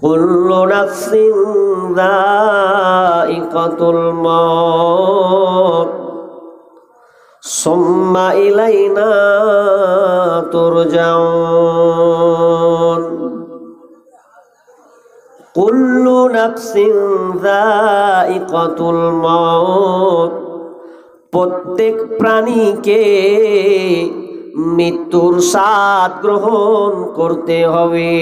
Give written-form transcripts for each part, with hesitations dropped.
কুল্লু নাফসিন যায়িকাতুল মাউত সুম্মা ইলাইনা তুরজাউন। কুল্লু নাফসিন যায়িকাতুল মাউত, প্রত্যেক প্রাণীকে মৃত্যুর স্বাদ গ্রহণ করতে হবে।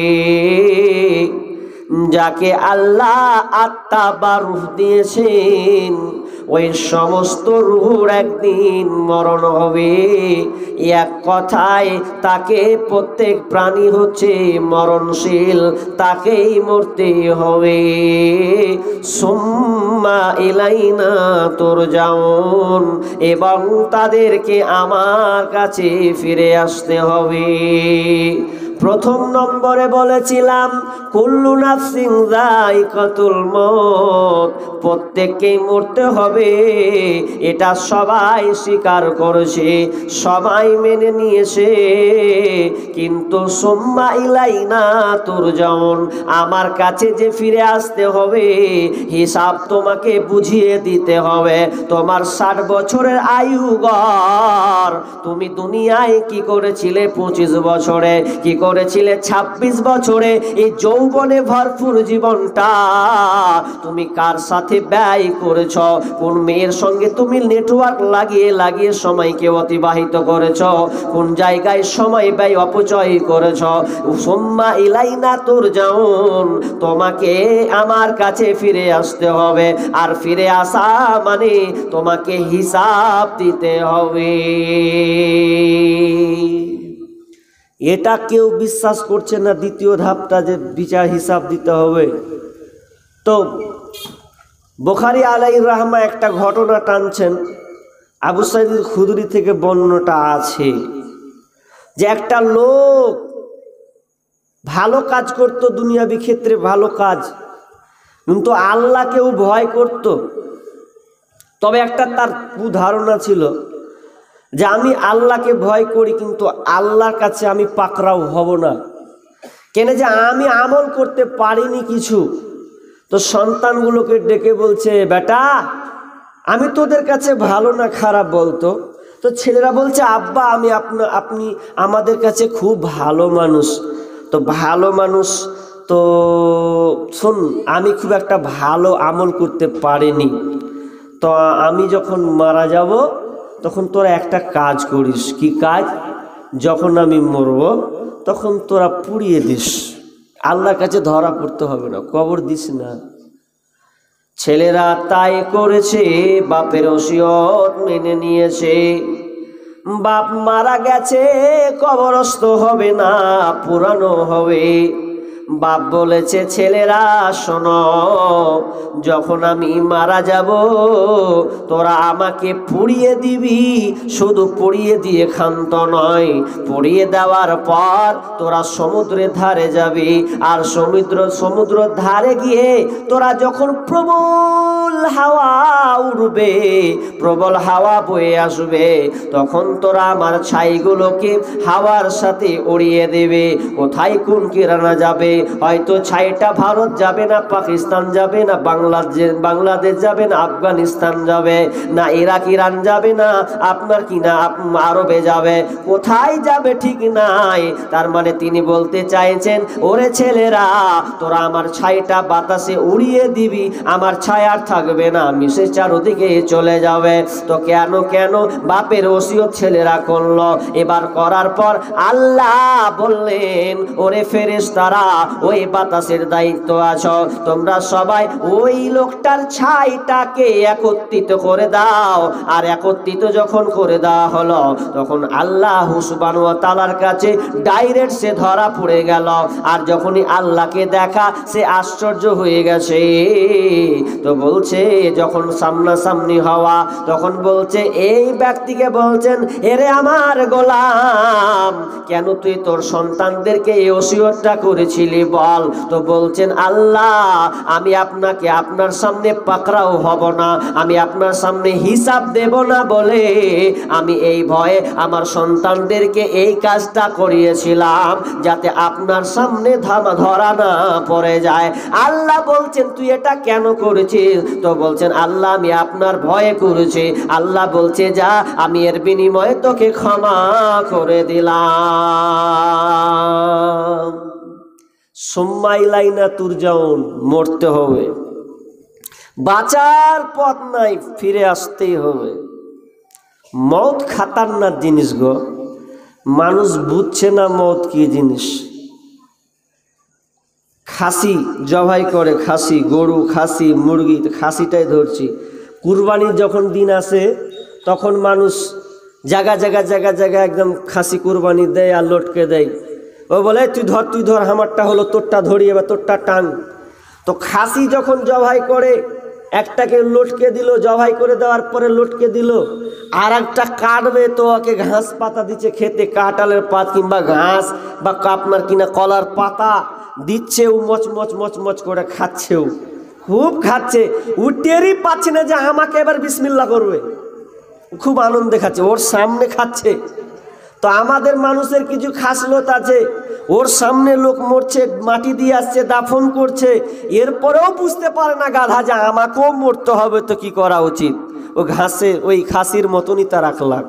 যাকে আল্লাহ আত্মা বা রূহ দিয়েছেন, ওই সমস্ত রূহের একদিন মরণ হবে। এক কথায় তাকে, প্রত্যেক প্রাণী হচ্ছে মরণশীল, তাকেই মরতে হবে। সুম্মা ইলাইনা তুরজাউন, এবং তাদেরকে আমার কাছে ফিরে আসতে হবে। প্রথম নম্বরে বলেছিলাম কুল্লু নাফসিন যায়িকাতুল মউত, প্রত্যেককেই মরতে হবে, এটা সবাই স্বীকার করেছে, সবাই মেনে নিয়েছে। কিন্তু সুম্মা ইলাইনা তুরজাউন, আমার কাছে যে ফিরে আসতে হবে, হিসাব তোমাকে বুঝিয়ে দিতে হবে। তোমার 60 বছরের আয়ু গড়, তুমি দুনিয়ায় কি করেছিলে 25 বছরে, কি করেছিলে 26 বছরে, এই যৌবনে ভরপুর জীবনটা তুমি কার সাথে ব্যয় করেছ? কোন মেয়ের সঙ্গে তুমি নেটওয়ার্ক লাগিয়ে লাগিয়ে সময়কে অতিবাহিত করেছ? কোন জায়গায় সময় ব্যয় অপচয় করেছ? সুম্মা ইলাইনা তুরজাউন, তোমাকে আমার কাছে ফিরে আসতে হবে। আর ফিরে আসা মানে তোমাকে হিসাব দিতে হবে। এটা কেউ বিশ্বাস করছে না, দ্বিতীয় ধাপটা যে বিচার হিসাব দিতে হবে। তো বুখারী আলাইহির রাহমা একটা ঘটনা টানছেন, আবু সাঈদ খুদরি থেকে বর্ণনাটা আছে যে একটা লোক ভালো কাজ করত, দুনিয়াবি ক্ষেত্রে ভালো কাজ, কিন্তু আল্লাহকেও ভয় করত। তবে একটা তার কুধারণা ছিল যে আমি আল্লাহকে ভয় করি, কিন্তু আল্লাহর কাছে আমি পাকড়াও হব না, কেন যে আমি আমল করতে পারিনি কিছু। তো সন্তানগুলোকে ডেকে বলছে, বেটা আমি তোদের কাছে ভালো না খারাপ বলতো? তো ছেলেরা বলছে, আব্বা আপনি আমাদের কাছে খুব ভালো মানুষ। তো ভালো মানুষ, তো শোন, আমি খুব একটা ভালো আমল করতে পারিনি, তো আমি যখন মারা যাব তখন তোরা একটা কাজ করিস। কি কাজ? যখন আমি মরব তখন তোরা পুড়িয়ে দিস, আল্লাহর কাছে ধরা পড়তে হবে না, কবর দিস না। ছেলেরা তাই করেছে, বাপের ওসিয়ত মেনে নিয়েছে। বাপ মারা গেছে, কবরস্থ হবে না, পুরানো হবে। বাপ বলেছে, ছেলেরা শোনো, যখন আমি মারা যাব তোরা আমাকে পুড়িয়ে দিবি। শুধু পুড়িয়ে দিয়ে ক্ষান্ত নয়, পুড়িয়ে দেওয়ার পর তোরা সমুদ্রের ধারে যাবি, আর সমুদ্রের ধারে গিয়ে তোরা যখন প্রবল হাওয়া উড়বে, প্রবল হাওয়া বয়ে আসবে, তখন তোরা আমার ছাইগুলোকে হাওয়ার সাথে উড়িয়ে দেবে। কোথায় কোন কিরানা যাবে? হয়তো ছাইটা ভারত যাবে না, পাকিস্তান যাবে না, বাংলাদেশ যাবে না, আফগানিস্তান যাবে না, ইরাক ইরান যাবে না, আপনার কিনা আরবে যাবে, কোথায় যাবে ঠিক নাই। তার মানে তিনি বলতে চাইছেন, ওরে ছেলেরা তোরা আমার ছাইটা বাতাসে উড়িয়ে দিবি, আমার ছাই আর থাকবে না, মিশে চারদিকে চলে যাবে। তো কেন বাপের ওসিয়ত ছেলেরা করলো। এবার করার পর আল্লাহ বললেন, ওরে ফেরেশতারা, ওই বাতাসের দায়িত্ব আছো, তোমরা সবাই ওই লোকটার ছাইটাকে একত্রিত করে দাও। আর একত্রিত যখন করে দেওয়া হলো, তখন আল্লাহ সুবহানাহু ওয়া তাআলার কাছে ডাইরেক্ট সে ধরা পড়ে গেল। আর যখনই আল্লাহকে দেখা, সে আশ্চর্য হয়ে গেছে। তো বলছে, যখন সামনাসামনি হওয়া, তখন বলছে, এই ব্যক্তিকে বলছেন, এরে আমার গোলাম, কেন তুই তোর সন্তানদেরকে এই ওসিয়তটা করেছিলি? সরাসরি বল। তো বলছেন আল্লাহ আমি আপনাকে আপনার সামনে পাকড়াও হব না, আমি আপনার সামনে হিসাব দেব না বলে আমি এই ভয়ে আমার সন্তানদেরকে এই কাজটা করিয়েছিলাম যাতে আপনার সামনে ধরা না পড়ে যায়। আল্লাহ বলছেন তুই এটা কেন করেছিস? তো বলছেন আল্লাহ আমি আপনার ভয়ে করেছি। আল্লাহ বলছে যা আমি এর বিনিময়ে তোকে ক্ষমা করে দিলাম। সুম্মাইলাইনা তুরজাউন, মরতে হবে, বাঁচার পথ নাই, ফিরে আসতেই হবে। মৌত খাতারনাক জিনিস গো, মানুষ বুঝছে না মৌত কি জিনিস। খাসি জবাই করে, খাসি গরু, খাসি মুরগি, খাসিটাই ধরছি। কুরবানির যখন দিন আসে তখন মানুষ জায়গা জায়গা জায়গা জায়গা একদম খাসি কুরবানি দেয় আর লটকে দেয়। ও বলে তুই ধর, আমারটা হলো, তোরটা ধরি, এবার তোরটা টান। তো খাসি যখন জবাই করে একটাকে লটকে দিল, জবাই করে দেওয়ার পরে লটকে দিল, আর একটা কাটবে তো ওকে ঘাস পাতা দিচ্ছে খেতে, কাঁঠালের পাত কিংবা ঘাস বা আপনার কিনা কলার পাতা দিচ্ছে, ও মচ মচ মচ মচ করে খাচ্ছেও, খুব খাচ্ছে। ও টেরই পাচ্ছে না যে আমাকে এবার বিসমিল্লাহ করবে, খুব আনন্দে খাচ্ছে, ওর সামনে খাচ্ছে। তো আমাদের মানুষের কিছু খাসলত আছে, ওর সামনে লোক মরছে, মাটি দিয়ে আসছে, দাফন করছে, এরপরেও বুঝতে পারে না গাধা যে আমাকেও মরতে হবে, তো কি করা উচিত? ও ঘাসে ওই খাসির মতনই তার আখলাক,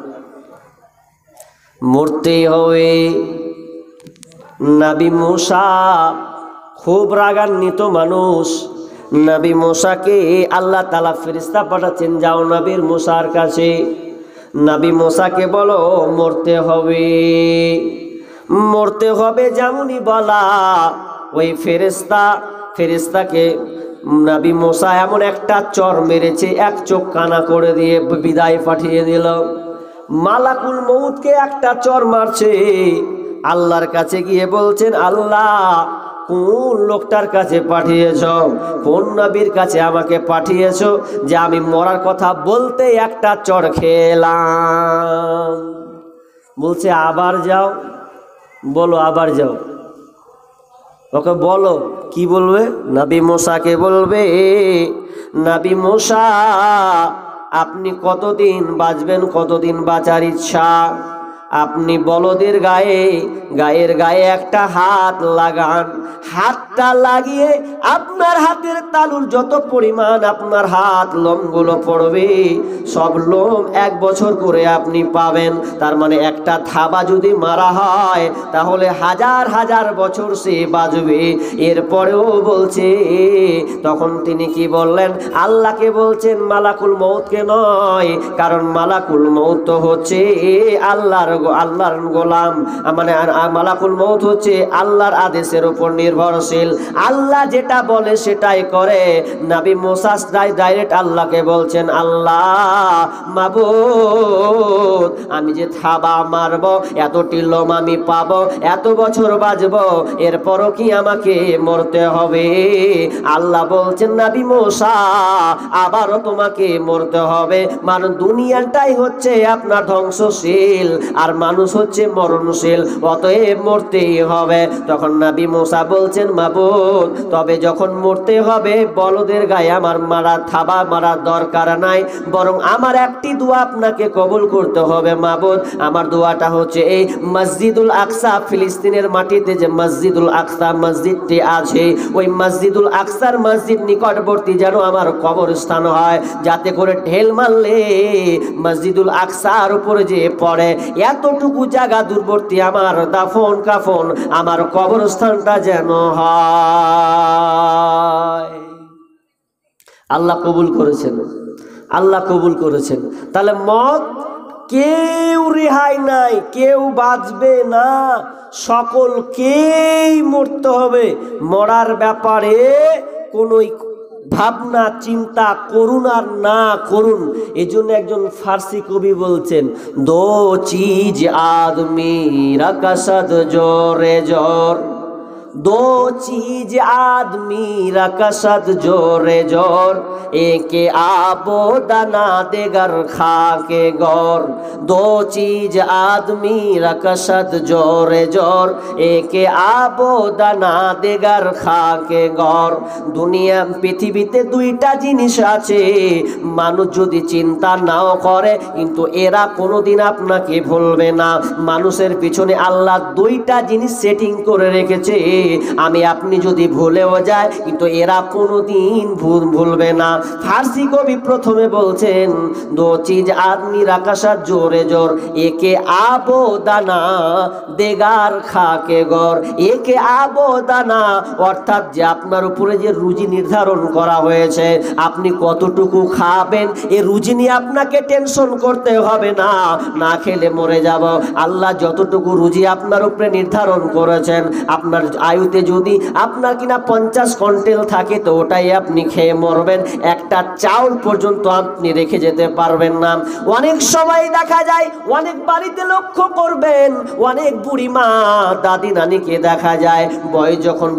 মরতেই হবে। নবী মুসা খুব রাগান্বিত মানুষ। নবী মুসাকে আল্লাহ তাআলা ফেরেশতা পাঠাচ্ছেন, যাও নবীর মুসার কাছে, নবী মুসাকে বলো মরতে হবে, মরতে হবে। যেমনই বলা ওই ফেরেশতাকে নবী মুসা এমন একটা চর মেরেছে, এক চোখ কানা করে দিয়ে বিদায় পাঠিয়ে দিল। মালাকুল মউতকে একটা চর মারছে, আল্লাহর কাছে গিয়ে বলছেন আল্লাহ কোন লোকটার কাছে পাঠিয়েছ, কোন নবীর কাছে আমাকে পাঠিয়েছ যে আমি মরার কথা বলতে একটা চর খেলাম। বলছে আবার যাও, বলো আবার যাও। ওকে বলো কি বলবে? নবী মুসাকে বলবে, নবী মুসা আপনি কতদিন বাঁচবেন, কতদিন বাঁচার ইচ্ছা? আপনি বলদের গায়ের গায়ে একটা হাত লাগান, হাতটা লাগিয়ে আপনার হাতের তালুর যত পরিমাণ আপনার হাত লোমগুলো পড়বে সব লোম 1 বছর করে আপনি পাবেন। তার মানে একটা থাবা যদি মারা হয় তাহলে হাজার হাজার বছর সে বাঁচবে। এরপরেও বলছে, তখন তিনি কি বললেন? আল্লাহকে বলছেন, মালাকুল মউতকে নয়, কারণ মালাকুল মউত হচ্ছে আল্লাহর গোলাম, মানে মালাকুল মউত হচ্ছে আল্লাহর আদেশের উপর নির্ভরশীল, আল্লাহ যেটা বলে সেটাই করে। নবী মুসা ডাইরেক্ট আল্লাহকে বলছেন, আল্লাহ মাবুদ আমি যে থাবা মারব, এতটি লোম আমি পাবো, এত বছর বাঁচবো, এরপরও কি আমাকে মরতে হবে? আল্লাহ বলছেন, নবী মুসা আবারও তোমাকে মরতে হবে, মানে দুনিয়াটাই হচ্ছে আপনার ধ্বংসশীল আর মানুষ হচ্ছে মরণশীল, অতএব মরতেই হবে। তখন নবী মুসা বলছেন, মাবুদ তবে যখন মরতে হবে বলদের গায়ে আমার থাবা মারার দরকার নাই, বরং আমার একটি দোয়া আপনাকে কবুল করতে হবে মাবুদ। আমার দোয়াটা হচ্ছে এই মসজিদুল আকসা, ফিলিস্তিনের মাটিতে যে মসজিদুল আকসা মসজিদটি আছে, ওই মসজিদুল আকসার মসজিদ নিকটবর্তী যেন আমার কবরস্থান হয়, যাতে করে ঢেল মারলে মসজিদুল আকসার উপরে যে পড়ে, এতটুকু জায়গা দূরবর্তী আমার দাফন কাফন আমার কবরস্থানটা যেন হয়। আল্লাহ কবুল করেছেন, আল্লাহ কবুল করেছেন। তাহলে মত কেউ রেহাই নাই, কেউ বাঁচবে না, সকলকেই মরতে হবে। মরার ব্যাপারে কোনো ভাবনা চিন্তা করুন আর না করুন। এজন্য একজন ফার্সি কবি বলছেন, দো চিজ আদমি রাকাসাদ জোরে জোর, दो चीज आदमी रकसद जोरे जोर, एक आबो दाना देगर खा के गौर। दो चीज आदमी रकसद जोरे जोर, एक आबो दाना देगर खा के गौर। দুনিয়া পৃথিবীতে দুইটা জিনিস আছে, মানুষ যদি চিন্তা নাও করে কিন্তু এরা কোনোদিন আপনাকে ভুলবে না। মানুষের পিছনে আল্লাহ দুইটা জিনিস সেটিং করে রেখেছে, আমি আপনি যদি ভুলেও যায় কিন্তু এরা কোনোদিন ভুলবে না। ফার্সি কবি প্রথমে বলছেন, দো চিজ আদমি রাকাশা জোরে জোর, একে আবো দানা দেগার খাকে গর। একে আবো দানা অর্থাৎ যে আপনার উপরে যে রুজি নির্ধারণ করা হয়েছে, আপনি কতটুকু খাবেন এই রুজি নিয়ে আপনাকে টেনশন করতে হবে না। না খেলে মরে যাব। আল্লাহ যতটুকু রুজি আপনার উপরে নির্ধারণ করেছেন, আপনার আয়ুতে যদি আপনার কিনা 50 কুইন্টাল থাকে তো ওটাই আপনি খেয়ে মরবেন, একটা চাউল পর্যন্ত আপনি রেখে যেতে পারবেন না। অনেক সময় দেখা যায়, অনেক বাড়িতে লক্ষ্য করবেন, অনেক বুড়ি মা দাদি নানিকে দেখা যায় বয়স যখন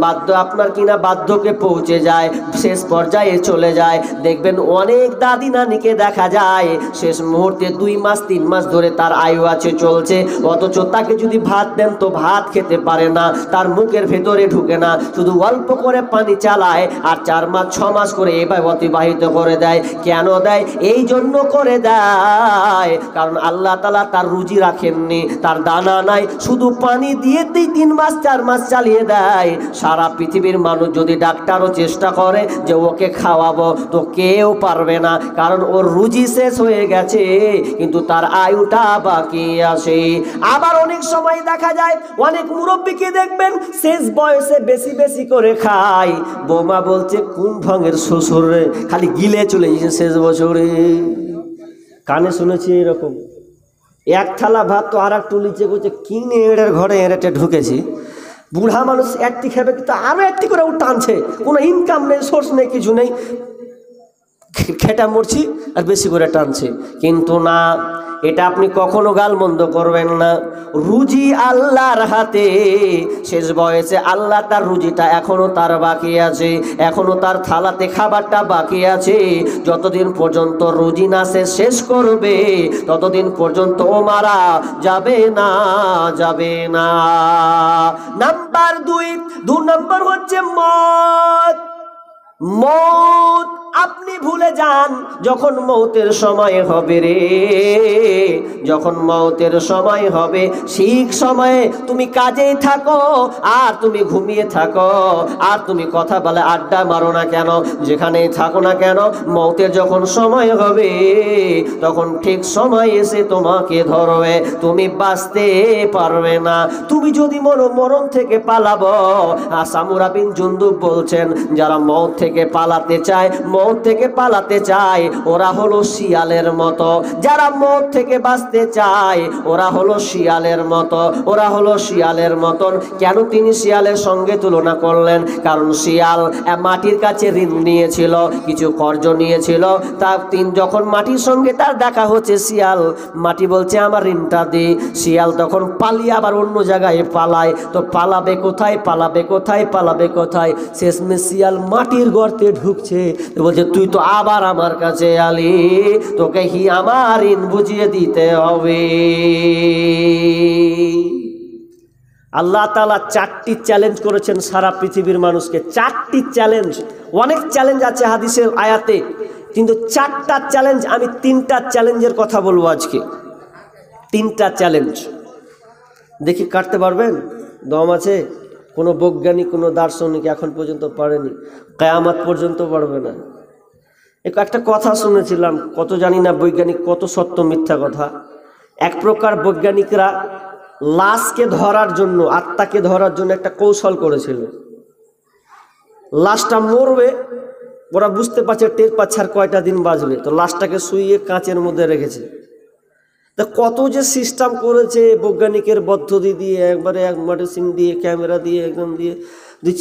আপনার কিনা বার্ধক্যে পৌঁছে যায়, শেষ পর্যায়ে চলে যায়, দেখবেন অনেক দাদি নানিকে দেখা যায় শেষ মুহূর্তে 2 মাস 3 মাস ধরে তার আয়ু আছে, চলছে, অথচ তাকে যদি ভাত দেন তো ভাত খেতে পারে না, তার মুখের ভেতরে ঢুকে না, শুধু অল্প করে পানি চালায় আর 4 মাস 6 মাস করে এভাবে অতিবাহিত করে দেয়। কেন দেয়? এই জন্য করে দেয় কারণ আল্লাহ তাআলা তার রুজি রাখেননি, তার দানা নাই, শুধু পানি দিয়েতেই 3 মাস 4 মাস চালিয়ে দেয়। সারা পৃথিবীর মানুষ যদি ডাক্তারও চেষ্টা করে যে ওকে খাওয়াবো তো কেউ পারবে না, কারণ ওর রুজি শেষ হয়ে গেছে কিন্তু তার আয়ুটা বাকি আছে। আবার অনেক সময় দেখা যায় অনেক মুরব্বীকে দেখবেন শেষ বয়সে বেশি বেশি করে খায়, বৌমা বলছে কোন ঢঙের শ্বশুর রে, খালি গিলে চলে গেছে শেষ বছরে। কানে শুনেছি এরকম, এক থালা ভাত তো আর একটু নিচে করছে, কিনে এড়ের ঘরে এড়েটে ঢুকেছি, বুড়া মানুষ একটি খাবে কিন্তু আরো একটি করে ও টানছে, কোনো ইনকাম নেই, সোর্স নেই, কিছু নেই, খেটা মরছি আর বেশি করে টানছে। কিন্তু না, এটা আপনি কখনো গালমন্দ করবেন না। রুজি আল্লাহর হাতে, শেষ বয়সে আল্লাহ তার রুজিটা এখনো তার বাকি আছে, এখনো তার থালাতে খাবারটা বাকি আছে। যতদিন পর্যন্ত রুজি না শেষ করবে ততদিন পর্যন্ত ও মারা যাবে না, যাবে না। নাম্বার 2 নম্বর হচ্ছে মত। মত আপনি ভুলে যান যখন মৌতের সময় হবে রে, যখন মৌতের সময় হবে ঠিক সময়ে তুমি কাজেই থাকো আর তুমি ঘুমিয়ে থাকো আর তুমি কথা বলে আড্ডা মারো না কেন, যেখানেই থাকো না কেন, মৌতের যখন সময় হবে তখন ঠিক সময় এসে তোমাকে ধরবে, তুমি বাঁচতে পারবে না। তুমি যদি মরণ থেকে পালাবো, সামুরা বিন জুনদুব বলছেন যারা মৌত থেকে পালাতে চায়, মৌত থেকে পালাতে চায় ওরা হলো শিয়ালের মতো, যারা মৌত থেকে বাঁচতে চায় ওরা হলো শিয়ালের মতো, ওরা হলো শিয়ালের মতন। কেন তিনি শিয়ালের সঙ্গে তুলনা করলেন? কারণ শিয়াল মাটির কাছে ঋণ নিয়েছিল, কিছু কর্জ নিয়েছিল, তার যখন মাটির সঙ্গে তার দেখা হচ্ছে, শিয়াল মাটি বলছে আমার ঋণটা দে, শিয়াল তখন পালিয়ে আবার অন্য জায়গায় পালায়। তো পালাবে কোথায়, পালাবে কোথায়, পালাবে কোথায়? শেষমেশ শিয়াল মাটির গর্তে ঢুকছে, বলছে তুই তো আবার আমার কাছে আলি, তোকে হি আমার ঋণ বুঝিয়ে দিতে হবে। আল্লাহ তাআলা 4টি চ্যালেঞ্জ করেছেন সারা পৃথিবীর মানুষকে, 4টি চ্যালেঞ্জ। অনেক চ্যালেঞ্জ আছে হাদিসের আয়াতে, কিন্তু 4টা চ্যালেঞ্জ, আমি 3টা চ্যালেঞ্জের কথা বলবো আজকে। 3টা চ্যালেঞ্জ দেখি কাটতে পারবেন? দম আছে? কোনো বৈজ্ঞানিক, কোনো দার্শনিক এখন পর্যন্ত পারেনি, কিয়ামত পর্যন্ত পারবে না। একটা কথা শুনেছিলাম, কত জানি না বৈজ্ঞানিক কত সত্য মিথ্যা কথা। এক প্রকার বৈজ্ঞানিকরা লাশকে ধরার জন্য, আত্মাকে ধরার জন্য একটা কৌশল করেছিল। লাশটা মরবে, ওরা বুঝতে পারছে, টের পাচ্ছে আর কয়টা দিন বাঁচবে, তো লাশটাকে শুইয়ে কাঁচের মধ্যে রেখেছে। তা কত যে সিস্টেম করেছে বৈজ্ঞানিকের পদ্ধতি দিয়ে, একবারে এক মেডিসিন দিয়ে, ক্যামেরা দিয়ে, একদম দিয়ে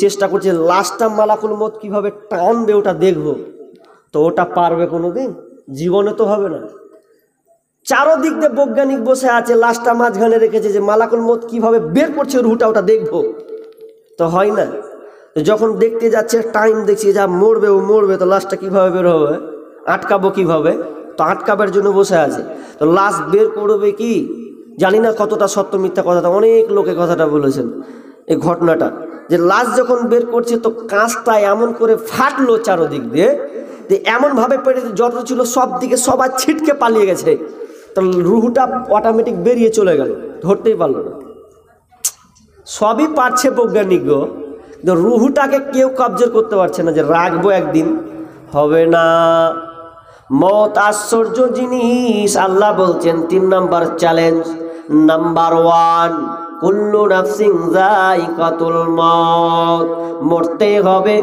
চেষ্টা করছে লাশটা মালাকুল মত কিভাবে টানবে ওটা দেখবো। তো ওটা পারবে কোনোদিন? জীবনে তো হবে না। চারোদিক দিয়ে বৈজ্ঞানিক বসে আছে, লাশটা মাঝখানে রেখেছে যে মালাকুল মত কিভাবে বের করছে রুহটা, ওটা দেখবো। তো হয় না। তো যখন দেখতে যাচ্ছে টাইম দেখছি যা মরবে ও মরবে, তো লাশটা কীভাবে বের হবে, আটকাবো কীভাবে, তো আটকাবার জন্য বসে আছে। তো লাশ বের করবে কি জানি না কতটা সত্য মিথ্যা কথাটা, অনেক লোকে কথাটা বলেছেন এই ঘটনাটা, যে লাশ যখন বের করছে তো কাঁচটা এমন করে ফাটলো চারোদিক দিয়ে, যে এমনভাবে পেটে যত ছিল সব দিকে সবার ছিটকে পালিয়ে গেছে। তো রুহুটা অটোমেটিক বেরিয়ে চলে গেল, ধরতেই পারলো না। সবই পারছে বৈজ্ঞানিকগো, কিন্তু রুহুটাকে কেউ কবজা করতে পারছে না যে রাখবো একদিন, হবে না। মত আশ্চর্য জিনিস। আল্লাহ বলছেন 3 নাম্বার চ্যালেঞ্জ, নাম্বার 1, কুল্লু নাফসিন যায়িকাতুল মউত, মরতে হবে।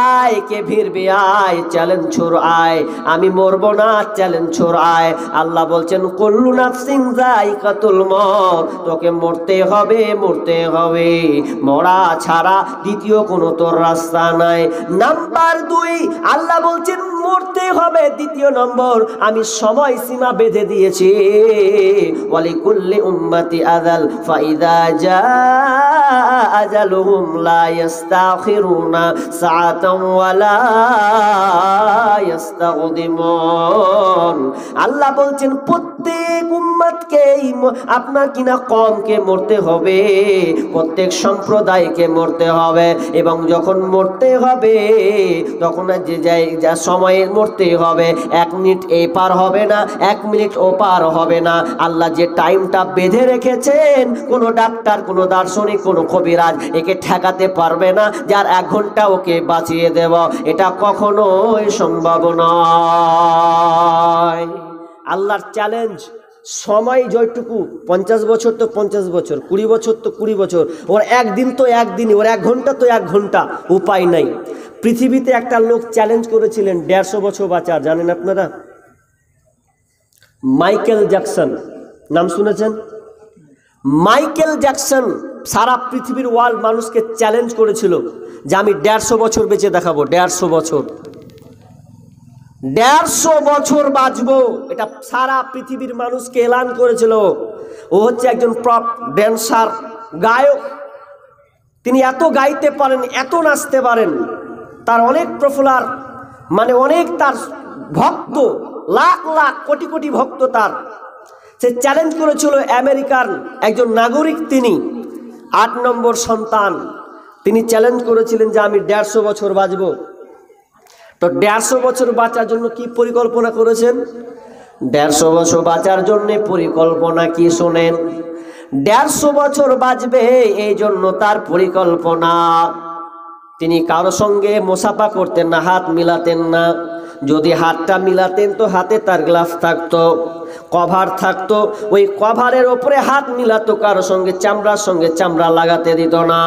আয় কে ভিড়বে, আয় চ্যালেঞ্জ ছোড়, আয় আমি মরবো না, চ্যালেঞ্জ ছোড় আয়। আল্লাহ বলছেন কুল্লু নাফসিন যায়িকাতুল মউত, তোকে মরতে হবে, মরতে হবে, মরা ছাড়া দ্বিতীয় কোনো তোর রাস্তা নাই। নাম্বার 2, আল্লাহ বলছেন মরতে হবে। দ্বিতীয় নম্বর, আমি সময় সীমা বেঁধে দিয়েছি, ওয়ালিকুল্লি উম্মতি আজাল, ফাইদা জা আজালুহুম লা ইস্তাখিরুনা সাআতান ওয়ালা ইস্তাকদিমুন। আল্লাহ বলছেন প্রত্যেক উম্মতকে, আপনার কিনা কমকে মরতে হবে, প্রত্যেক সম্প্রদায়কে মরতে হবে, এবং যখন মরতে হবে তখন যে যা সময়ে মরতে হবে, 1 মিনিট এই পার হবে না, 1 মিনিট ও পার হবে না। আল্লাহ যে টাইমটা বেঁধে রেখেছেন, কোনো ডাক্তার, কোনো দার্শনিক, কোনো কবিরাজ একে ঠেকাতে পারবে না, যার 1 ঘন্টা ওকে বাঁচিয়ে দেব, এটা কখনোই সম্ভব নয়। আল্লাহর চ্যালেঞ্জ, সময় যতটুকু, 50 বছর তো 50 বছর, 20 বছর তো 20 বছর, ওর একদিন তো একদিনই, ওর 1 ঘন্টা তো 1 ঘন্টা, উপায় নাই। পৃথিবীতে একটা লোক চ্যালেঞ্জ করেছিলেন 150 বছর বাঁচার, জানেন আপনারা? মাইকেল জ্যাকসন, নাম শুনেছেন? মাইকেল জ্যাকসন সারা পৃথিবীর ওয়ার্ল্ড মানুষকে চ্যালেঞ্জ করেছিল যে আমি 150 বছর বেঁচে দেখাবো, 150 বছর, 150 বছর বাঁচবো, এটা সারা পৃথিবীর মানুষকে এলান করেছিল। ও হচ্ছে একজন প্রপ ড্যান্সার, গায়ক। তিনি এত গাইতে পারেন, এত নাচতে পারেন, তার অনেক পপুলার, মানে অনেক তার ভক্ত, লাখ লাখ কোটি কোটি ভক্ত তার। সে চ্যালেঞ্জ করেছিল আমেরিকার একজন নাগরিক, তিনি 8 নম্বর সন্তান, তিনি চ্যালেঞ্জ করেছিলেন যে আমি 150 বছর বাঁচব। তো 150 বছর বাঁচার জন্য কি পরিকল্পনা করেছেন? 150 বছর বাঁচার জন্য পরিকল্পনা কি শোনেন। 150 বছর বাঁচবে এই জন্য তার পরিকল্পনা, তিনি কারো সঙ্গে মোসাফা করতেন না, হাত মিলাতেন না। যদি হাতটা মিলাতেন তো হাতে তার গ্লাভস থাকতো, কভার থাকতো, ওই কভারের ওপরে হাত মিলাতো, কারো সঙ্গে চামড়ার সঙ্গে চামড়া লাগাতে দিত না।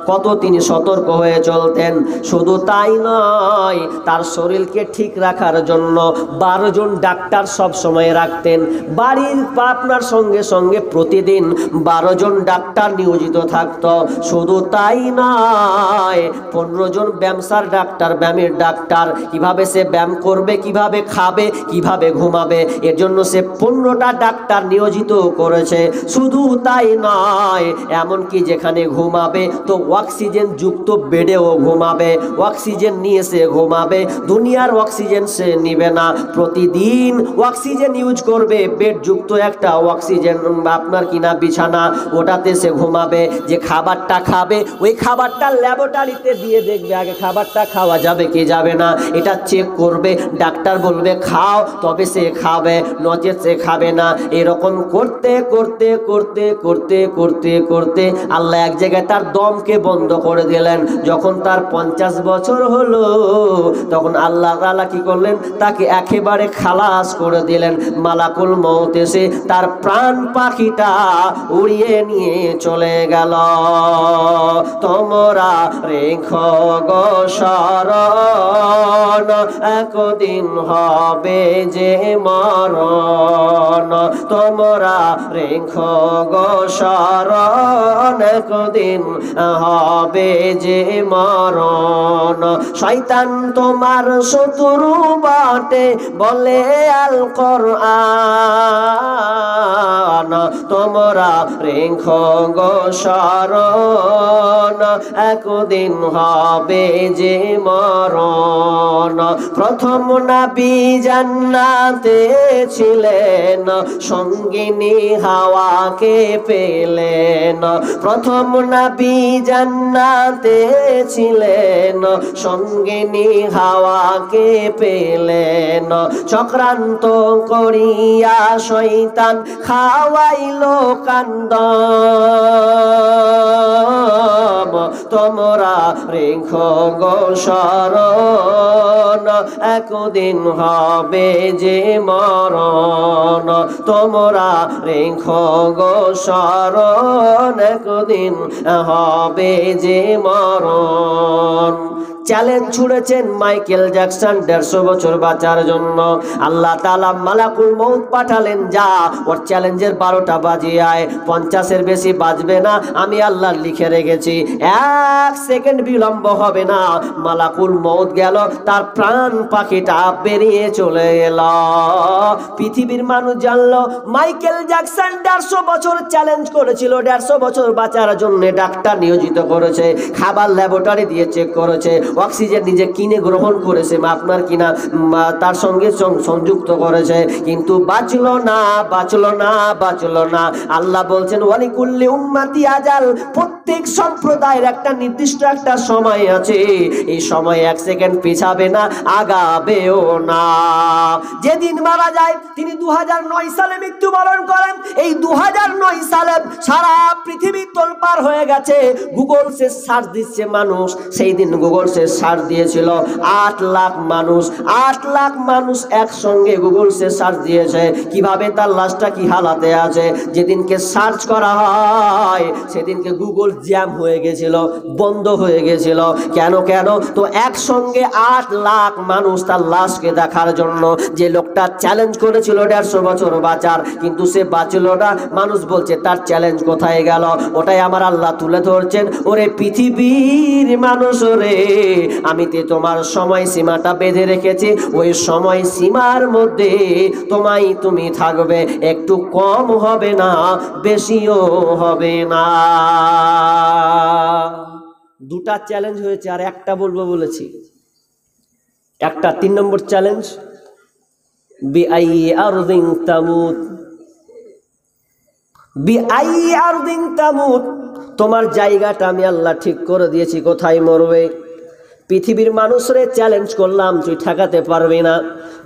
কত তিনি সতর্ক হয়ে চলতেন। শুধু তাই নয়, তার শরীরকে ঠিক রাখার জন্য 12 জন ডাক্তার সব সময় রাখতেন বাড়ির আপনার সঙ্গে সঙ্গে, প্রতিদিন 12 জন ডাক্তার নিয়োজিত থাকতো। শুধু তাই নয়, 15 জন ব্যায়ামসার ডাক্তার, ব্যায়ামের ডাক্তার, কিভাবে সে ব্যায়াম করবে, কিভাবে খাবে, কিভাবে ঘুমাবে, এর জন্য সে 15টা ডাক্তার নিয়োজিত করেছে। শুধু তাই নয়, এমনকি যেখানে ঘুমাবে তো অক্সিজেন যুক্ত বেডেও ঘুমাবে, অক্সিজেন নিয়ে সে ঘুমাবে, দুনিয়ার অক্সিজেন সে নিবে না। প্রতিদিন অক্সিজেন ইউজ করবে, বেড যুক্ত একটা অক্সিজেন আপনার কিনা বিছানা, ওটাতে সে ঘুমাবে। যে খাবারটা খাবে, ওই খাবারটা ল্যাবরেটরিতে দিয়ে দেখবে আগে খাবারটা খাওয়া যাবে কি যাবে না, এটা চেক করবে। ডাক্তার বলবে খাও, তবে সে খাবে, নচেত সে খাবে না। এরকম করতে করতে করতে করতে করতে করতে আল্লাহ এক জায়গায় তার দমকে বন্ধ করে দিলেন। যখন তার 50 বছর হলো, তখন আল্লাহ তাআলা কি করলেন, তাকে একেবারে খালাস করে দিলেন। মালাকুল মউত এসে তার প্রাণ পাখিটা উড়িয়ে নিয়ে চলে গেল। তোমরা রেখো গো শরণ, একদিন হবে যে মরণ, তোমরা রেখো গো শরণ, একদিন হবে যে মরণ। শয়তান তোমার শত্রু বটে বলে আল কোরআন, তোমরা রেখো গো শরণ, একদিন হবে যে মরণ। প্রথম নবী জান্নাতে ছিলেন, সঙ্গিনী হাওয়াকে পেলেন। প্রথম নবী জান্নাতে ছিলেন, সঙ্গিনী হাওয়াকে পেলেন। চক্রান্ত করিয়া শয়তান খাওয়াইল কান্দম, তোমরা রেখো গো শরণ, একদিন হবে যে মরণ, তোমরা রেখো গো শরণ, একদিন হবে যে মরণ। চ্যালেঞ্জ ছুড়েছেন মাইকেল জ্যাকসন 150 বছর বাঁচার জন্য। আল্লাহ তাআলা মালাকুল মউত পাঠালেন, যা ওর চ্যালেঞ্জের 12টা বাজিয়ে আয়, 50-এর বেশি বাজবে না, আমি আল্লাহ লিখে রেখেছি। 1 সেকেন্ড বিলম্ব হবে না। মালাকুল মউত গেল, তার প্রাণ পাখিটা বেরিয়ে চলে গেল। পৃথিবীর মানুষ জানলো মাইকেল জ্যাকসন 150 বছর চ্যালেঞ্জ করেছিল, 150 বছর বাঁচার জন্য ডাক্তার নিয়োজিত করেছে, খাবার ল্যাবরেটরি দিয়ে চেক করেছে, অক্সিজেন নিজে কিনে গ্রহণ করেছে, আপনার কিনা তার সঙ্গে সংযুক্ত করেছে, কিন্তু বাঁচলো না, বাঁচলো না, বাঁচলো না। আল্লাহ বলছেন ওয়ালিকুল্লি উম্মতি আজাল, প্রত্যেক সম্প্রদায়ের একটা নির্দিষ্ট একটা সময় আছে, এই সময় 1 সেকেন্ড পিছাবে না, আগাবেও না। যেদিন মারা যায় তিনি 2009 সালে মৃত্যুবরণ করেন। এই 2009 সালে সারা পৃথিবী তোলপাড় হয়ে গেছে, গুগল সে সার্চ দিচ্ছে মানুষ। সেই দিন গুগল সে সার্চ দিয়েছিল 8 লাখ মানুষ, 8 লাখ মানুষ একসঙ্গে গুগল সে সার্চ দিয়েছে কিভাবে তার লাশটা কি হালাতে আছে। যেদিনকে সার্চ করা হয় সেদিনকে গুগল জ্যাম হয়ে গেছিল, বন্ধ হয়ে গেছিল। কেন কেন? তো একসঙ্গে 8 লাখ মানুষ তার লাশকে দেখার জন্য। যে লোকটা চ্যালেঞ্জ করেছিল 150 বছর বাঁচার, কিন্তু সে বাঁচল না। মানুষ বলছে তার চ্যালেঞ্জ কোথায় গেল? ওটাই আমার আল্লাহ তুলে ধরছেন, ওরে পৃথিবীর মানুষ রে, আমি তো তোমার সময় সীমাটা বেঁধে রেখেছি, ওই সময় সীমার মধ্যে তুমি থাকবে, একটু কম হবে না, বেশিও হবে না। দুটা চ্যালেঞ্জ হয়েছে, আর একটা বলবো বলেছি। একটা 3 নম্বর চ্যালেঞ্জ, বিআই আরদিন তামুত, বিআই আরদিন তামুত, তোমার জায়গাটা আমি আল্লাহ ঠিক করে দিয়েছি, কোথায় মরবে। পৃথিবীর মানুষরে চ্যালেঞ্জ করলাম, তুই ঠেকাতে পারবি না।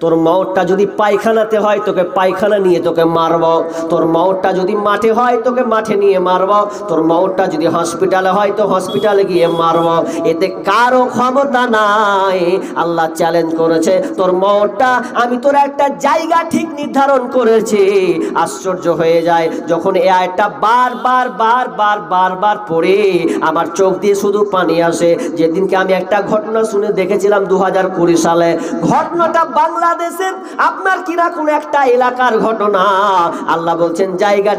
তোর মওতটা যদি পায়খানাতে হয় তোকে পায়খানা নিয়ে তোকে মারব, তোর মওতটা যদি মাঠে হয় তোকে মাঠে নিয়ে মারব, তোর মওতটা যদি হসপিটালে হয় তো হসপিটালে গিয়ে মারব, এতে কারো ক্ষমতা নাই। আল্লাহ চ্যালেঞ্জ করেছে, তোর মওতটা আমি তোর একটা জায়গা ঠিক নির্ধারণ করেছি। আশ্চর্য হয়ে যায় যখন এই আয়াতটা বারবার বারবার বারবার পড়ে আমার চোখ দিয়ে শুধু পানি আসে। যেদিনকে আমি একটা ঘটনা শুনে দেখেছিলাম 2020 সালে, ঘটনাটা বাংলাদেশের আপনার কিনা কোন একটা এলাকার ঘটনা। আল্লাহ বলছেন জায়গা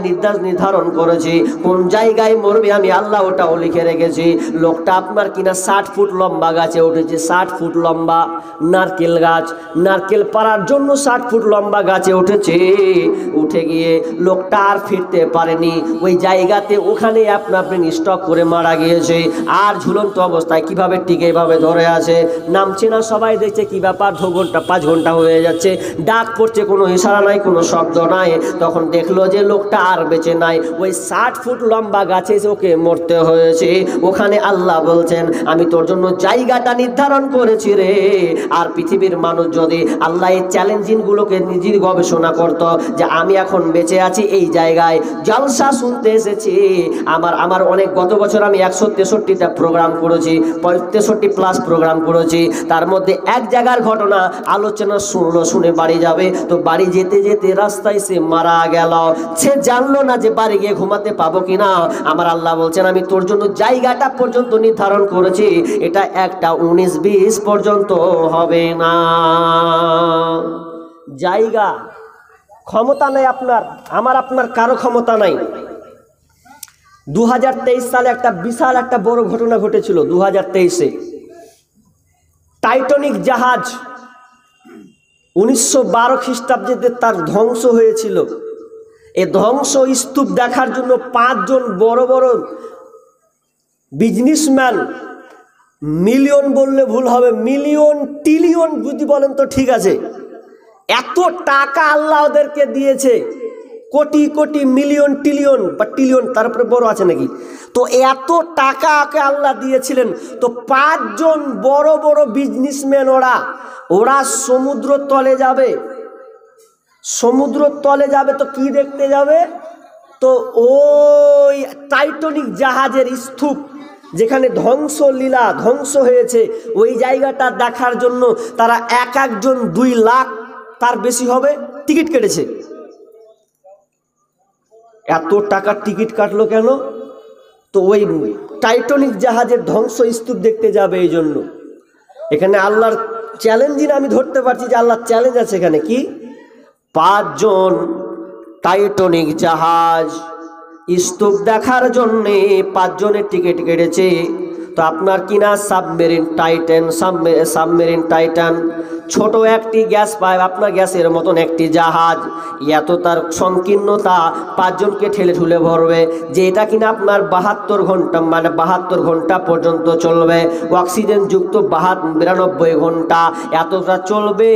নির্ধারণ করেছি, কোন জায়গায় মরবে আমি আল্লাহ ওটাও লিখে রেখেছি। লোকটা আপনার কিনা 60 ফুট লম্বা গাছে উঠেছে, 60 ফুট লম্বা নারকেল গাছ, নারকেল পাড়ার জন্য 60 ফুট লম্বা গাছে উঠেছে। উঠে গিয়ে লোকটা আর ফিরতে পারেনি, ওই জায়গাতে ওখানে আপনা আপনি স্টক করে মারা গিয়েছে। আর ঝুলন্ত অবস্থায় কিভাবে টিকে ভাবে ধরে আছে, নামছে না। সবাই দেখছে কি ব্যাপার, 2 ঘন্টা 5 ঘন্টা হয়ে যাচ্ছে, ডাক পড়ছে, কোনো ইশারা নাই, কোনো শব্দ নাই। তখন দেখলো যে লোকটা আর বেঁচে নাই, ওই 60 ফুট লম্বা গাছে ওকে মরতে হয়েছে। ওখানে আল্লাহ বলছেন আমি তোর জন্য জায়গাটা নির্ধারণ করেছি রে। আর পৃথিবীর মানুষ যদি আল্লাহ এই চ্যালেঞ্জিং গুলোকে নিজের গবেষণা করত যে আমি এখন বেঁচে আছি এই জায়গায় জলসা শুনতে এসেছি। আমার অনেক গত বছর আমি 163টা প্রোগ্রাম করেছি, 63+ প্রোগ্রাম করেছি। তার মধ্যে এক জায়গার ঘটনা আলোচনা শুনে বাড়ি যাবে, তো বাড়ি যেতে যেতে রাস্তায় সে মারা গেল। সে জানলো না যে বাড়ি গিয়ে ঘুমাতে পাবো কিনা। আমার আল্লাহ বলছেন আমি তোর জন্য জায়গাটা পর্যন্ত নির্ধারণ করেছি, এটা একটা 19-20 পর্যন্ত হবে না। জায়গা ক্ষমতা নেই আপনার, আপনার কারো ক্ষমতা নাই। 2023 সালে একটা বিশাল একটা বড় ঘটনা ঘটেছিল। 2023-এ টাইটানিক জাহাজ 1912 খ্রিস্টাব্দে তার ধ্বংস হয়েছিল। এই ধ্বংস স্তূপ দেখার জন্য 5 জন বড় বড় বিজনেসম্যান, মিলিয়ন বললে ভুল হবে, মিলিয়ন ট্রিলিয়ন যদি বলেন তো ঠিক আছে, এত টাকা আল্লাহ ওদেরকে দিয়েছে, কোটি কোটি মিলিয়ন ট্রিলিয়ন বা ট্রিলিয়ন তারপরে বড় আছে নাকি, তো এত টাকা ওকে আল্লাহ দিয়েছিলেন। তো 5 জন বড় বড় বিজনেসম্যান ওরা সমুদ্র তলে যাবে। সমুদ্র তলে যাবে তো কি দেখতে যাবে, তো ওই টাইটানিক জাহাজের স্তূপ যেখানে ধ্বংসলীলা ধ্বংস হয়েছে ওই জায়গাটা দেখার জন্য তারা এক একজন 2 লাখ তার বেশি হবে টিকিট কেটেছে। এত টাকার টিকিট কাটলো কেন, তো ওই টাইটানিক জাহাজের ধ্বংস স্তূপ দেখতে যাবে। এই জন্য এখানে আল্লাহর চ্যালেঞ্জিং আমি ধরতে পারছি যে আল্লাহর চ্যালেঞ্জ আছে এখানে। কি 5 জন টাইটানিক জাহাজ স্তূপ দেখার জন্যে 5 জনের টিকিট কেটেছে। তো আপনার কিনা সাবমেরিন টাইটান ছোট একটি গ্যাস পাইপ, আপনার গ্যাসের মতন একটি জাহাজ, এত তার সংকীর্ণতা 5 জনকে ঠেলে ঠুলে ভরবে, যে এটা কিনা আপনার 72 ঘন্টা মানে 72 ঘন্টা পর্যন্ত চলবে, অক্সিজেন যুক্ত 92 ঘন্টা এতটা চলবে।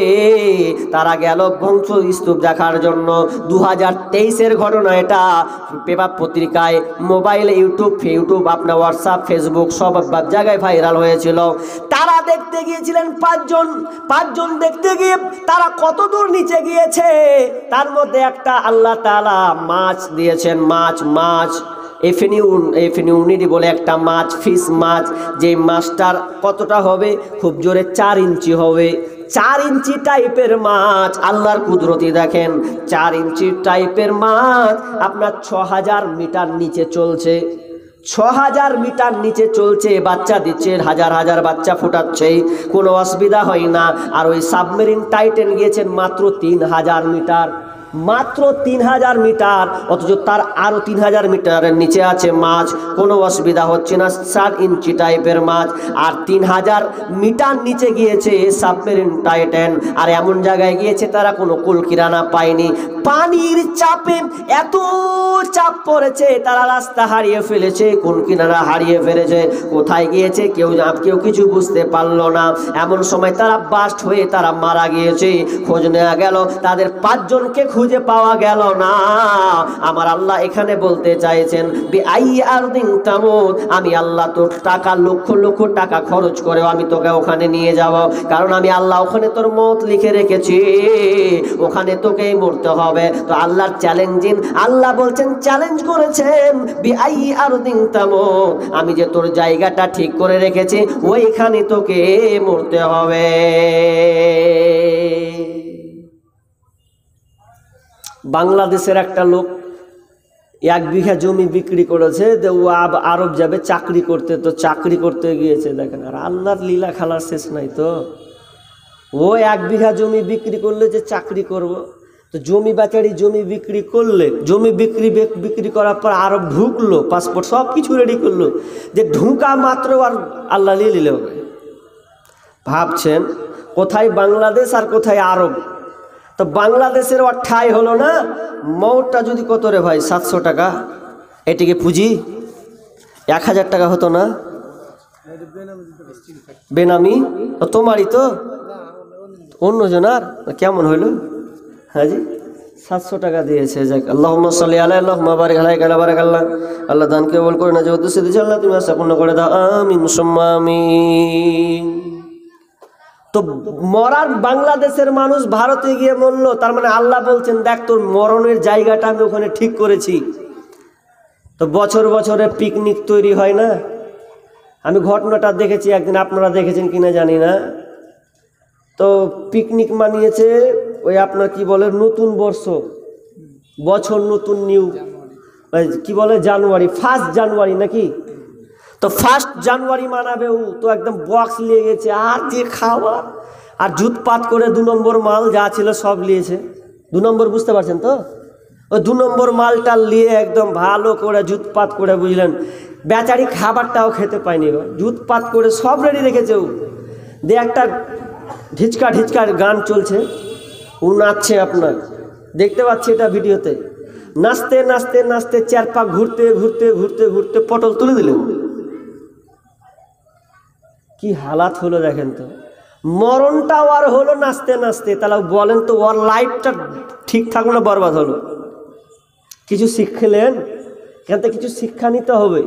তারা গেল ধ্বংস স্তূপ দেখার জন্য। 2023-এর ঘটনা এটা, পেপার পত্রিকায়, মোবাইলে, ইউটিউব আপনার হোয়াটসঅ্যাপ ফেসবুক সব জায়গায় ভাইরাল হয়েছিল। তারা দেখতে গিয়েছিলেন 5 জন দেখতে গিয়ে তারা কত দূর নিচে গিয়েছে, তার মধ্যে একটা আল্লাহ তাআলা মাছ দিয়েছেন। মাছ এফিনিউনিডি বলে একটা মাছ, ফিশ মাছ, যে মাছটার কতটা হবে, খুব জোরে 4 ইঞ্চি হবে। 4 ইঞ্চি টাইপের মাছ, আল্লাহর কুদরতি দেখেন। 4 ইঞ্চি টাইপের মাছ আপনার 6000 মিটার নিচে চলছে। 6000 মিটার নিচে চলছে, বাচ্চা দিচ্ছে, হাজার হাজার বাচ্চা ফুটাচ্ছে, কোনো অসুবিধা হয় না। আর ওই সাবমেরিন টাইটান গিয়েছেন মাত্র 3000 মিটার, মাত্র 3000 মিটার, অথচ তার আরো 3000 মিটারের নিচে আছে মাছ, কোনো অসুবিধা হচ্ছে না। 4 ইঞ্চি টাইপের মাছ, আর 3000 মিটার নিচে গিয়েছে সাবমেরিন টাইটান। আর এমন জায়গায় গিয়েছে তারা কোনো কুলকিরানা পায়নি, পানির চাপে এত চাপ পড়েছে, তারা রাস্তা হারিয়ে ফেলেছে, কোন কিনারা হারিয়ে ফেলেছে, কোথায় গিয়েছে কেউ কিছু বুঝতে পারলো না। এমন সময় তারা বাস্ট হয়ে তারা মারা গিয়েছে। খোঁজ নেওয়া গেল, তাদের 5 জনকে খুঁজে পাওয়া গেল না। আমার আল্লাহ এখানে বলতে চাইছেন আমি আল্লাহ তোর টাকা লক্ষ লক্ষ টাকা খরচ করেও আমি তোকে ওখানে নিয়ে যাব, কারণ আমি আল্লাহ ওখানে তোর মত লিখে রেখেছি, ওখানে তোকেই মরতে হবে। তো আল্লাহর চ্যালেঞ্জিং, আল্লাহ বলছেন চ্যালেঞ্জ করেছেন আমি যে তোর জায়গাটা ঠিক করে রেখেছি ওইখানে তোকে মরতে হবে। বাংলাদেশের একটা লোক 1 বিঘা জমি বিক্রি করেছে, ও আরব যাবে চাকরি করতে, তো চাকরি করতে গিয়েছে। দেখেন, আর আল্লাহর লীলা খেলার শেষ নাই। তো ও 1 বিঘা জমি বিক্রি করলে যে চাকরি করব, তো জমি বিক্রি করলে, জমি বিক্রি করার পর আরব ঢুকলো, পাসপোর্ট সব কিছু রেডি করলো, যে ঢুকা মাত্র আর আল্লাহ নিয়ে নিলে হবে। ভাবছেন কোথায় বাংলাদেশ আর কোথায় আরব? তো বাংলাদেশের ঠাই হলো না, মৌটা যদি কত রে ভাই, 700 টাকা, এটিকে পুঁজি 1000 টাকা হতো না? বেনামি তোমারই তো, অন্য জনার কেমন হইল? হ্যাঁ জি, 700 টাকা দিয়েছে। যাক, আল্লাহুম্মা সাল্লি আলা আল্লাহুম্মা বারিক আলাইকা আলা বারাক আল্লাহ। আল্লাহ দানকে কবুল করে না, যে উদ্দেশ্যে দিয়েছে আল্লাহ তুমি আশা পূর্ণ করে দাও, আমিন সুম্মা আমিন। তো মরার বাংলাদেশের মানুষ ভারতে গিয়ে মরলো, তার মানে আল্লাহ বলছেন দেখ তোর মরণের জায়গাটা আমি ওখানে ঠিক করেছি। তো বছর বছরে পিকনিক তৈরি হয় না। আমি ঘটনাটা দেখেছি একদিন, আপনারা দেখেছেন কিনা জানি না। তো পিকনিক মানিয়েছে ওই আপনার কি বলে নতুন বর্ষ, বছর নতুন নিউ কি বলে জানুয়ারি, 1 জানুয়ারি নাকি। তো 1 জানুয়ারি মানাবে ও, তো একদম বক্স নিয়ে গেছে আর যে খাওয়া আর জুতপাত করে 2 নম্বর মাল যা ছিল সব নিয়েছে। 2 নম্বর বুঝতে পারছেন তো, ওই 2 নম্বর মালটা নিয়ে একদম ভালো করে জুতপাত করে, বুঝলেন, বেচারি খাবারটাও খেতে পায়নি, জুতপাত করে সব রেডি রেখেছে ও। দিয়ে একটা ঢিচকা ঢিচকার গান চলছে, ও নাচছে, আপনার দেখতে পাচ্ছি এটা ভিডিওতে। নাচতে নাচতে নাচতে 4 পাক ঘুরতে ঘুরতে ঘুরতে ঘুরতে পটল তুলে দিলেন। কি হালাত হলো দেখেন তো, মরণটাও আর হলো নাচতে নাচতে। তাহলে বলেন তো ওর লাইফটা ঠিক থাকলো না বরবাদ হলো? কিছু শিখলেন এখান থেকে, কিছু শিক্ষা নিতে হবে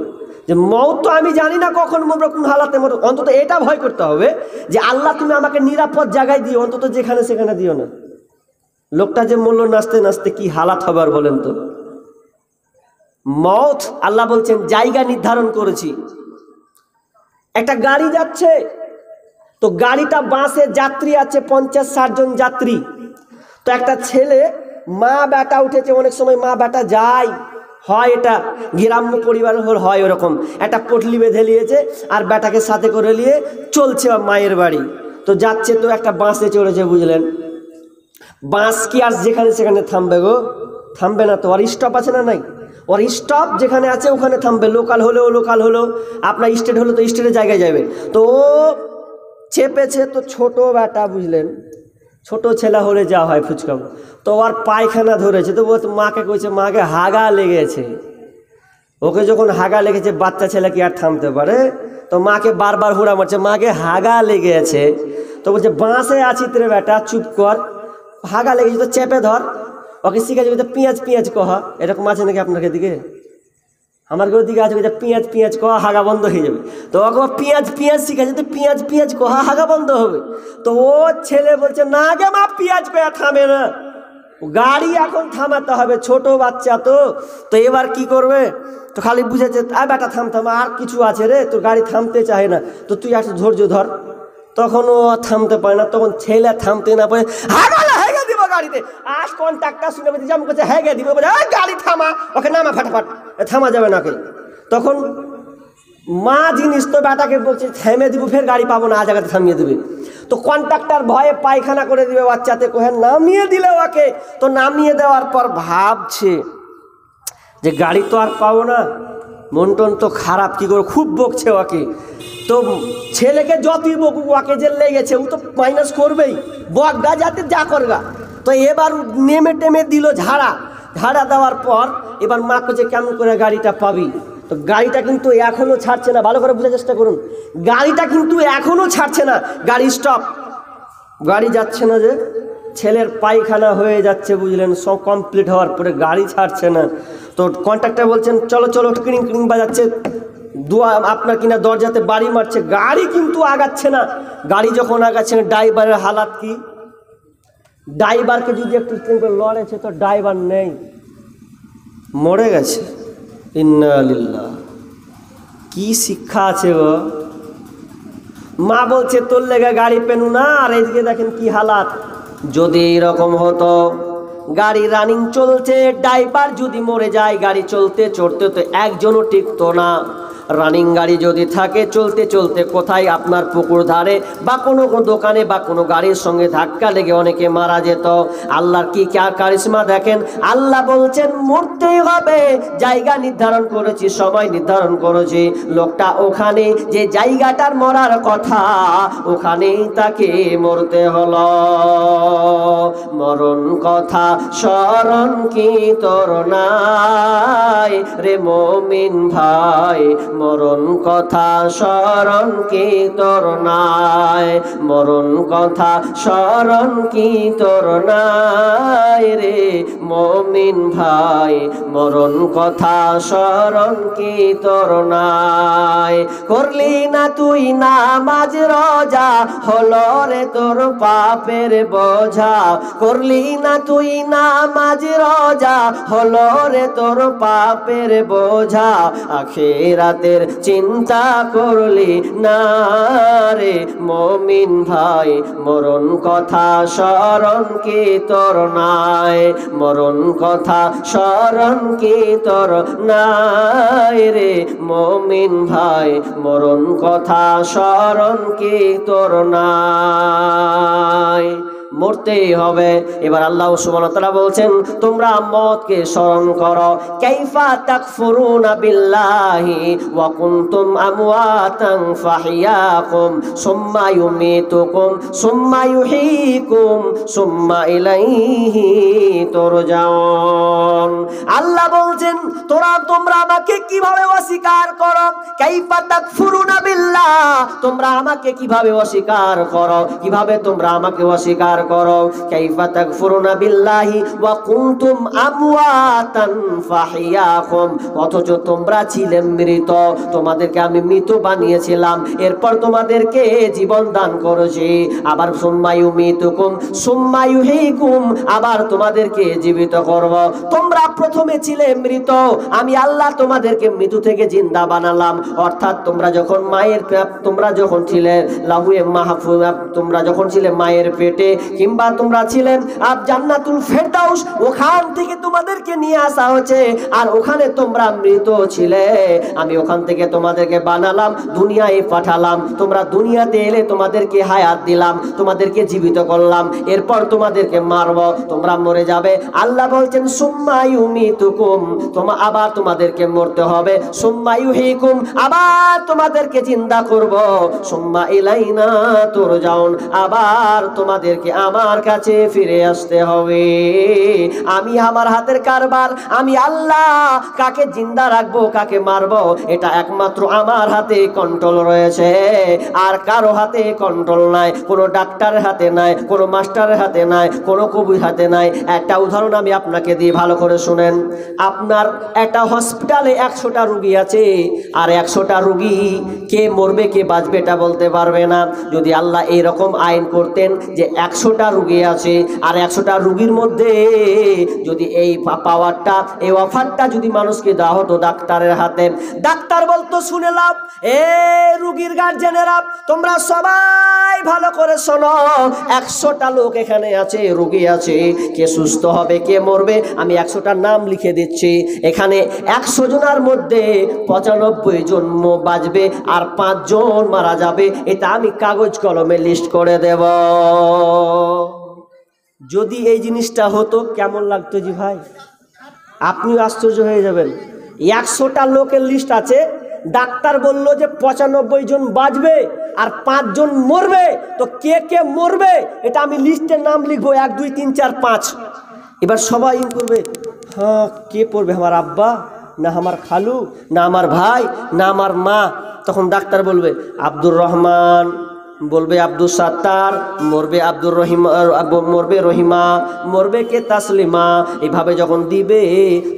যে মওত তো আমি জানি না কখন মরবো, কোন হালাতে মরবো। অন্তত এটা ভয় করতে হবে যে আল্লাহ তুমি আমাকে নিরাপদ জায়গায় দিও, অন্তত যেখানে সেখানে দিও না। লোকটা যে মরলো নাচতে নাচতে, কি হালাত হবে আর বলেন তো। মওত আল্লাহ বলছেন জায়গা নির্ধারণ করেছি। একটা গাড়ি যাচ্ছে, তো গাড়িটা বাসে যাত্রী আছে 50-60 জন যাত্রী। তো একটা ছেলে মা বেটা উঠেছে, অনেক সময় মা বেটা যায়, হয় এটা গ্রাম্য পরিবার হয় ওরকম, একটা পটলি বেঁধে নিয়েছে আর বেটাকে সাথে করে নিয়ে চলছে মায়ের বাড়ি। তো যাচ্ছে, তো একটা বাসে চড়েছে, বুঝলেন। বাস কি আর যেখানে সেখানে থামবে গো? থামবে না তো, আর স্টপ আছে না নাই? ওর স্টপ যেখানে আছে ওখানে থামবে। লোকাল হলেও আপনার স্টেট হলে তো স্টেটের জায়গায় যাবে। তো ও চেপেছে, তো ছোট বেটা, বুঝলেন, ছোট ছেলে হলে যা হয় ফুচকা, তো ওর পায়খানা ধরেছে। তো ও মাকে কইছে মাকে হাগা লেগেছে। ওকে যখন হাগা লেগেছে, বাচ্চা ছেলে কি আর থামতে পারে? তো মাকে বারবার হুড়া মারছে, মাকে হাগা লেগেছে। তো বলছে বাঁশে আছি রে বেটা, চুপ কর, হাগা লেগেছে তো চেপে ধর। ওকে শিখেছে পেঁয়াজ পেঁয়াজ কহা, এরকম আছে নাকি আপনার দিকে? আমার কেউ দিকে আছে পেঁয়াজ পেঁয়াজ কহা, হাগা বন্ধ হয়ে যাবে। তো ওকে পেঁয়াজ পেঁয়াজ শিখেছে, তো পেঁয়াজ পেঁয়াজ কহা, হাগা বন্ধ হবে। তো ও ছেলে বলছে না গে মা, পেঁয়াজ কয়া থামে না, গাড়ি এখন থামাতে হবে, ছোট বাচ্চা তো। তো এবার কি করবে? তো খালি বুঝেছে বেটা থাম থাম, আর কিছু আছে রে, তোর গাড়ি থামতে চায় না, তো তুই একটু ধৈর্য ধর। তখন ও থামতে পারে না, তখন ছেলে থামতে না পারে, হেগে দিব গাড়িতে। আর কন্ট্রাক্টর শুনে বলছে যেমন করছে হেগে দিব, গাড়ি থামা, ওকে নামা ফাটাফাট, থামা যাবে নাকি। তখন মা জিনিস তো বেটাকে বলছে থেমে দিব, ফের গাড়ি পাবো না, আজ জায়গাতে থামিয়ে দেবে। তো কন্ট্রাক্টর ভয়ে পায়খানা করে দিবে বাচ্চাতে, কোহে নামিয়ে দিলে ওকে। তো নামিয়ে দেওয়ার পর ভাবছে যে গাড়ি তো আর পাবো না, মন টন তো খারাপ, কি করে, খুব বকছে ওকে। তো ছেলেকে যতই বকুক, ওকে যে লেগেছে ও তো মাইনাস করবেই, বকগা যাতে যা করগা। তো এবার নেমে টেমে দিল ঝাড়া, ঝাড়া দেওয়ার পর এবার মা কোচে কেমন করে গাড়িটা পাবি। তো গাড়িটা কিন্তু এখনো ছাড়ছে না, ভালো করে বোঝার চেষ্টা করুন, গাড়িটা কিন্তু এখনো ছাড়ছে না, গাড়ি স্টপ, গাড়ি যাচ্ছে না। যে ছেলের পায়খানা হয়ে যাচ্ছে, বুঝলেন, সব কমপ্লিট হওয়ার পরে গাড়ি ছাড়ছে না। তো কন্ট্রাক্টর বলছেন চলো চলো, ক্রিং ক্রিং বাজাচ্ছে, আপনার কিনা দরজাতে বাড়ি মারছে, গাড়ি কিন্তু আগাচ্ছে না। গাড়ি যখন আগাচ্ছে, ড্রাইভারের হালাত কি? ড্রাইভারকে যদি একটু লড়েছে, তো ড্রাইভার নেই, মরে গেছে। ইন্না লিল্লাহ। কি শিক্ষা আছে গো? মা বলছে তোর লেগে গাড়ি পেনু না, আর এইদিকে দেখেন কি হালাত। যদি এরকম হতো, গাড়ি রানিং চলছে, ড্রাইভার যদি মরে যায়, গাড়ি চলতে চড়তে তো একজনও টিকতো না। রানিং গাড়ি যদি থাকে, চলতে চলতে কোথায় আপনার পুকুর ধারে বা কোনো দোকানে বা কোনো গাড়ির সঙ্গে ধাক্কা লেগে অনেকে মারা যেত। আল্লাহর কি কারিশমা দেখেন, আল্লাহ বলছেন মরতেই হবে, জায়গা নির্ধারণ করেছি, সময় নির্ধারণ করেছি। লোকটা ওখানে যে জায়গাটার মরার কথা, ওখানেই তাকে মরতে হলো। মরণ কথা স্মরণ কি তোর নাই রে মুমিন ভাই, মরণ কথা স্মরণ কি তোর নাই, মরণ কথা স্মরণ কি তোর নাই রে মুমিন ভাই, মরণ কথা স্মরণ কি তোর নাই। করলি না তুই নামাজ রোজা, হলো রে তোর পাপের বোঝা, করলি না তুই নামাজ রোজা, হলো রে তোর পাপের বোঝা, আখিরাতের চিন্তা করলি না রে মুমিন ভাই, মরণ কথা স্মরণ কি তোর নাই, মরণ কথা স্মরণ কি তোর নাই রে মুমিন ভাই, মরণ কথা স্মরণ কি তোর নাই। মরতেই হবে। এবার আল্লাহ সুবহানাহু ওয়া তাআলা বলছেন তোমরা মওতকে স্মরণ করো, কাইফা তাকফুরুনা বিল্লাহি ওয়া কুনতুম আমওয়াতান ফাহিয়াকুম সুম্মা ইউমীতুকুম সুম্মা ইউহয়িকুম সুম্মা ইলাইহি তুরজাউন। আল্লাহ বলছেন তোমরা আমাকে কিভাবে অস্বীকার করো, কাইফা তাকফুরুনা বিল্লাহ, তোমরা আমাকে কিভাবে অস্বীকার করো, কিভাবে তোমরা আমাকে অস্বীকার করো, কাইফা তাকফুরুনা বিল্লাহি ওয়া কুনতুম আমওয়াতান ফাহিয়াকুম, অথচ তোমরা ছিলে মৃত, তোমাদেরকে আমি মৃত বানিয়েছিলাম, এরপর তোমাদেরকে জীবন দান করেছি, আবার সুম্মা ইউমীতুকুম সুম্মা ইউহয়িকুম, আবার তোমাদেরকে জীবিত করব। তোমরা প্রথমে ছিলে মৃত, আমি আল্লাহ তোমাদেরকে মৃত্যু থেকে জিন্দা বানালাম, অর্থাৎ তোমরা যখন ছিলে লাহুয়ে মাহফুজ, তোমরা যখন ছিলে মায়ের পেটে, কিংবা তোমরা ছিলেন জান্নাতুল ফেরদাউস, ওখান থেকে তোমাদেরকে নিয়ে আসা হয়েছে, আর ওখানে তোমরা মৃত ছিলে, আমি ওখান থেকে তোমাদেরকে বানালাম, দুনিয়ায় পাঠালাম, তোমরা দুনিয়াতে এলে তোমাদেরকে হায়াত দিলাম, তোমাদেরকে জীবিত করলাম, এরপর তোমাদেরকে মারব, তোমরা মরে যাবে। আল্লাহ বলছেন সুম্মা ইউমীতুকুম, আবার তোমাদেরকে মরতে হবে, সুম্মা ইউহয়িকুম, আবার তোমাদেরকে জিন্দা করব, সুম্মা ইলাইনা তুরজাউন, আবার তোমাদেরকে আমার কাছে ফিরে আসতে হবে। আমি আমার হাতের কারবার, আমি আল্লাহ কাকে জিন্দা রাখবো কাকে মারবো এটা একমাত্র আমার হাতে কন্ট্রোল রয়েছে, আর কারো হাতে কন্ট্রোল নাই, কোনো ডাক্তারের হাতে নাই, কোনো মাস্টারের হাতে নাই, কোনো কবির হাতে নাই। একটা উদাহরণ আমি আপনাকে দিই, ভালো করে শুনেন। আপনার একটা হসপিটালে 100টা রুগী আছে, আর 100টা রুগী কে মরবে কে বাঁচবে এটা বলতে পারবে না। যদি আল্লাহ এইরকম আইন করতেন যে 100টা রুগী আছে, আর 100টা রুগীর মধ্যে যদি এই পাওয়ারটা, এই অফারটা যদি মানুষকে দেওয়া হতো ডাক্তারের হাতে, ডাক্তার বলতো শুনে লাভ, এ রুগীর গার্জেনেরা তোমরা সবাই ভালো করে শোনো, 100টা লোক এখানে আছে, রুগী আছে, কে সুস্থ হবে কে মরবে আমি 100টার নাম লিখে দিচ্ছি, এখানে 100 জনের মধ্যে 95 জন বাঁচবে আর 5 জন মারা যাবে, এটা আমি কাগজ কলমে লিস্ট করে দেব। যদি এই জিনিসটা হতো কেমন লাগতো জি ভাই? আপনিও আশ্চর্য হয়ে যাবেন। 100টা লোকের লিস্ট আছে, ডাক্তার বলল যে 95 জন বাঁচবে আর 5 জন মরবে, তো কে কে মরবে এটা আমি লিস্টের নাম লিখবো 1 2 3 4 5। এবার সবাই করবে, হ্যাঁ কে পড়বে, আমার আব্বা না আমার খালু না আমার ভাই না আমার মা? তখন ডাক্তার বলবে আব্দুর রহমান, বলবে আব্দুল সাত্তার, মরবে আব্দুর রহিম, মরবে রহিমা, মরবে কে তাসলিমা। এইভাবে যখন দিবে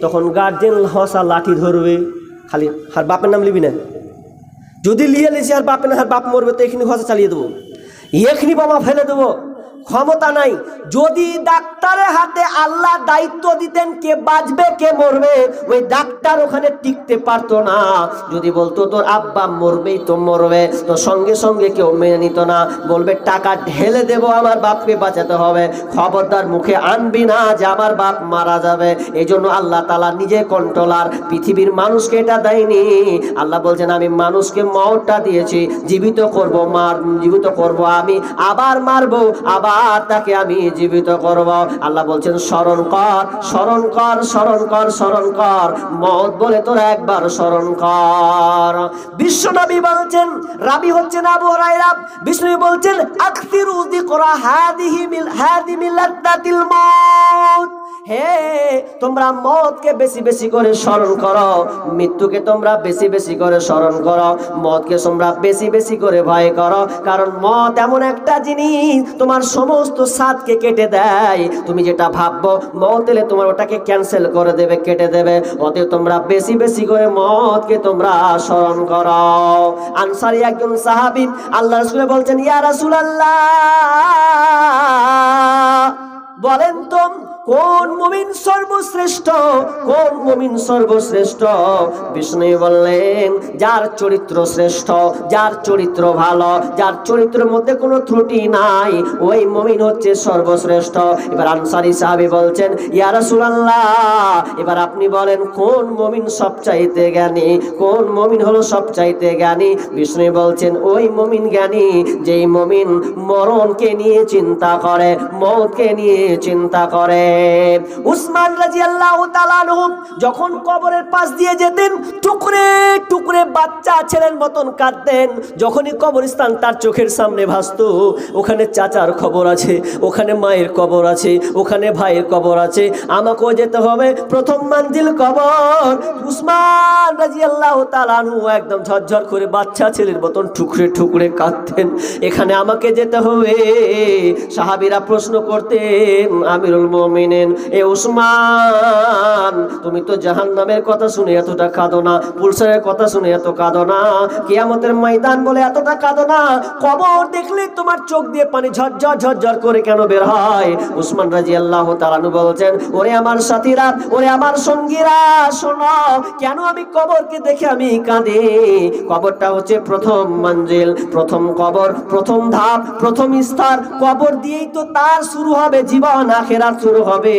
তখন গার্জেন হসা লাঠি ধরবে, খালি আর বাপের নাম লিবি না, যদি লিয়ে লিছি আর বাপের আর বাপ মরবে তো এখানে হসা চালিয়ে দেবো, এখানি বাবা ফেলে দেবো, ক্ষমতা নাই। যদি ডাক্তারের হাতে আল্লাহ দায়িত্ব দিতেন কে বাঁচবে কে মরবে, ওই ডাক্তার ওখানে টিকতে পারতো না। যদি বলতো তোর আব্বা মরবেই তো মরবে, তো সঙ্গে সঙ্গে কেউ মেনে নিত না, বলবে টাকা ঢেলে দেব আমার বাপকে বাঁচাতে হবে, খবরদার মুখে আনবি না যে আমার বাপ মারা যাবে। এই জন্য আল্লাহ তাআলা নিজে কন্ট্রোলার, পৃথিবীর মানুষকে এটা দেয়নি। আল্লাহ বলছেন আমি মানুষকে মওতটা দিয়েছি, জীবিত করব আমি, আবার মারবো, আবার তাকে আমি জীবিত করব। আল্লাহ বলছেন স্মরণ কর স্মরণ কর স্মরণ কর স্মরণ কর, মওত বলে তোরা একবার স্মরণ কর। বিশ্বনবী বলছেন, রাবি হচ্ছেন আবু হুরায়রা, বিশ্বনবী বলছেন আকসিরু যিকরা হাদিহি মিল্লাতাতিল মওত, হে তোমরা মওতকে বেশি বেশি করে স্মরণ করো, মৃত্যুকে তোমরা বেশি বেশি করে স্মরণ করো, মওতকে তোমরা বেশি বেশি করে ভয় করো। কারণ মওত এমন একটা জিনিস তোমার সমস্ত স্বাদকে কেটে দেয়। তুমি যেটা ভাববো মওত এলে তোমার ওটাকে ক্যান্সেল করে দেবে, কেটে দেবে। অতএব তোমরা বেশি বেশি করে মওতকে তোমরা স্মরণ করো। আনসারী একজন সাহাবী আল্লাহর রাসূল বলছেন, ইয়া রাসূলুল্লাহ, বলেন তো কোন মুমিন সর্বশ্রেষ্ঠ, কোন মুমিন সর্বশ্রেষ্ঠ? বিষ্ণু বললেন, যার চরিত্র শ্রেষ্ঠ, যার চরিত্র ভালো, যার চরিত্রের মধ্যে কোনো ত্রুটি নাই, ওই মুমিন হচ্ছে সর্বশ্রেষ্ঠ। এবার আনসারী সাহাবী বলছেন, ইয়া রাসূলুল্লাহ, এবার আপনি বলেন কোন মুমিন সবচাইতে জ্ঞানী, কোন মুমিন হলো সবচাইতে জ্ঞানী? বিষ্ণু বলছেন, ওই মুমিন জ্ঞানী যেই মুমিন মরণকে নিয়ে চিন্তা করে, মওতকে নিয়ে চিন্তা করে। উসমান রাদিয়াল্লাহু তাআলা আনহু যখন কবরের পাশ দিয়ে যেতেন, টুকরে টুকরে বাচ্চা ছেলের মতন কাঁদতেন। যখনই কবরস্থান তার চোখের সামনে ভাসতো, ওখানে চাচার খবর আছে, ওখানে মায়ের কবর আছে, ওখানে ভাইয়ের কবর আছে, আমাকেও যেতে হবে প্রথম মঞ্জিল কবর। উসমান রাদিয়াল্লাহু তাআলা আনহু একদম ঝরঝর করে বাচ্চা ছেলের মতন টুকরে টুকরে কাঁদতেন, এখানে আমাকে যেতে হবে। সাহাবীরা প্রশ্ন করতেন, আমিরুল মুমিনিন, এ উসমান, তুমি তো জাহান্নামের কথা শুনে এতটা কাঁদো না, পুলসারের কথা শুনে এত কাঁদো না, কিয়ামতের ময়দান বলে এতটা কাঁদো না, কবর দেখলে তোমার চোখ দিয়ে পানি ঝরঝর ঝরঝর করে কেন বের হয়? উসমান রাদিয়াল্লাহু তাআলা আনহু বলছেন, ওরে আমার সাথীরা, ওরে আমার সঙ্গীরা, শোনো, কেন আমি কবরকে দেখে আমি কাঁদি? কবরটা হচ্ছে প্রথম মঞ্জিল, প্রথম কবর, প্রথম ধাপ, প্রথম স্তর। কবর দিয়েই তো তার শুরু হবে জীবন, আখিরাত শুরু হবে।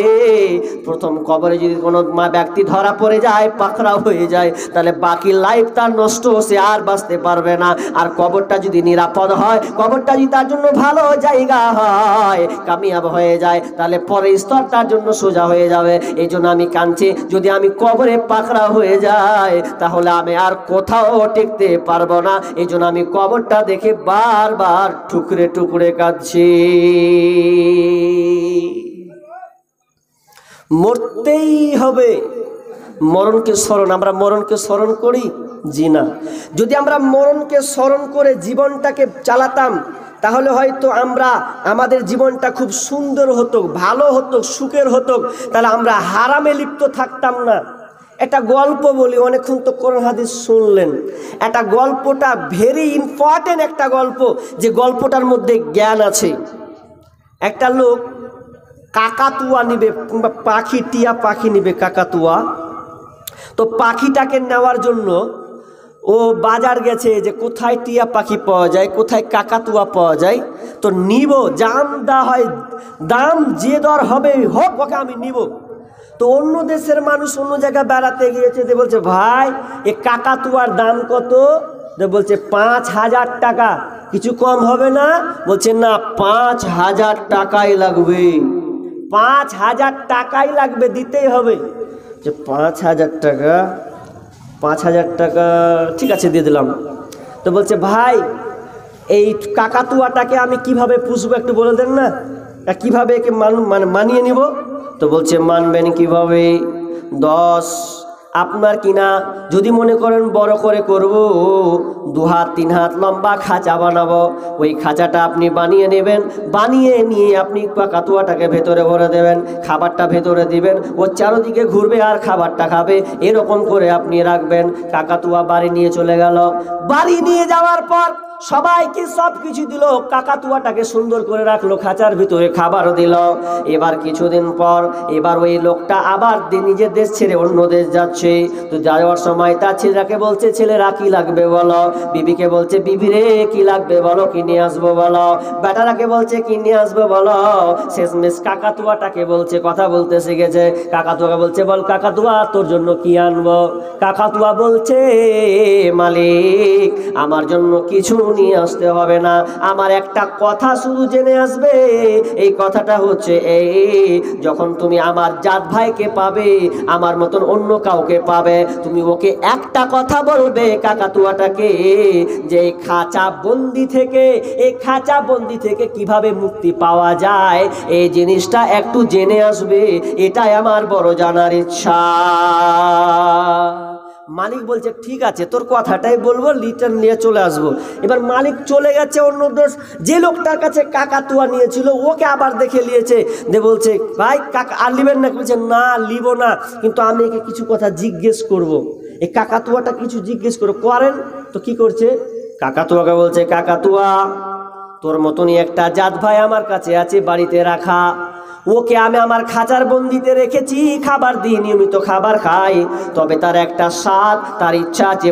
প্রথম কবরে যদি কোনো ব্যক্তি ধরা পড়ে যায়, পাকড়া হয়ে যায়, তাহলে বাকি লাইফ তার নষ্ট, সে আর বাঁচতে পারবে না। আর কবরটা যদি নিরাপদ হয়, কবরটা যদি তার জন্য ভালো জায়গা হয়, কামিয়াব হয়ে যায়, তাহলে পরের স্তর তার জন্য সোজা হয়ে যাবে। এই জন্য আমি কাঁদছি, যদি আমি কবরে পাকড়া হয়ে যাই তাহলে আমি আর কোথাও টিকতে পারবো না। এই জন্য আমি কবরটা দেখে বারবার টুকরে টুকরে কাঁদছি। মরতেই হবে, মরণকে স্মরণ, আমরা মরণকে স্মরণ করি? জি না। যদি আমরা মরণকে স্মরণ করে জীবনটাকে চালাতাম, তাহলে হয়তো আমরা, আমাদের জীবনটা খুব সুন্দর হতো, ভালো হতো, সুখের হতো, তাহলে আমরা হারামে লিপ্ত থাকতাম না। একটা গল্প বলি, অনেকক্ষণ তো কোরআন হাদিস শুনলেন, একটা গল্পটা ভেরি ইম্পর্টেন্ট একটা গল্প, যে গল্পটার মধ্যে জ্ঞান আছে। একটা লোক কাকাতুয়া নিবে, কিংবা পাখি, টিয়া পাখি নিবে, কাকাতুয়া। তো পাখিটাকে নেওয়ার জন্য ও বাজার গেছে, যে কোথায় টিয়া পাখি পাওয়া যায়, কোথায় কাকাতুয়া পাওয়া যায়, তো নিব, দাম দা হয়, দাম যে দর হবে হোক, ওকে আমি নিব। তো অন্য দেশের মানুষ অন্য জায়গায় বেড়াতে গিয়েছে, যে বলছে, ভাই এ কাকাতুয়ার দাম কত? বলছে 5,000 টাকা, কিছু কম হবে না? বলছে না, 5,000 টাকাই লাগবে, 5,000 টাকাই লাগবে, দিতেই হবে। যে 5,000 টাকা, 5,000 টাকা, ঠিক আছে দিয়ে দিলাম। তো বলছে, ভাই এই কাকাতুয়াটাকে আমি কিভাবে পুষবো একটু বলে দেন না, কিভাবে একে মানিয়ে নিব? তো বলছে, মানবেন কিভাবে? 10 আপনার কিনা যদি মনে করেন বড় করে করব, 2 হাত 3 হাত লম্বা খাঁচা বানাবো, ওই খাঁচাটা আপনি বানিয়ে নেবেন, বানিয়ে নিয়ে আপনি কাকাতুয়াটাকে ভেতরে ভরে দেবেন, খাবারটা ভেতরে দিবেন, ও চারদিকে ঘুরবে আর খাবারটা খাবে, এরকম করে আপনি রাখবেন। কাকাতুয়া বাড়ি নিয়ে চলে গেল। বাড়ি নিয়ে যাওয়ার পর সবাইকে সব কিছু দিল, কাকাতুয়াটাকে সুন্দর করে রাখলো, খাঁচার ভিতরে খাবারও দিল। এবার কিছুদিন পর এবার ওই লোকটা আবার নিজের দেশ ছেড়ে অন্য দেশ যাচ্ছে। তো যাওয়ার সময় তার ছেলেরাকে বলছে, ছেলেরা কি লাগবে বলো, বিবিকে বলছে, বিবি রে কি লাগবে বলো, কি নিয়ে আসবো বলো, বেটারাকে বলছে কি নিয়ে আসবো বলো। শেষমেশ কাকাতুয়াটাকে বলছে, কথা বলতে শিখেছে, কাকাতুয়াকে বলছে, বল কাকাতুয়া তোর জন্য কি আনবো? কাকাতুয়া বলছে, মালিক আমার জন্য কিছু নিয়ে আসতে হবে না, আমার একটা কথা শুধু জেনে আসবে। এই কথাটা হচ্ছে এই, যখন তুমি আমার জাত ভাইকে পাবে, আমার মতন অন্য কাউকে পাবে, তুমি ওকে একটা কথা বলবে কাকাতুয়াটাকে, যে এই খাঁচা বন্দি থেকে কিভাবে মুক্তি পাওয়া যায়, এই জিনিসটা একটু জেনে আসবে। এটাই আমার বড় জানার ইচ্ছা। মালিক বলছে ঠিক আছে, তোর কথাটাই বলবো, রিটার্ন নিয়ে চলে আসবো। এবার মালিক চলে গেছে অন্য দোষ, যে লোকটার কাছে কাকাতুয়া নিয়েছিল ওকে আবার দেখে নিয়েছে, যে বলছে ভাই কাকা আর লিবেন না? বলছে না লিব না, কিন্তু আমি একে কিছু কথা জিজ্ঞেস করব। এই কাকাতুয়াটা কিছু জিজ্ঞেস করেন তো কি করছে, কাকাতুয়াকে বলছে কাকাতুয়া, তোর মতনই একটা জাত ভাই আমার কাছে আছে বাড়িতে রাখা, ওকে আমি আমার খাঁচার বন্দিতে রেখেছি, খাবার দিই, নিয়মিত খাবার খাই, তবে তার একটা স্বাদ, তার ইচ্ছা আছে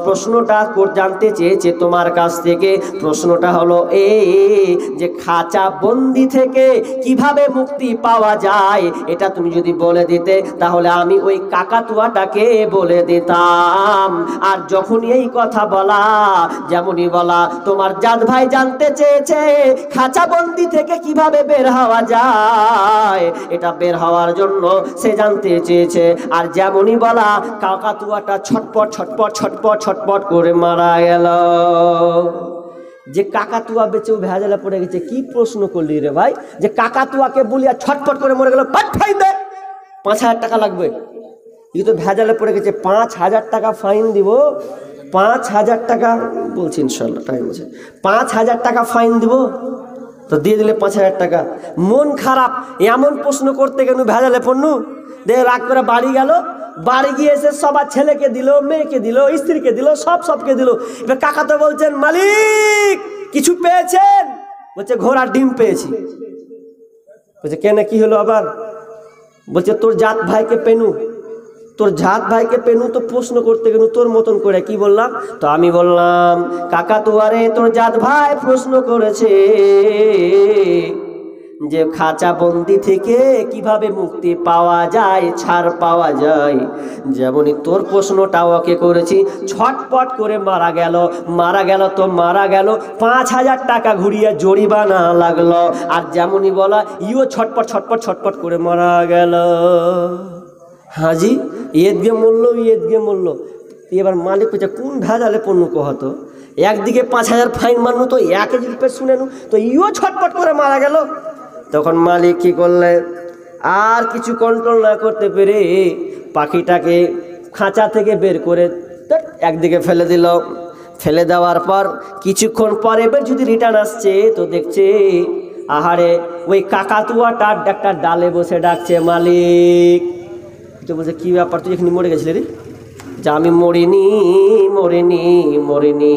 প্রশ্নটা জানতে চেয়েছে তোমার কাছ থেকে। প্রশ্নটা হলো এই যে খাঁচা বন্দি থেকে কিভাবে মুক্তি পাওয়া যায়, এটা তুমি যদি বলে দিতে তাহলে আমি ওই কাকাতুয়াটাকে বলে দিতাম। আর যখনই এই কথা বলা, যেমনই বলা তোমার জাত ভাই জানতে চেয়েছে খাঁচা বন্দি থেকে কিভাবে বের হওয়া যায়, এটা বের হওয়ার জন্য সে জানতে চেয়েছে, আর যেমনই বলা কাকাতুয়াটা ছটপট করে মারা গেল। যে কাকাতুয়া বেঁচেও ভেজালে পড়ে গেছে। কি প্রশ্ন করলি রে ভাই, যে কাকাতুয়াকে বলিয়া ছটপট করে মরে গেল, 5,000 টাকা লাগবে। এই তো ভেজালে পড়ে গেছে, 5,000 টাকা ফাইন দিব, 5,000 টাকা বলছি, ইনশাল্লাহ টাইম আছে, 5,000 টাকা ফাইন দিব, তো দিয়ে দিলে 5,000 টাকা। মন খারাপ, এমন প্রশ্ন করতে গেল ভেজালে পড়নু, দিয়ে রাগ করে বাড়ি গেল। বাড়ি গিয়ে এসে সবার ছেলেকে দিল, মেয়েকে দিল, স্ত্রীকে দিল, সবকে দিল। এবার কাকা তো বলছেন মালিক কিছু পেয়েছেন? বলছে ঘোড়ার ডিম পেয়েছি। বলছে কেন, কি হলো আবার? বলছে তোর জাত ভাইকে পেনু তো প্রশ্ন করতে গেল তোর মতন করে। কি বললাম? তো আমি বললাম কাকাতুয়ারে তোর জাত ভাই প্রশ্ন করেছে যে খাঁচা বন্দি থেকে কিভাবে মুক্তি পাওয়া যায়, ছাড় পাওয়া যায়। যেমনই তোর প্রশ্নটা ওকে করেছি, ছটপট করে মারা গেল তো মারা গেল, 5,000 টাকা ঘুরিয়ে জরিমানা লাগলো। আর যেমনই বলা ইও ছটপট করে মারা গেল। হাজি ঈদগে মূল্য। এবার মালিক বলছে কোন ভেজালে পণ্য কহতো, একদিকে 5,000 ফাইন মানু, তো একে যদি শুনে নু, তো ইও ছটপট করে মারা গেল। তখন মালিক কি করলে, আর কিছু কন্ট্রোল না করতে পেরে পাখিটাকে খাঁচা থেকে বের করে একদিকে ফেলে দিল। ফেলে দেওয়ার পর কিছুক্ষণ পরে এবার যদি রিটার্ন আসছে, তো দেখছে আহারে ওই কাকাতুয়াটা একটা ডালে বসে ডাকছে মালিক। তো বলছে কি ব্যাপার, তুই এখানে মরে গেছিলি রে? যে আমি মরিনি,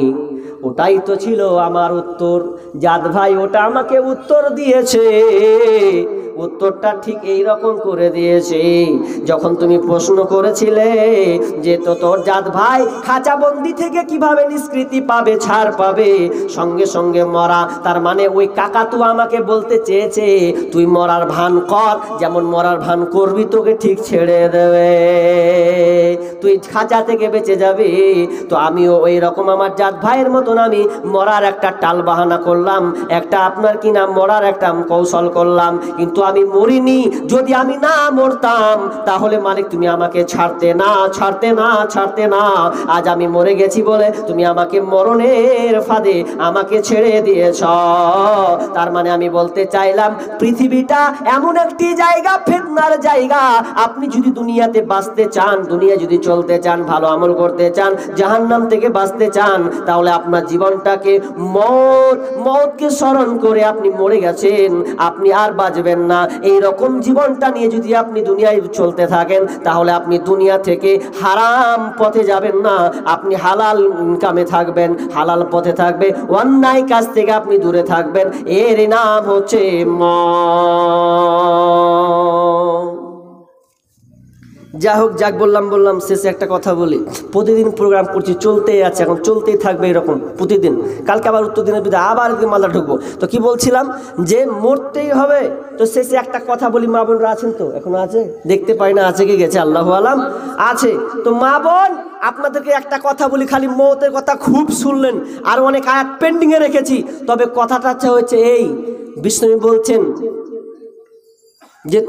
ওটাই তো ছিল আমার উত্তর। জাত ভাই ওটা আমাকে উত্তর দিয়েছে, উত্তরটা ঠিক এই রকম করে দিয়েছে যখন তুমি প্রশ্ন করেছিলে যে তো তোর জাত ভাই খাঁচাবন্দি থেকে কিভাবে নিষ্কৃতি পাবে, ছাড় পাবে, সঙ্গে সঙ্গে মরা। তার মানে ওই কাকাতুয়া আমাকে বলতে চেয়েছে তুই মরার ভান কর, যেমন মরার ভান করবি তোকে ঠিক ছেড়ে দেবে, তুই খাঁচা থেকে বেঁচে যাবি। তো আমিও ওই রকম আমার জাত ভাইয়ের মতন আমি মরার একটা টাল বাহানা করলাম, একটা আপনার কি নাম মরার একটা কৌশল করলাম, কিন্তু আমি মরিনি। যদি আমি না মরতাম তাহলে মালিক তুমি আমাকে ছাড়তে না। আজ আমি মরে গেছি বলে তুমি আমাকে মরণের ফাঁদে আমাকে ছেড়ে দিয়েছ। তার মানে আমি বলতে চাইলাম পৃথিবীটা এমন একটি জায়গা, ফিতনার জায়গা। আপনি যদি দুনিয়াতে বাঁচতে চান, দুনিয়া যদি চলতে চান, ভালো আমল করতে চান, জাহান্নাম থেকে বাঁচতে চান, তাহলে আপনার জীবনটাকে মৌতকে স্মরণ করে আপনি মরে গেছেন, আপনি আর বাঁচবেন না। এই রকম জীবনটা নিয়ে যদি আপনি দুনিয়ায় চলতে থাকেন, তাহলে আপনি দুনিয়া থেকে হারাম পথে যাবেন না, আপনি হালাল ইনকামে থাকবেন, হালাল পথে থাকবে, অন্যায় কাজ থেকে আপনি দূরে থাকবেন। এর নাম হচ্ছে যা হোক, যাক বললাম শেষে একটা কথা বলি। প্রতিদিন প্রোগ্রাম করছি, চলতেই আছে, এখন চলতেই থাকবে এরকম প্রতিদিন। কালকে আবার উত্তর দিনের বিধে আবার মালদা ঢুকবো। তো কি বলছিলাম যে মরতেই হবে। তো শেষে একটা কথা বলি, মা বোনরা আছেন তো? এখনো আছে? দেখতে পাই না, আছে কি গেছে আল্লাহু আলাম। আছে তো মা বোন আপনাদেরকে একটা কথা বলি, খালি মৌতের কথা খুব শুনলেন, আর অনেক আয়াত পেন্ডিংয়ে রেখেছি। তবে কথাটা হচ্ছে এই, বিষ্ণু বলছেন যে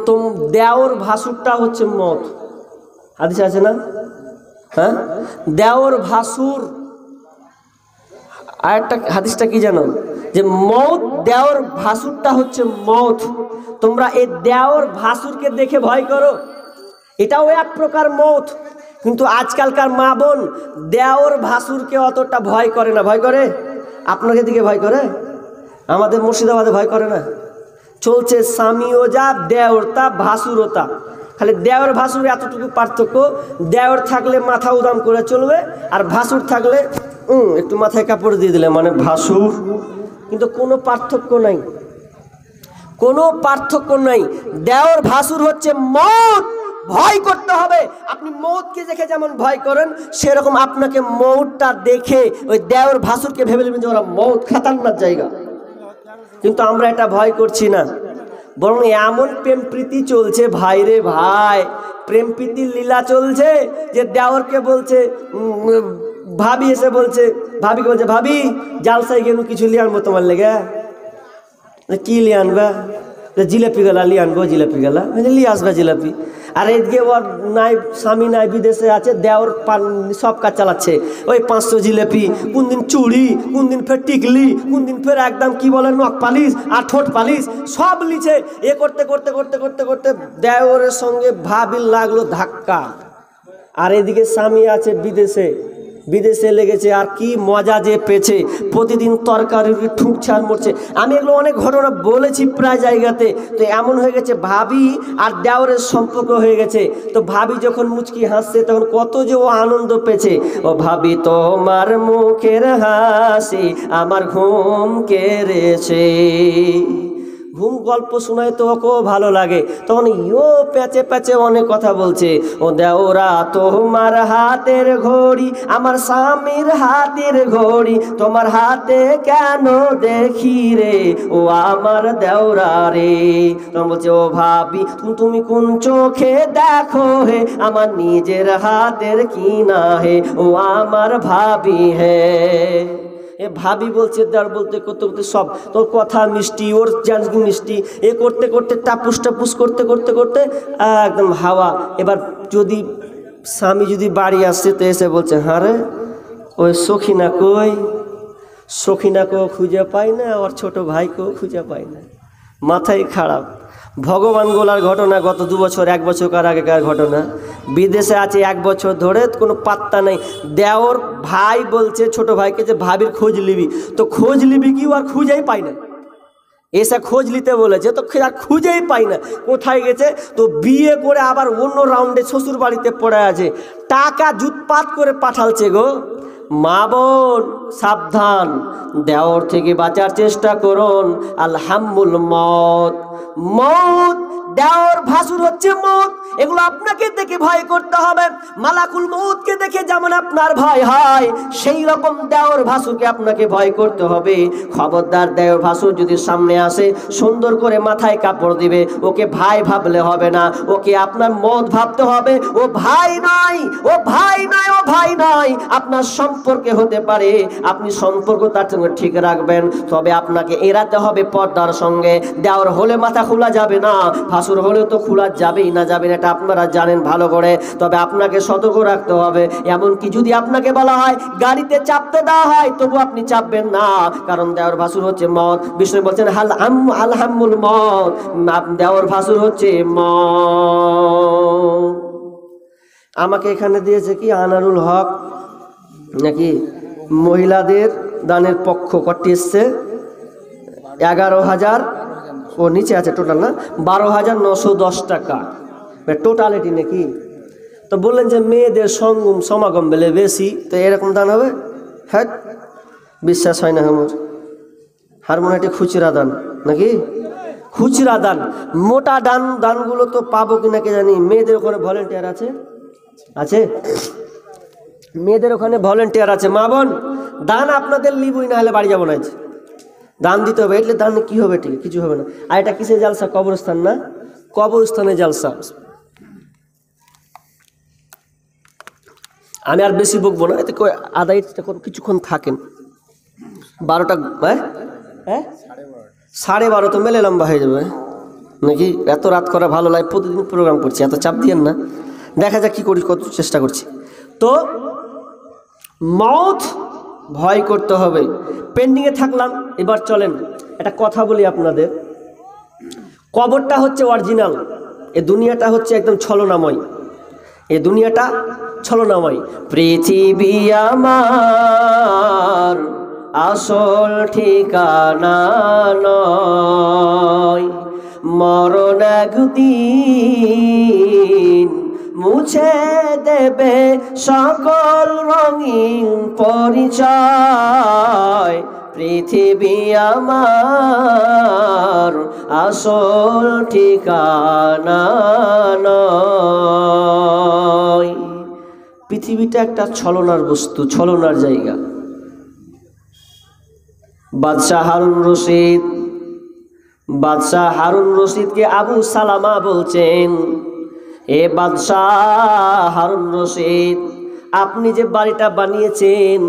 দেওর ভাসুরটা হচ্ছে মত। হাদিস আছে না? হ্যাঁ, দেওর ভাসুর। আর একটা হাদিসটা কি জানো, যে মৌত দেওর ভাসুরটা হচ্ছে মৌত। তোমরা এই দেওর ভাসুরকে দেখে ভয় করো, এটাও এক প্রকার মৌত। কিন্তু আজকালকার মা বোন দেওর ভাসুরকে অতটা ভয় করে না। ভয় করে? আপনাকে দিকে ভয় করে? আমাদের মুর্শিদাবাদে ভয় করে না। চলছে স্বামীও যা, দেওর তা, ভাসুরও তা। খালি দেওর ভাসুর এতটুকু পার্থক্য, দেওর থাকলে মাথা উদাম করে চলবে, আর ভাসুর থাকলে একটু মাথায় কাপড় দিয়ে দিলে মানে ভাসুর। কিন্তু কোনো পার্থক্য নাই, কোনো পার্থক্য নাই। দেওর ভাসুর হচ্ছে মৌত, ভয় করতে হবে। আপনি মৌতকে দেখে যেমন ভয় করেন, সেরকম আপনাকে মৌতটা দেখে ওই দেওর ভাসুরকে ভেবে নেবেন যে ওরা মৌত, খাতারনাক জায়গা। কিন্তু আমরা এটা ভয় করছি না, বরং এমন প্রেম প্রীতি চলছে ভাই রে ভাই, প্রেম প্রীতির লীলা চলছে যে দেওরকে বলছে, ভাবি এসে বলছে, ভাবিকে বলছে, ভাবি জালসাই গেল কিছু লিয়ে আনবো তোমার লেগে। কি লিয়ে আনবা? জিলাপি গেলা লিয়ে আনবো, জিলাপি গেলা লিয়ে আসবা জিলাপি। আর এদিকে ওর নাই, স্বামী নাই, বিদেশে আছে, দেওর সব কাজ চালাচ্ছে। ওই 500 জিলাপি, কোন দিন চুড়ি, কোন দিন ফের টিকলি, কোন দিন ফের একদম কি বলে নখ পালিশ আর ঠোঁট পালিশ সব লিছে। এ করতে করতে করতে করতে করতে দেওরের সঙ্গে ভাবির লাগলো ধাক্কা। আর এদিকে স্বামী আছে বিদেশে, বিদেশে লেগেছে, আর কি মজা যে পেয়েছে, প্রতিদিন তরকারির ঠুকছাড় মরছে। আমি এগুলো অনেক ঘটনা বলেছি প্রায় জায়গাতে। তো এমন হয়ে গেছে ভাবি আর দেওরের সম্পর্ক হয়ে গেছে। তো ভাবি যখন মুচকি হাসছে তখন কত যে ও আনন্দ পেয়েছে। ও ভাবি তোমার মুখের হাসি আমার ঘুম কেড়েছে। ঘুম গল্প শোনায় তো ওকেও ভালো লাগে, তখন ইও প্যাচে প্যাচে অনেক কথা বলছে। ও দেওরা তোমার হাতের ঘড়ি আমার স্বামীর হাতের ঘড়ি, তোমার হাতে কেন দেখি রে ও আমার দেওরা রে। তখন বলছে, ও ভাবি তুমি কোন চোখে দেখো হে আমার নিজের হাতের কি না হে ও আমার ভাবি হে। এ ভাবি বলছে, দেওয়ার বলতে করতে করতে সব তোর কথা মিষ্টি, ওর জানি মিষ্টি, এ করতে করতে টাপুস টাপুস করতে করতে করতে একদম হাওয়া। এবার যদি স্বামী যদি বাড়ি আসছে তো এসে বলছে, হ্যাঁ রে ওই সখিনা কই, সখিনাকেও খুঁজে পাই না, ওর ছোট ভাইকেও খুঁজে পাই না। মাথায় খারাপ। ভগবান গোলার ঘটনা, গত 2 বছর 1 বছর আগেকার ঘটনা। বিদেশে আছে 1 বছর ধরে, কোনো পাত্তা নেই। দেওর ভাই বলছে ছোট ভাইকে যে ভাবির খোঁজ নিবি। তো খোঁজ নিবি কি, আর খুঁজেই পাই না। এসে খোঁজ নিতে বলেছে, তো আর খুঁজেই পাই না কোথায় গেছে। তো বিয়ে করে আবার অন্য রাউন্ডে শ্বশুর বাড়িতে পড়ে আছে, টাকা জুতপাত করে পাঠালছে গো। মা বোন সাবধান, দেওর থেকে বাঁচার চেষ্টা করুন। আলহামুল মত, মত দেওর ভাসুর হচ্ছে মত। এগুলো আপনাকে দেখে ভয় করতে হবে। মালাকুল মউতকে দেখে যেমন আপনার ভয় হয়, সেই রকম দেওর ভাসুরকে আপনাকে ভয় করতে হবে। খবরদার, দেওর ভাসুর যদি সামনে আসে সুন্দর করে মাথায় কাপড় দিবে, ওকে ভাই ভাবলে হবে না, ওকে আপনার মত ভাবতে হবে। ও ভাই নয়, ও ভাই নয়, ও ভাই নয়, আপনার সম্পর্কে হতে পারে। আপনি সম্পর্ক তার সঙ্গে ঠিক রাখবেন, তবে আপনাকে এড়াতে হবে পর্দার সঙ্গে। দেওর হলে মাথা খোলা যাবে না, ভাসুর হলে তো খোলা যাবেই না, যাবেন এটা আপনারা জানেন ভালো করে। তবে আপনাকে সতর্ক রাখতে হবে। এমনকি যদি আপনাকে বলা হয় গাড়িতে চাপতে দেওয়া হয়, তবু আপনি চাপবেন না, কারণ দেওর ভাসুর হচ্ছে মত। বিষ্ণু বলছেন আলহামুল মত, দেওর ভাসুর হচ্ছে মত। আমাকে এখানে দিয়েছে কি আনারুল হক নাকি মহিলাদের দানের পক্ষ কটি এসছে 11,000, ও নিচে আছে টোটাল না 12,910 টাকা টোটালিটি নাকি। তো বললেন যে মেয়েদের সমাগম বেলে বেশি, তো এরকম দান হবে? হ্যাঁ, বিশ্বাস হয় না আমার। হারমোনিয়ামটি খুচরা দান নাকি? খুচরা দান। মোটা দানগুলো তো পাবো কিনা কে জানি। মেয়েদের ওখানে ভলেন্টিয়ার আছে, আছে মেয়েদের ওখানে ভলেন্টিয়ার আছে। মা বোন দান আপনাদের লিবই, না হলে বাড়ি যাবো না। দান দিতে হবে, এটলে দান কি হবে? ঠিক কিছু হবে না। আর এটা কিসে জালসা? কবরস্থান না? কবরস্থানে জালসা। আমি আর বেশি বকবো না, এতে আদায় কিছুক্ষণ থাকেন। 12টা, হ্যাঁ হ্যাঁ 12:30 তো মেলে লম্বা হয়ে যাবে নাকি? এত রাত করা ভালো লাগে, প্রতিদিন প্রোগ্রাম করছি, এত চাপ দিয়েন না। দেখা যাক কি করি, কত চেষ্টা করছি। তো মৌত ভয় করতে হবে। পেন্ডিংয়ে থাকলাম, এবার চলেন একটা কথা বলি আপনাদের। কবরটা হচ্ছে অরিজিনাল, এ দুনিয়াটা হচ্ছে একদম ছলনাময়। এ দুনিয়াটা ছলনাময়। পৃথিবী আমার আসল ঠিকানা নয়, মরণ একদিন মুছে দেবে সকল রঙিন পরিচয়। পৃথিবী আমার আসল ঠিকানা নয়। পৃথিবীটা একটা ছলনার বস্তু, ছলনার জায়গা। বাদশাহ হারুন রশিদকে আবু সালামা বলছেন, এ বাদশাহ হারুন রশিদ, আপনি যে বাড়িটা বানিয়েছেন,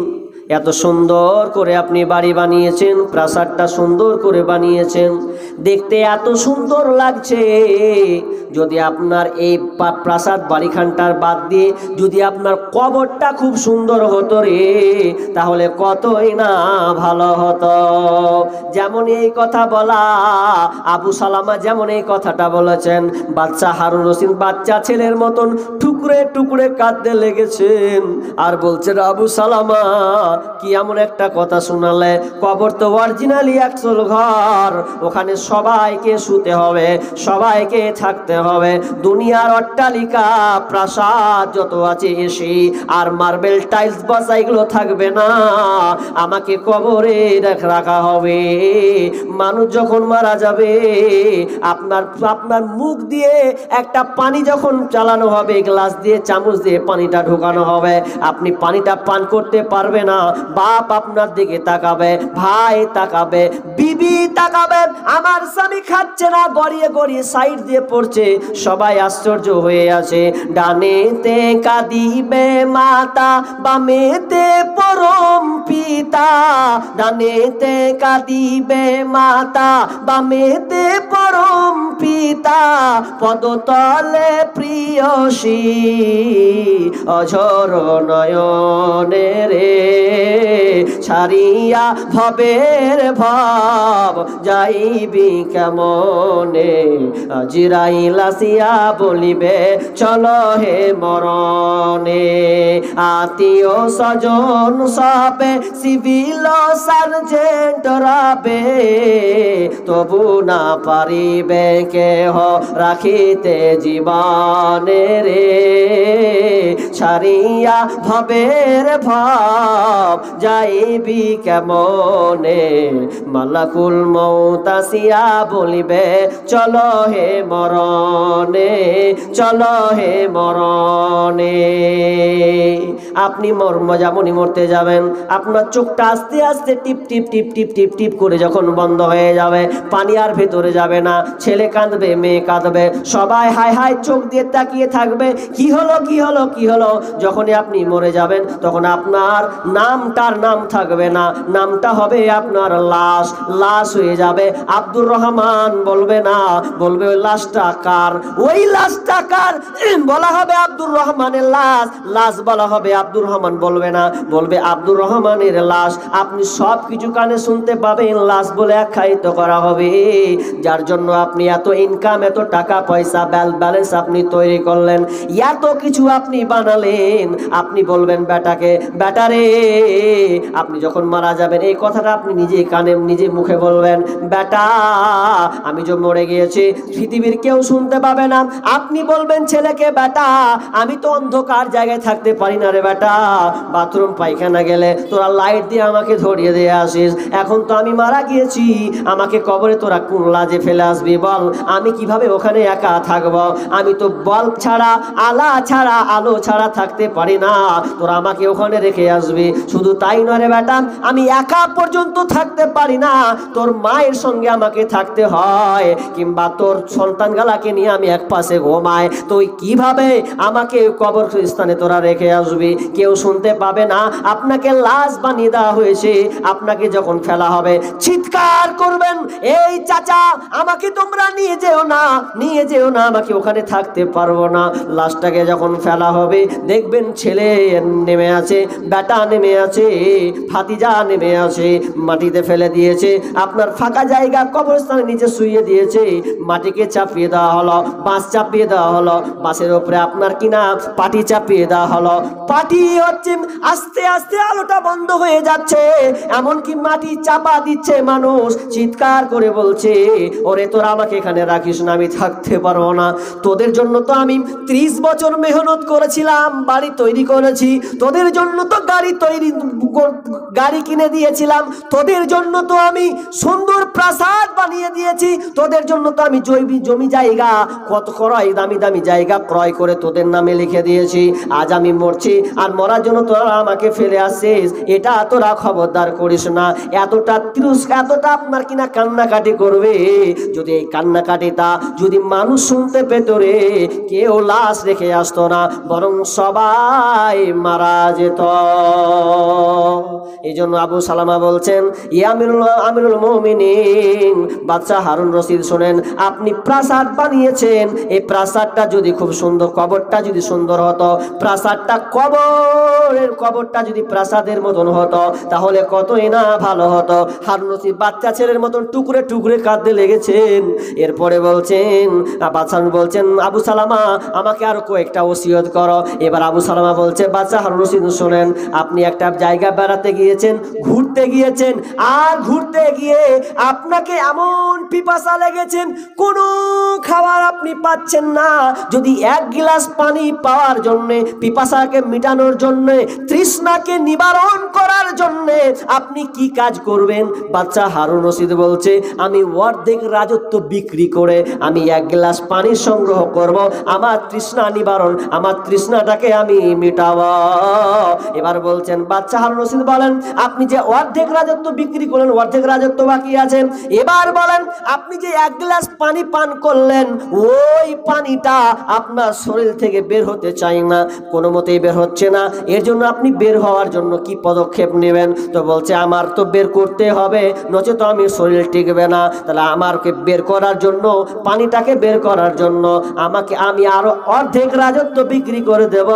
এত সুন্দর করে আপনি বাড়ি বানিয়েছেন, প্রাসাদটা সুন্দর করে বানিয়েছেন, দেখতে এত সুন্দর লাগছে। যদি আপনার এই প্রাসাদ বাড়িখানটার বাদ দিয়ে যদি আপনার কবরটা খুব সুন্দর হতো রে, তাহলে কতই না ভালো হতো। যেমন এই কথা বলা আবু সালামা যেমন এই কথাটা বলেছেন, বাদশা হারুন রশিদ বাচ্চা ছেলের মতন টুকরে টুকরে কাঁদতে লেগেছেন আর বলছেন, আবু সালামা কি এমন একটা কথা শোনালে? কবর তো অরিজিনালি একচল ঘর, ওখানে সবাইকে শুতে হবে, সবাইকে থাকতে হবে। দুনিয়ার অট্টালিকা প্রাসাদ যত আছে এসে আর মার্বেল টাইলস বসা এগুলো থাকবে না, আমাকে কবরে রাখা হবে। মানুষ যখন মারা যাবে, আপনার মুখ দিয়ে একটা পানি যখন চালানো হবে, গ্লাস দিয়ে চামচ দিয়ে পানিটা ঢোকানো হবে, আপনি পানিটা পান করতে পারবে না। বাপ আপনার দিকে তাকাবে, ভাই তাকাবে, বিবি তাকাবে, আমার স্বামী খাচ্ছে না, গড়িয়ে গড়িয়ে সাইড দিয়ে পড়ছে, সবাই আশ্চর্য হয়ে আছে। ডানেতে কাঁদিবে মাতা, বামেতে পরম পিতা। ডানেতে কাঁদিবে মাতা, বামেতে পরম পিতা। পদতলে প্রিয়সী অঝর নয়নে রে, ছাড়িয়া ভবের ভাব যাইবি কেমনে। আজরাইল আসিয়া বলিবে, চলো হে মরণে। আত্মীয় স্বজন সবে, সিভিল সার্জেন্ট রাবে, তবু না পারিবে কেহ রাখিতে জীবনে রে। ছাড়িয়া ভবের ভাব যাইবি কেমনে। মালাকুল মউত আসিয়া বলিবে, চলো হে মরণে, চলো হে মরণে। আপনি যেমনই মরতে যাবেন, আপনার চোখটা আস্তে আস্তে টিপ টিপ টিপ টিপ টিপ টিপ করে যখন বন্ধ হয়ে যাবে, পানি আর ভেতরে যাবে না। ছেলে কাঁদবে, মেয়ে কাঁদবে, সবাই হাই হাই চোখ দিয়ে তাকিয়ে থাকবে, কি হলো কি হলো কি হলো। যখনই আপনি মরে যাবেন, তখন আপনার নামটার নাম থাকবে না, নামটা হবে আপনার লাশ। লাশ হয়ে যাবে, আব্দুর রহমান বলবে না, বলবে ওই লাশটা কার, ওই লাশটা কার, বলা হবে আব্দুর রহমানের লাশ। লাশ বলা হবে, আব্দুর রহমান বলবে না, বলবে আব্দুর রহমানের লাশ। আপনি সব কিছু কানে শুনতে পাবেন, লাশ বলে আখ্যায়িত করা হবে। যার জন্য আপনি এত ইনকাম, এত টাকা পয়সা, ব্যালেন্স আপনি তৈরি করলেন, এত কিছু আপনি বানালেন, আপনি বলবেন বেটাকে, বেটারে, আপনি যখন মারা যাবেন এই কথাটা আপনি নিজে কানে নিজে মুখে বলবেন, বেটা আমি যে মরে গিয়েছি, পৃথিবীর কেউ শুনতে পাবে না। আপনি বলবেন ছেলেকে, বেটা আমি তো অন্ধকার জায়গায় থাকতে পারি না রে বেটা, বাথরুম পায়খানা গেলে তোরা লাইট দিয়ে আমাকে ধরিয়ে দিয়ে আসিস। এখন তো আমি মারা গিয়েছি, আমাকে কবরে তোরা কোন লাজে ফেলে আসবি বল। আমি কিভাবে ওখানে একা থাকবো? আমি তো বল ছাড়া আলো ছাড়া থাকতে পারি না, তোরা আমাকে ওখানে রেখে আসবি। শুধু তাই নয় রে বেটা, আমি একা পর্যন্ত থাকতে পারি না, তোর মায়ের সঙ্গে আমাকে থাকতে হয়, কিংবা তোর সন্তানগুলাকে নিয়ে আমি এক পাশে ঘুমাই। তুই কিভাবে আমাকে কবর স্থানে তোরা রেখে আসবি? কেউ শুনতে পাবে না, আপনাকে লাশ বানিয়ে দেওয়া হয়েছে। আপনাকে যখন ফেলা হবে চিৎকার করবেন, এই চাচা আমাকে তোমরা নিয়ে যেও না, আমাকে ওখানে থাকতে পারবো না। লাশটাকে যখন ফেলা হবে দেখবেন ছেলে নেমে আছে, বেটা নেমে আছে, ভাতিজা নেমে আছে, মাটিতে ফেলে দিয়েছে। আপনার ফাঁকা জায়গা কবরস্থানের নিচে শুইয়ে দিয়েছে, মাটিকে চাপিয়ে দেওয়া হলো, বাঁশ চাপিয়ে দেওয়া হলো, বাঁশের উপরে আপনার কিনা পাটি চাপিয়ে দেওয়া হলো। পাটি হচ্ছে আস্তে আস্তে আলোটা বন্ধ হয়ে যাচ্ছে, এমনকি মাটি চাপা দিচ্ছে, মানুষ চিৎকার করে বলছে, ওরে তোরা আমাকে এখানে রাখিস না, আমি থাকতে পারবো না। তোদের জন্য তো আমি 30 বছর মেহনত করেছিলাম, বাড়ি তৈরি করেছি, তোদের জন্য তো গাড়ি কিনে দিয়েছিলাম, তোদের জন্য তো আমি সুন্দর প্রাসাদ বানিয়ে দিয়েছি, তোদের জন্য তো আমি জমি জায়গা কত ক্রয় দামি দামি জায়গা ক্রয় করে তোদের নামে লিখে দিয়েছি। আজ আমি মরছি, আর মরার জন্য তোরা আমাকে ফেলে আসিস, এটা তোরা খবরদার করিস না। এতটা আপনার কিনা কান্নাকাটি করবে, যদি এই কান্নাকাটিটা যদি মানুষ শুনতে পেত রে, কেউ লাশ রেখে আসতো না, বরং সবাই মারা যেত। এই জন্য আবু সালামা বলছেন, আমিরুল মুমিনিন বাদশা হারুন রশিদ, শোনেন, আপনি প্রাসাদ বানিয়েছেন, এই প্রাসাদটা যদি খুব সুন্দর, কবরটা যদি সুন্দর হতো, কবরটা যদি প্রাসাদের মতন হতো, তাহলে কতই না ভালো হতো। হারুন রশিদ বাচ্চা ছেলের মতন টুকরে টুকরে কাঁদতে লেগেছেন। এরপরে বলছেন, আবু সালামা আমাকে আরো কয়েকটা ওসিয়ত করো। এবার আবু সালামা বলছে, বাচ্চা হারুন রশিদ শোনেন, আপনি একটা জায়গা বেড়াতে গিয়েছেন, ঘুরতে গিয়েছেন, আর ঘুরতে গিয়ে আপনাকে এমন পিপাসা লেগেছেন, কোনো খাবার আপনি পাচ্ছেন না, যদি এক গ্লাস পানি পাওয়ার জন্য, পিপাসাকে মিটানোর জন্য, তৃষ্ণাকে নিবারণ করার জন্য আপনি কি কাজ করবেন? বাচ্চা হারুন রশিদ বলছে, আমি অর্ধেক রাজত্ব বিক্রি করে আমি এক গ্লাস পানি সংগ্রহ করব, আমার তৃষ্ণা নিবারণ, আমার তৃষ্ণাটাকে আমি মিটাবো। এবার বলছেন, বাচ্চা হারুন রশিদ বলেন, আপনি যে অর্ধেক রাজত্ব বিক্রি করলেন, অর্ধেক রাজত্ব বাকি আছে, এবার বলেন আপনি যে এক গ্লাস পানি পান করলেন, ওই পানিটা আপনার শরীর থেকে বের হতে চাই না, কোনো মতেই বের হচ্ছে না, এর জন্য আপনি বের হওয়ার জন্য কি পদক্ষেপ নেবেন? তো বলছে, আমার তো বের করতে হবে, নচেত আমি শরীর টিকবে না। তাহলে আমাকে বের করার জন্য, পানিটাকে বের করার জন্য আমি আরো অর্ধেক রাজত্ব বিক্রি করে দেব,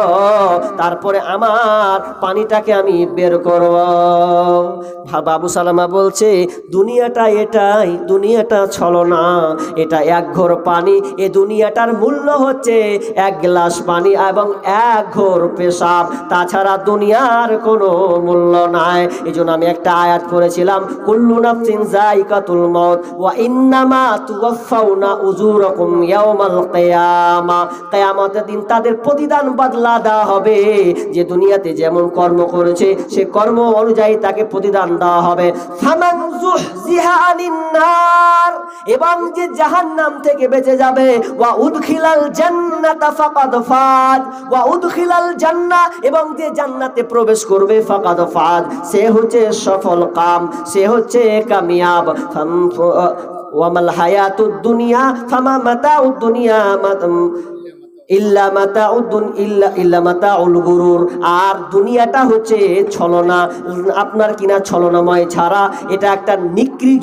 তারপরে আমার পানিটাকে আমি বের করব। বাবু সালামা বলছে, দুনিয়াটা এটাই, দুনিয়াটা ছলনা, এটা এক ঘর পানি, এ দুনিয়াটার মূল্য হচ্ছে এক গ্লাস পানি এবং এক ঘর পেশাব, তাছাড়া দুনিয়ার কোনো মূল্য নাই। এই জন্য আমি একটা আয়াত পড়েছিলাম, কুল্লু নাফসিন যায়িকাতুল মাউত ওয়া ইন্নামা তুওয়াফাউনা উজুরাকুম ইয়াওমাল কিয়ামা, কিয়ামতের দিন তাদের প্রতিদান বদলা দেওয়া হবে, যে দুনিয়াতে যেমন কর্ম করেছে সে কর্ম অনুযায়ী তাকে প্রতিদান দেওয়া হবে। ফামান যুহজিহা আনিন নার, এবং যে জাহান্নাম থেকে বেঁচে যাবে, ওয়া উদখিলাল জান্নাতা ফাকাদ ফাজ, ওয়া উদখিলাল জান্নাহ, এবং যে জান্নাতে প্রবেশ করবে, ফাকাদ ফাজ, সে হচ্ছে সফল কাম, সে হচ্ছে কামিয়াব। ওয়ামাল হায়াতুদ দুনিয়া ফামা মাতাউদ দুনিয়া ইল্লা মাতাউল গুরুর, আর দুনিয়াটা হচ্ছে ছলনা, আপনার কিনা ছলনাময় ছাড়া, এটা একটা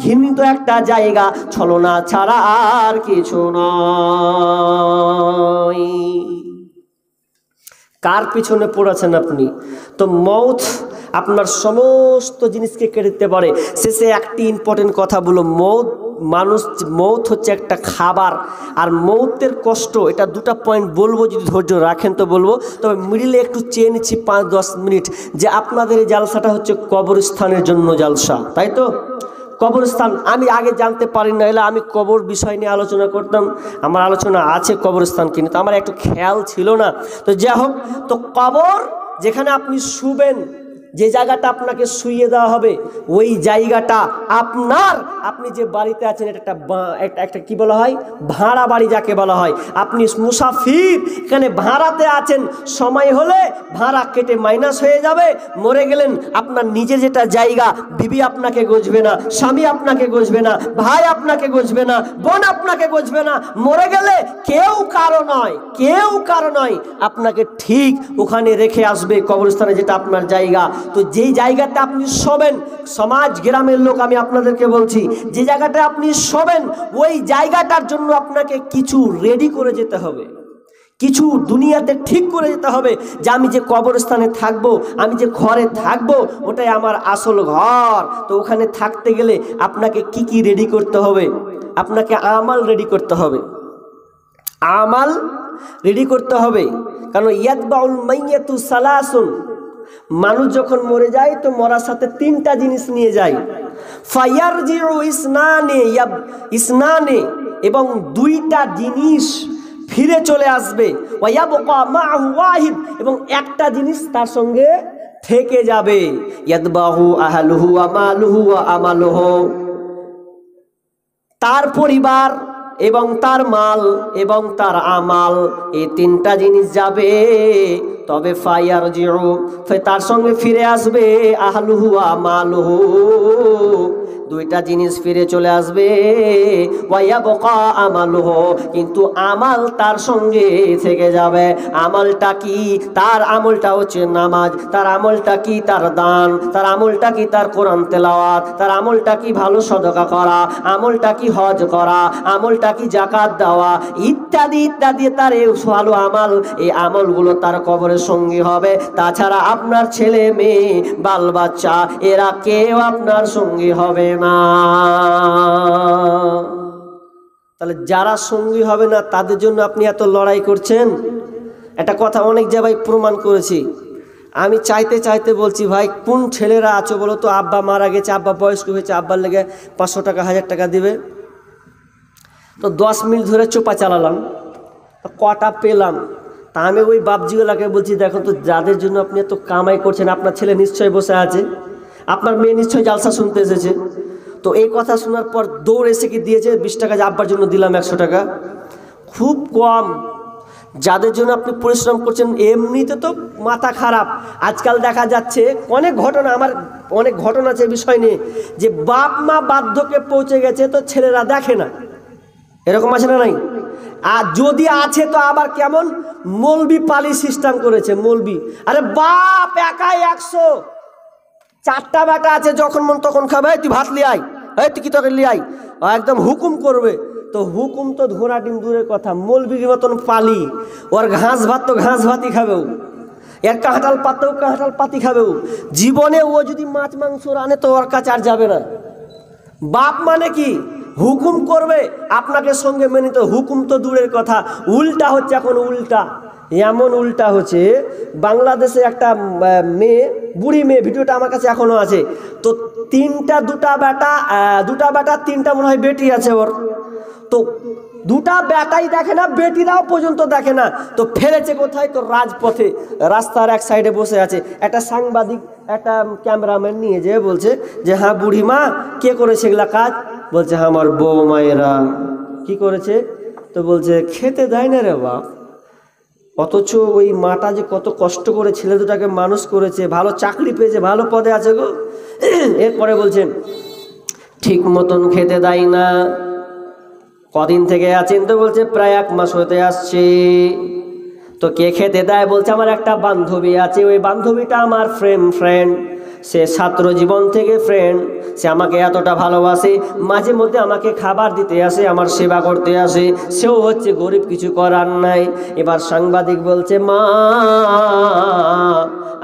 ঘৃণিত একটা জায়গা, ছলনা ছাড়া আর কিছু নয়। কার পিছনে পড়েছেন আপনি? তো মৌত আপনার সমস্ত জিনিসকে কেটে দিতে পারে। শেষে একটি ইম্পর্টেন্ট কথা বলো, মৌত হচ্ছে একটা খাবার, আর মৌতের কষ্ট, এটা দুটা পয়েন্ট বলবো, যদি ধৈর্য রাখেন তো বলবো, তবে মিডিলে একটু চেয়ে নিচ্ছি 5-10 মিনিট, যে আপনাদের এই জালসাটা হচ্ছে কবরস্থানের জন্য জালসা, তাই তো? কবরস্থান আমি আগে জানতে পারি না, এলে আমি কবর বিষয় নিয়ে আলোচনা করতাম, আমার আলোচনা আছে কবরস্থান কিন্তু আমার একটু খেয়াল ছিল না। তো যাই হোক, তো কবর যেখানে আপনি শুবেন, যে জায়গাটা আপনাকে শুইয়ে দেওয়া হবে ওই জায়গাটা আপনার, আপনি যে বাড়িতে আছেন এটা একটা কি বলা হয়, ভাড়া বাড়ি যাকে বলা হয়। আপনি মুসাফির, এখানে ভাড়াতে আছেন, সময় হলে ভাড়া কেটে মাইনাস হয়ে যাবে, মরে গেলেন আপনার নিজের যেটা জায়গা, বিবি আপনাকে গজবে না, স্বামী আপনাকে গজবে না, ভাই আপনাকে গজবে না, বোন আপনাকে গজবে না, মরে গেলে কেউ কারো নয়, আপনাকে ঠিক ওখানে রেখে আসবে কবরস্থানে, যেটা আপনার জায়গা। তো যেই জায়গাটা আপনি শোবেন, সমাজ গ্রামের লোক আমি আপনাদেরকে বলছি, যে জায়গাটা আপনি শোবেন ওই জায়গাটার জন্য আপনাকে কিছু রেডি করে যেতে হবে, কিছু দুনিয়াতে ঠিক করে যেতে হবে, যে আমি যে কবরস্থানে থাকবো, আমি যে ঘরে থাকবো, ওটাই আমার আসল ঘর। তো ওখানে থাকতে গেলে আপনাকে কি কি রেডি করতে হবে? আপনাকে আমাল রেডি করতে হবে, আমাল রেডি করতে হবে। কারণ ইয়াতবাউল মাইয়াতু সালাসুন, মানুষ যখন মরে যায় তো মরার সাথে তিনটা জিনিস নিয়ে যায়। ফায়ারজিউ ইসনানে, এবং দুইটা জিনিস ফিরে চলে আসবে। ওয়ায়াবকা মাহু ওয়াহিদ, এবং একটা জিনিস তার সঙ্গে থেকে যাবে। ইয়াতবাহু আহলুহু ওয়া মালুহু ওয়া আমালুহু, তার পরিবার এবং তার মাল এবং তার আমাল, এই তিনটা জিনিস যাবে। তবে ফায়ারজিউ, তার সঙ্গে ফিরে আসবে আহলুহু ওয়া মালুহু, দুইটা জিনিস ফিরে চলে আসবে। ওয়ায়াবকা আমালুহু, কিন্তু আমাল তার সঙ্গে থেকে যাবে। আমলটা কি? তার আমলটা হচ্ছে নামাজ, তার আমলটা কি? তার দান, তার আমলটা কি? তার কোরআন তেলাওয়াত, তার আমলটা কি? ভালো সদকা করা, আমলটা কি? হজ করা, আমলটা কি? যাকাত দেওয়া, ইত্যাদি ইত্যাদি। তার এই ভালো আমল, এই আমলগুলো তার কবরের সঙ্গী হবে। তাছাড়া আপনার ছেলে মেয়ে বাল বাচ্চা এরা কেউ আপনার সঙ্গী হবে না। তাহলে যারা সঙ্গী হবে না তাদের জন্য আপনি এত লড়াই করছেন। একটা কথা অনেক জায়গায় প্রমাণ করেছি। আমি চাইতে চাইতে বলছি, ভাই কোন ছেলেরা আছো বলো তো, আব্বা মারা গেছে, আব্বা বয়স্ক হয়েছে, আব্বার লেগে 500 টাকা 1000 টাকা দিবে। তো 10 মিনিট ধরে চোপা চালালাম, কটা পেলাম। তা আমি ওই বাপজিওয়ালাকে বলছি, দেখো তো যাদের জন্য আপনি এত কামাই করছেন, আপনার ছেলে নিশ্চয়ই বসে আছে, আপনার মেয়ে নিশ্চয়ই জালসা শুনতে এসেছে। তো এই কথা শোনার পর দৌড় এসে কি দিয়েছে 20 টাকা, যে আব্বার জন্য দিলাম 100 টাকা। খুব কম। যাদের জন্য আপনি পরিশ্রম করছেন এমনিতে তো মাথা খারাপ। আজকাল দেখা যাচ্ছে অনেক ঘটনা, আমার অনেক ঘটনা আছে বিষয় নিয়ে, যে বাপ মা বার্ধক্যে পৌঁছে গেছে তো ছেলেরা দেখে না, এরকম আছে না নাই? আর যদি আছে তো আবার কেমন, মলবি পালি সিস্টেম করেছে, মলবি। আরে বাপ একাই 100, 4টা বেটা আছে, যখন মন তখন খাবে, তুই ভাত লিয়ে আয়, তুই কি তোকে লিয়ে আয়, একদম হুকুম করবে। তো হুকুম তো ঘোড়া ডিম দূরের কথা, মলবির মতন পালি। ওর ঘাস ভাত তো ঘাস ভাতই খাবেও, এর কাঁঠাল পাতেও কাঁঠাল পাতি খাবেও। জীবনে ও যদি মাছ মাংস রানে তো ওর কাছে আর যাবে না। বাপ মানে কি? হুকুম করবে, আপনাকে সঙ্গে মেনে নিতে। হুকুম তো দূরের কথা, উল্টা হচ্ছে এখন, উল্টা। এমন উল্টা হচ্ছে, বাংলাদেশে একটা মেয়ে, বুড়ি মেয়ে, ভিডিওটা আমার কাছে এখনো আছে। তো দুটা বেটা 3টা মনে হয় বেটি আছে ওর। তো 2টা বেটাই দেখে না, বেটিরাও পর্যন্ত দেখে না। তো ফেলেছে কোথায়? তো রাজপথে, রাস্তার এক সাইডে বসে আছে। একটা সাংবাদিক, একটা ক্যামেরাম্যান নিয়ে যেয়ে বলছে যে, হ্যাঁ বুড়িমা, কে করেছে এগুলা কাজ? বলছে, হ্যাঁ আমার বউ মায়েরা। কি করেছে? তো বলছে, খেতে দেয় না রে বাপ। অথচ ওই মাটা যে কত কষ্ট করে ছেলে দুটাকে মানুষ করেছে, ভালো চাকরি পেয়েছে, ভালো পদে আছে গো। এরপরে বলছেন ঠিক মতন খেতে দেয় না। কদিন থেকে আছেন? তো বলছে প্রায় 1 মাস হতে আসছে। তো কে খেতে দেয়? বলছে আমার একটা বান্ধবী আছে, ওই বান্ধবীটা আমার ফ্রেন্ড, সে ছাত্র জীবন থেকে ফ্রেন্ড, সে আমাকে এতটা ভালোবাসে, মাঝে মধ্যে আমাকে খাবার দিতে আসে, আমার সেবা করতে আসে, সেও হচ্ছে গরিব, কিছু করার নাই। এবার সাংবাদিক বলছে, মা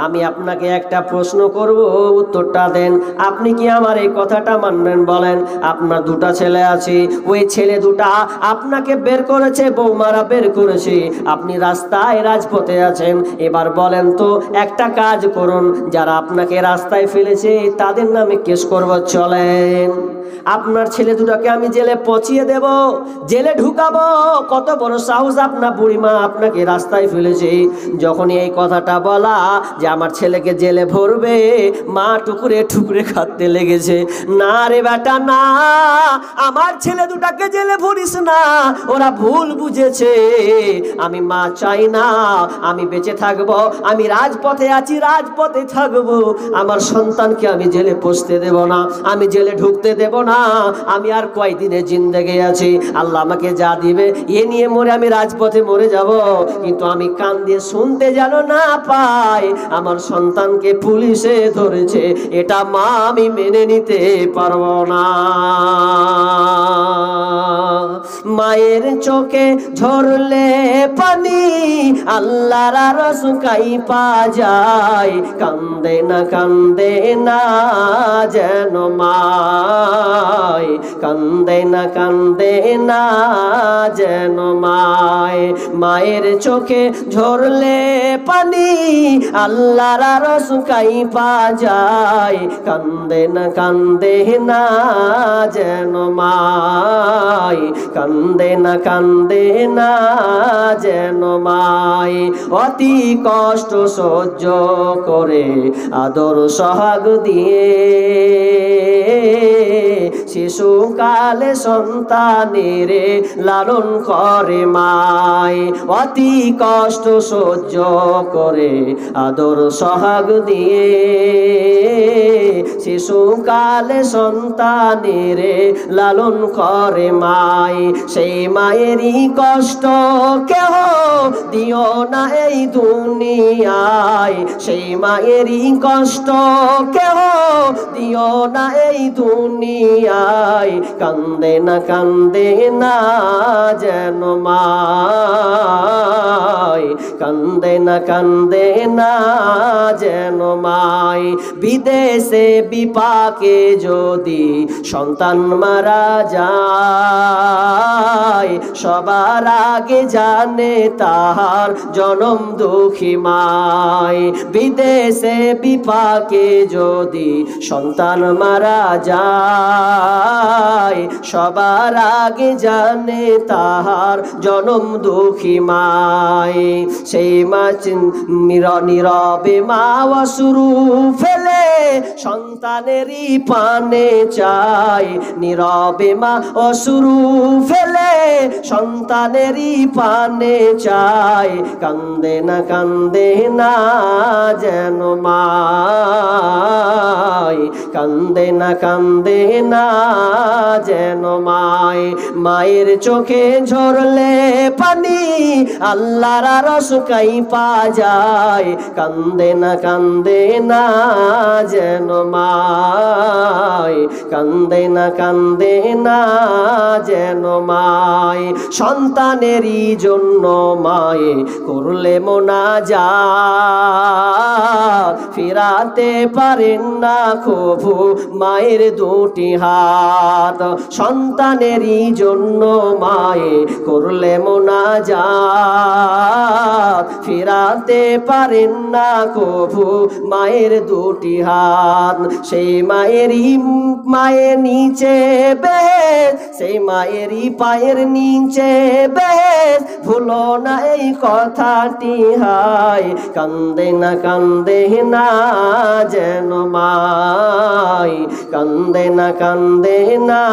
আমি আপনাকে একটা প্রশ্ন করব, উত্তরটা দেন। আপনি কি আমার এই কথাটা মানবেন? বলেন। আপনার 2টা ছেলে আছে, ওই ছেলে 2টা আপনাকে বের করেছে, বৌমারা বের করেছে, আপনি রাস্তায় রাজপথে আছেন। এবার বলেন তো, একটা কাজ করুন, যারা আপনাকে রাস্তায় ফেলেছে তাদের নামে কেস করব, চলেন। আপনার ছেলে 2টাকে আমি জেলে পচিয়ে দেব, জেলে ঢুকাবো। কত বড় সাহস আপনার বুড়িমা আপনাকে রাস্তায় ফেলেছে। যখন এই কথাটা বলা, যে আমার ছেলেকে জেলে ভরবে, মা টুকরে টুকরে কাঁদতে লেগেছে। না রে বেটা না, আমার ছেলে দুটাকে জেলে ভরিস না, ওরা ভুল বুঝেছে। আমি মা চাই না, আমি বেঁচে থাকবো, আমি রাজপথে আছি, রাজপথে থাকবো। আমার সন্তানকে আমি জেলে পৌঁছতে দেব না, আমি জেলে ঢুকতে দেব না। আমি আর কয়দিনে জিন্দেগি আছি, আল্লাহ আমাকে যা দিবে এ নিয়ে মরে আমি রাজপথে মরে যাব। কিন্তু আমি কান দিয়ে শুনতে যেন না পাই আমার সন্তানকে পুলিশে ধরেছে, এটা মা আমি মেনে নিতে পারবো না। মায়ের চোখে ঝরলে পানি আল্লাহর আরশ কাঁইপা যায়, কান্দে না যেন মায়, কান্দে না যেন মায়। মায়ের চোখে ঝরলে পানি আল্লাহর আরশ কাঁইপা যায়, কান্দে না যেন মায়, কান্দে না যেন মায়। অতি কষ্ট সহ্য করে আদর সোহাগ দিয়ে শিশুকালে সন্তানের লালন করে মায়। অতি কষ্ট সহ্য করে আদর সোহাগ দিয়ে শিশুকালে সন্তানের লালন করে মায়। সেই মায়েরই কষ্ট কেহ দিও না এই দুনিয়ায়, সেই মায়েরই কষ্ট কেহ দিও না এই দুনিয়ায়, কান্দে না যেন মায়, কান্দে না যেন মায়। বিদেশে বিপাকে যদি সন্তান মারা যায়, সবার আগে জানে তাহার জনম দুঃখী মায়। বিদেশে বিপাকে যদি সন্তান মারা যায়, সবার আগে জানে তাহার জনম দুঃখী মায়। সেই মা নীরবে মা অশ্রু ফেলে সন্তানেরই পানে চায়, নীরবে মা অশ্রু ফেলে সন্তানেরই পানে চায়, কান্দে না যেন মায়, কান্দে না যেন মায়। মায়ের চোখে ঝরলে পানি আল্লাহর আরশ কাঁইপা যায়, কান্দে না যেন মায়, কান্দে না যেন মায়। সন্তানেরই জন্য মায়ে করলে মোনাজাত, ফিরাতে পারেন না কভু মায়ের দুটি হাত। সন্তানেরই জন্য মায়ে করলে মোনাজাত, ফিরাতে পারেন না কভু মায়ের দুটি হাত। সেই মায়েরই মায়ের নিচে বেহেশত, সেই মায়েরই পায়ের নিচে বেহেশত, ভুলো না এই কথাটি হায়, কান্দে না যেন মায়, কান্দে না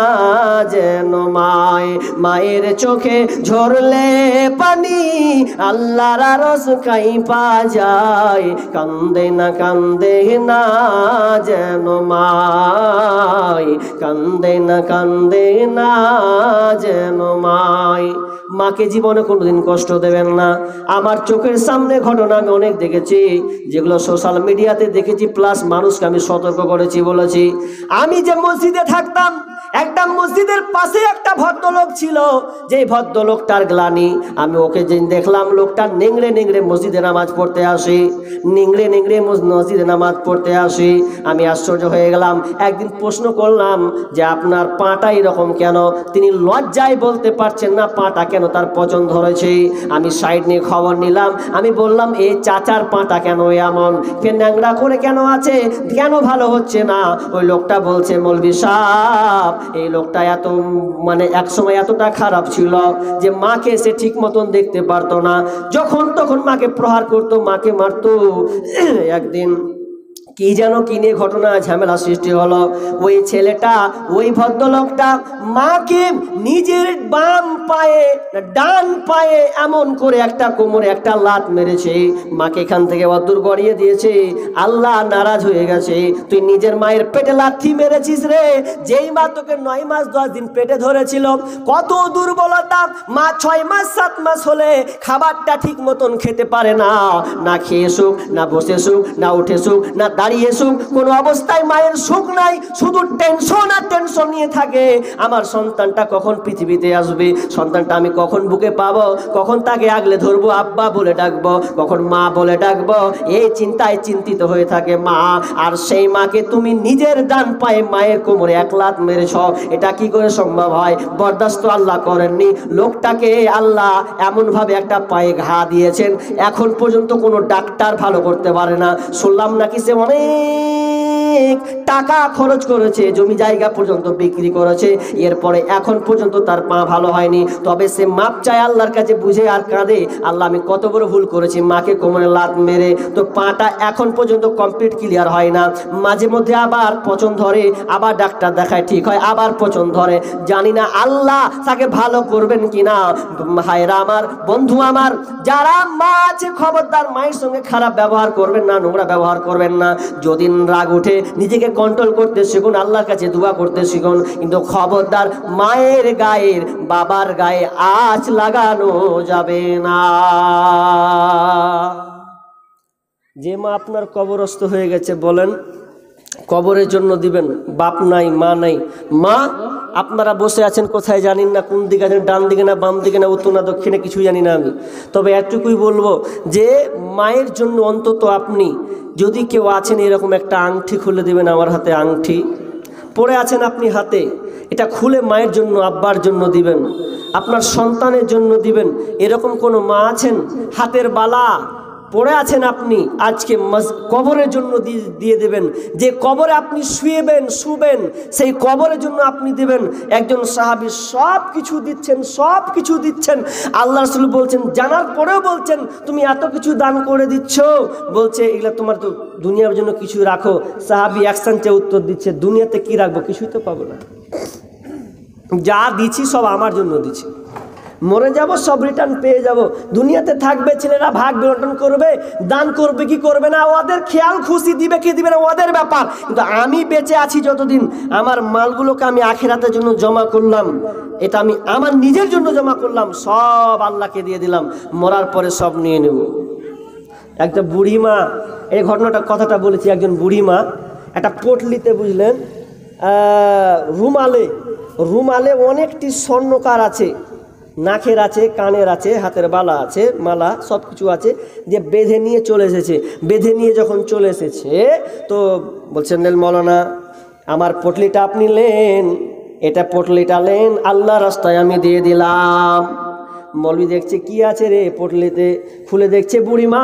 যেন মায়। মায়ের চোখে ঝরলে পানি আল্লাহর আরশ কাঁইপা যায়, কান্দে না যেন মায়, কান্দে না যেন মায়। মাকে জীবনে কোনোদিন কষ্ট দেবেন না। আমার চোখের সামনে ঘটনা আমি অনেক দেখেছি, যেগুলো সোশ্যাল মিডিয়াতে দেখেছি, প্লাস মানুষকে আমি সতর্ক করেছি, বলেছি। আমি যে মসজিদে থাকতাম, একটা মসজিদের পাশে একটা ভদ্রলোক ছিল, যে ভদ্রলোকটার গ্লানি আমি ওকে যে দেখলাম, লোকটা নেংড়ে মসজিদে নামাজ পড়তে আসে, নেংড়ে মসজিদে নামাজ পড়তে আসে। আমি আশ্চর্য হয়ে গেলাম। একদিন প্রশ্ন করলাম যে আপনার পাটা এরকম কেন? তিনি লজ্জায় বলতে পারছেন না পাটা কেন তার পছন্দ হয়েছে। আমি সাইড নিয়ে খবর নিলাম, আমি বললাম এই চাচার পাটা কেন এমন, ফের ন্যাংড়া করে কেন আছে, কেন ভালো হচ্ছে না? ওই লোকটা বলছে, মৌলভী সাহেব এই লোকটা এত মানে একসময় এতটা খারাপ ছিল যে মাকে সে ঠিক মতন দেখতে পারতো না, যখন তখন মাকে প্রহার করতো, মাকে মারতো। একদিন কি যেন কি নিয়ে ঘটনা ঝামেলা সৃষ্টি হলো, ওই ছেলেটা ওই ভদ্রলোকটা মাকে নিজের বাম পায়ে ডান পায়ে এমন করে একটা কোমরে একটা লাত মেরেছে, মাকে এখান থেকে অদূর গড়িয়ে দিয়েছে। আল্লাহ নারাজ হয়ে গেছে, তুই নিজের মায়ের পেটে লাথি মেরেছিস রে, যেই মা তোকে 9 মাস 10 দিন পেটে ধরেছিল। কত দুর্বলতা, মা 6 মাস 7 মাস হলে খাবারটা ঠিক মতন খেতে পারে না, না খেয়ে সুখ, না বসে সুখ, না উঠে সুখ, না দাঁড়িয়ে সুখ, কোনো অবস্থায় মায়ের সুখ নাই, শুধু টেনশন আর টেনশন নিয়ে থাকে। আমার সন্তানটা কখন পৃথিবীতে আসবে, সন্তানটা আমি কখন বুকে পাবো, কখন তাকে আগলে ধরবো, আব্বা বলে ডাকবো, কখন মা বলে ডাকবো, এই চিন্তায় চিন্তিত হয়ে থাকে মা। আর সেই মাকে তুমি নিজের ডান পায়ে মায়ের কোমরে এক লাত মেরেছ, এটা কি করে সম্ভব হয়? বরদাস্ত আল্লাহ করেননি, লোকটাকে আল্লাহ এমন ভাবে একটা পায়ে ঘা দিয়েছেন, এখন পর্যন্ত কোনো ডাক্তার ভালো করতে পারে না। শুনলাম নাকি সে অনেক টাকা খরচ করেছে, জমি জায়গা পর্যন্ত বিক্রি করেছে, এরপরে এখন পর্যন্ত তার পা ভালো হয়নি। তবে সে মাপ চায় আল্লাহর কাছে, বুঝে আর কাঁদে, আল্লাহ আমি কত বড় ভুল করেছি, মাকে কোমরে লাত মেরে। তো পাটা এখন পর্যন্ত কমপ্লিট ক্লিয়ার হয় না, মাঝে মধ্যে আবার পচন ধরে, আবার ডাক্তার দেখায় ঠিক হয়, আবার পচন ধরে। জানি না আল্লাহ তাকে ভালো করবেন কিনা। ভাইরা আমার, বন্ধু আমার, যারা মা আছে খবরদার মায়ের সঙ্গে খারাপ ব্যবহার করবেন না, নোংরা ব্যবহার করবেন না। যদি রাগ উঠে নিজেকে কন্ট্রোল করতে শিখুন, আল্লাহর কাছে দোয়া করতে শিখুন, কিন্তু খবরদার মায়ের গায়ের বাবার গায়ে আঁচ লাগানো যাবে না। যে মা আপনার কবরস্থ হয়ে গেছে, বলেন কবরের জন্য দিবেন, বাপ নাই মা নাই। মা আপনারা বসে আছেন কোথায় জানেন না, কোন দিকে আছেন, ডান দিকে না বাম দিকে না উত্তর না দক্ষিণে, কিছু জানি না আমি। তবে এটুকুই বলবো যে মায়ের জন্য অন্তত আপনি যদি কেউ আছেন এরকম একটা আংটি খুলে দিবেন। আমার হাতে আংটি পরে আছেন আপনি হাতে, এটা খুলে মায়ের জন্য আব্বার জন্য দিবেন, আপনার সন্তানের জন্য দিবেন। এরকম কোনো মা আছেন হাতের বালা পড়ে আছেন আপনি, আজকে কবরের জন্য দিয়ে দেবেন। যে কবরে আপনি শুবেন সেই কবরের জন্য আপনি দেবেন। একজন সাহাবী সব কিছু দিচ্ছেন, সব কিছু দিচ্ছেন, আল্লাহ রাসূল বলছেন, জানার পরেও বলছেন তুমি এত কিছু দান করে দিচ্ছ, বলছে এগুলা তোমার তো দুনিয়ার জন্য কিছু রাখো। সাহাবী অ্যাকশনটা উত্তর দিচ্ছে, দুনিয়াতে কি রাখবো, কিছুই তো পাবো না, যা দিচ্ছি সব আমার জন্য দিচ্ছি, মরে যাব সব রিটার্ন পেয়ে যাব। দুনিয়াতে থাকবে ছেলেরা ভাগ বিতরণ করবে, দান করবে কি করবে না ওদের খেয়াল খুশি, দিবে কি দিবে না ওদের ব্যাপার। কিন্তু আমি বেঁচে আছি যতদিন, আমার মালগুলোকে আমি আখিরাতের জন্য জমা করলাম, এটা আমি আমার নিজের জন্য জমা করলাম, সব আল্লাহকে দিয়ে দিলাম, মরার পরে সব নিয়ে নেব। একটা বুড়িমা, এই ঘটনাটা কথাটা বলেছি, একজন বুড়িমা একটা পটলিতে বুঝলেন রুমালে অনেকটি স্বর্ণকার আছে, নাকের আছে, কানের আছে, হাতের বালা আছে, মালা সব কিছু আছে, যে বেঁধে নিয়ে চলে এসেছে। বেঁধে নিয়ে যখন চলে এসেছে তো বলছেন মৌলানা আমার পটলিটা আপনি নেন, এটা পটলিটা নেন, আল্লাহ রাস্তায় আমি দিয়ে দিলাম। মৌলবি দেখছে কি আছে রে পটলিতে, খুলে দেখছে বুড়িমা,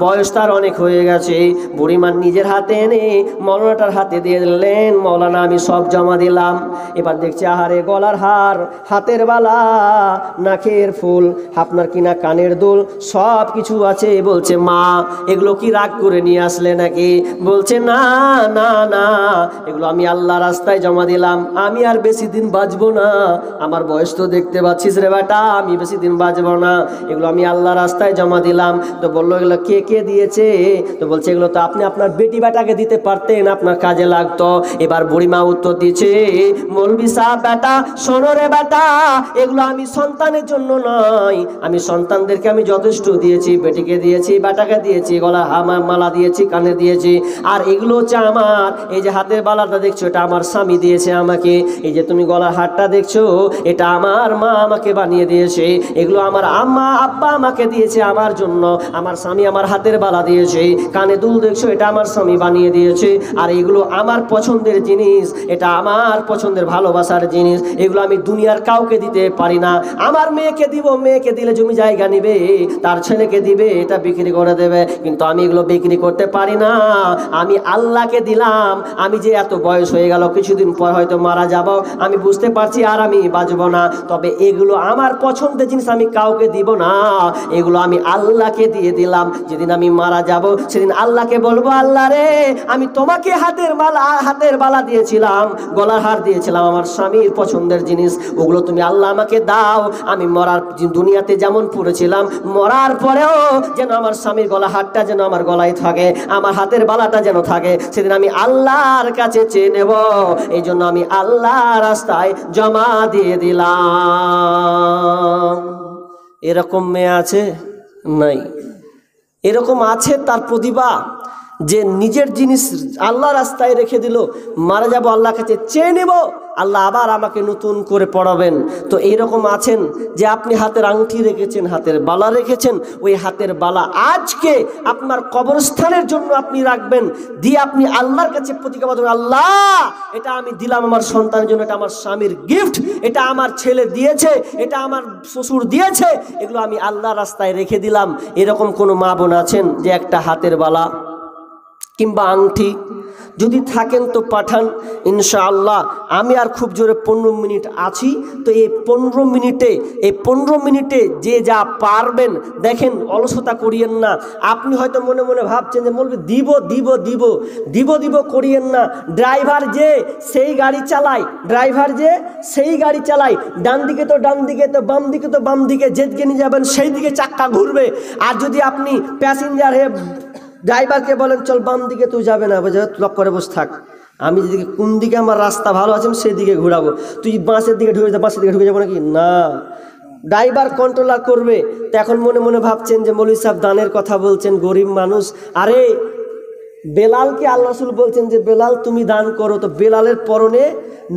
বয়স তার অনেক হয়ে গেছে। বুড়িমার নিজের হাতে এনে মৌলানাটার হাতে দিয়ে দিলেন, মৌলানা আমি সব জমা দিলাম। এবার দেখছে আহারে গলার হার, হাতের বালা, নাকের ফুল, আপনার কিনা কানের দুল সব কিছু আছে। বলছে মা এগুলো কি রাগ করে নিয়ে আসলে নাকি? বলছে না না না, এগুলো আমি আল্লাহ রাস্তায় জমা দিলাম, আমি আর বেশি দিন বাঁচবো না, আমার বয়স তো দেখতে পাচ্ছিস রে বেটা, আমি বেশি দিন বাঁচবো না, এগুলো আমি আল্লাহ রাস্তায় জমা দিলাম। তো বললো এগুলো কে কে দিয়েছে? তো বলছে এগুলো তো আপনি আপনার বেটি বেটাকে দিতে পারতেন, আপনার কাজে লাগতো। এবার বুড়িমা উত্তর দিচ্ছে, মৌলবি সাহেব বেটা শোনো রে বেটা, এগুলো আমি সন্তানের জন্য নয়, আমি সন্তানদেরকে আমি যথেষ্ট দিয়েছি, বেটিকে দিয়েছি, বেটাকে দিয়েছি, গলা মালা দিয়েছি, কানে দিয়েছি, আর এগুলো হচ্ছে আমার। এই যে হাতের বালাটা দেখছো এটা আমার স্বামী দিয়েছে আমাকে, এই যে তুমি গলার হারটা দেখছো এটা আমার মা আমাকে বানিয়ে বানিয়ে দিয়েছে, এগুলো আমার আম্মা আব্বা আমাকে দিয়েছে আমার জন্য। আমার স্বামী আমার হাতের বালা দিয়েছে, কানে দুল দেখছো এটা আমার স্বামী বানিয়ে দিয়েছে। আর এগুলো আমার পছন্দের জিনিস, এটা আমার পছন্দের ভালোবাসার জিনিস, এগুলো আমি দুনিয়ার কাউকে দিতে পারি না। আমার মেয়েকে দিব, মেয়েকে দিলে জমি জায়গা নিবে, তার ছেলেকে দিবে, এটা বিক্রি করে দেবে, কিন্তু আমি এগুলো বিক্রি করতে পারি না। আমি আল্লাহকে দিলাম। আমি যে এত বয়স হয়ে গেল, কিছুদিন পর হয়তো মারা যাব, আমি বুঝতে পারছি আর আমি বাঁচবো না, তবে এগুলো আমার পছন্দের জিনিস, আমি কাউকে দিব না, এগুলো আমি আল্লাহকে দিয়ে দিলাম। যেদিন আমি মারা যাব সেদিন আল্লাহকে বলবো, আল্লাহ রে, আমি তোমাকে হাতের বালা দিয়েছিলাম, গলার হার দিয়েছিলাম, আমার স্বামীর পছন্দের জিনিস, ওগুলো তুমি আল্লাহ আমাকে দাও। আমি মরার দুনিয়াতে যেমন পড়েছিলাম, মরার পরেও যেন আমার স্বামীর গলা হারটা যেন আমার গলায় থাকে, আমার হাতের বালাটা যেন থাকে। সেদিন আমি আল্লাহর কাছে চেয়ে নেব, এই জন্য আমি আল্লাহ রাস্তায় জমা দিয়ে দিলাম। এরকম মেয়ে আছে? নাই। এরকম আছে তার প্রতিভা, যে নিজের জিনিস আল্লাহ রাস্তায় রেখে দিল, মারা যাব আল্লাহর কাছে চেয়ে নেব, আল্লাহ আবার আমাকে নতুন করে পড়াবেন। তো এইরকম আছেন যে আপনি হাতের আংটি রেখেছেন, হাতের বালা রেখেছেন, ওই হাতের বালা আজকে আপনার কবরস্থানের জন্য আপনি রাখবেন, দিয়ে আপনি আল্লাহর কাছে প্রতিজ্ঞা করবেন, আল্লাহ এটা আমি দিলাম আমার সন্তানের জন্য, এটা আমার স্বামীর গিফট, এটা আমার ছেলে দিয়েছে, এটা আমার শ্বশুর দিয়েছে, এগুলো আমি আল্লাহর রাস্তায় রেখে দিলাম। এরকম কোনো মা বোন আছেন যে একটা হাতের বালা কিংবা আংটি যদি থাকেন তো পাঠান, ইনশাআল্লাহ। আমি আর খুব জোরে 15 মিনিট আছি, তো এই 15 মিনিটে যে যা পারবেন দেখেন, অলসতা করিয়েন না। আপনি হয়তো মনে মনে ভাবছেন যে মৌলভী দিব দিব দিব দিব দিব করিয়েন না। ড্রাইভার যে সেই গাড়ি চালায়, ডান দিকে তো ডান দিকে, তো বাম দিকে তো বাম দিকে, যেদিকে নিয়ে যাবেন সেই দিকে চাক্কা ঘুরবে। আর যদি আপনি প্যাসেঞ্জার হয়ে ড্রাইভারকে বলেন চল বাম দিকে, তুই যাবে না, লক করে বসে থাক, আমি যেদিকে কোন দিকে আমার রাস্তা ভালো আছে সেই দিকে ঘুরাবো, তুই বাসের দিকে ঢুকে বাসের দিকে ঢুকে যাবো নাকি? না, ড্রাইভার কন্ট্রোলার করবে। তো এখন মনে মনে ভাবছেন যে মৌলভী সাহেব দানের কথা বলছেন, গরিব মানুষ। আরে বেলালকে আল্লাহ রাসূল বলছেন যে বেলাল তুমি দান করো, তো বেলালের পরনে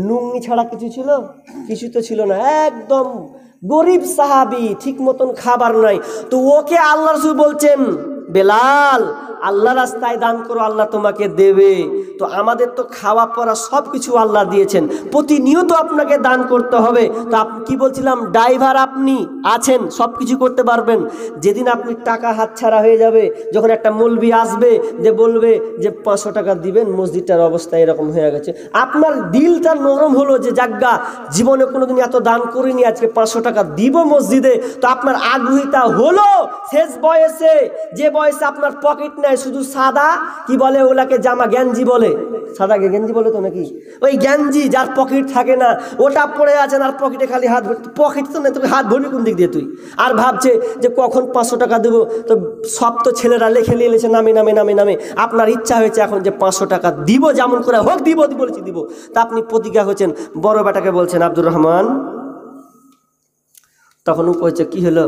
লুঙ্গি ছাড়া কিছু ছিল? কিছু তো ছিল না, একদম গরিব সাহাবি, ঠিক মতন খাবার নাই। তো ওকে আল্লাহ রাসূল বলছেন, বেলাল আল্লাহ রাস্তায় দান করো, আল্লাহ তোমাকে দেবে। তো আমাদের তো খাওয়া পরা সব কিছু আল্লাহ দিয়েছেন, প্রতিনিয়ত আপনাকে দান করতে হবে। তো আপনি কি বলছিলাম, ড্রাইভার আপনি আছেন, সব কিছু করতে পারবেন। যেদিন আপনি টাকা হাতছাড়া হয়ে যাবে, যখন একটা মৌলবি আসবে যে বলবে যে 500 টাকা দিবেন, মসজিদটার অবস্থা এরকম হয়ে গেছে, আপনার দিলটা নরম হলো যে জাগ্গা, জীবনে কোনোদিন এত দান করিনি, আজকে 500 টাকা দিব মসজিদে। তো আপনার আগ্রহীতা হলো শেষ বয়সে, যে বয়সে আপনার পকেট নেই, শুধু সাদা কি বলে ওগুলাকে, জামা গেঞ্জি বলে, সাদা গেঞ্জি বলে তো নাকি, ওই গেঞ্জি যার পকেট থাকে না, ওটা পড়ে আছেন, আর পকেটে খালি হাত ভর্তি, পকেট তো নেই, তোকে হাত ভরবি কোন দিক দিয়ে তুই? আর ভাবছে যে কখন 500 টাকা দেবো। তো সব তো ছেলেরা লেখে নিয়ে এলেছে নামে নামে নামে নামে, আপনার ইচ্ছা হয়েছে এখন যে 500 টাকা দিব, যেমন করে হোক দিব, বলেছি দিব। তা আপনি প্রতিজ্ঞা হচ্ছেন, বড় বেটাকে বলছেন আব্দুর রহমান, তখন ও কইছে কি হলো?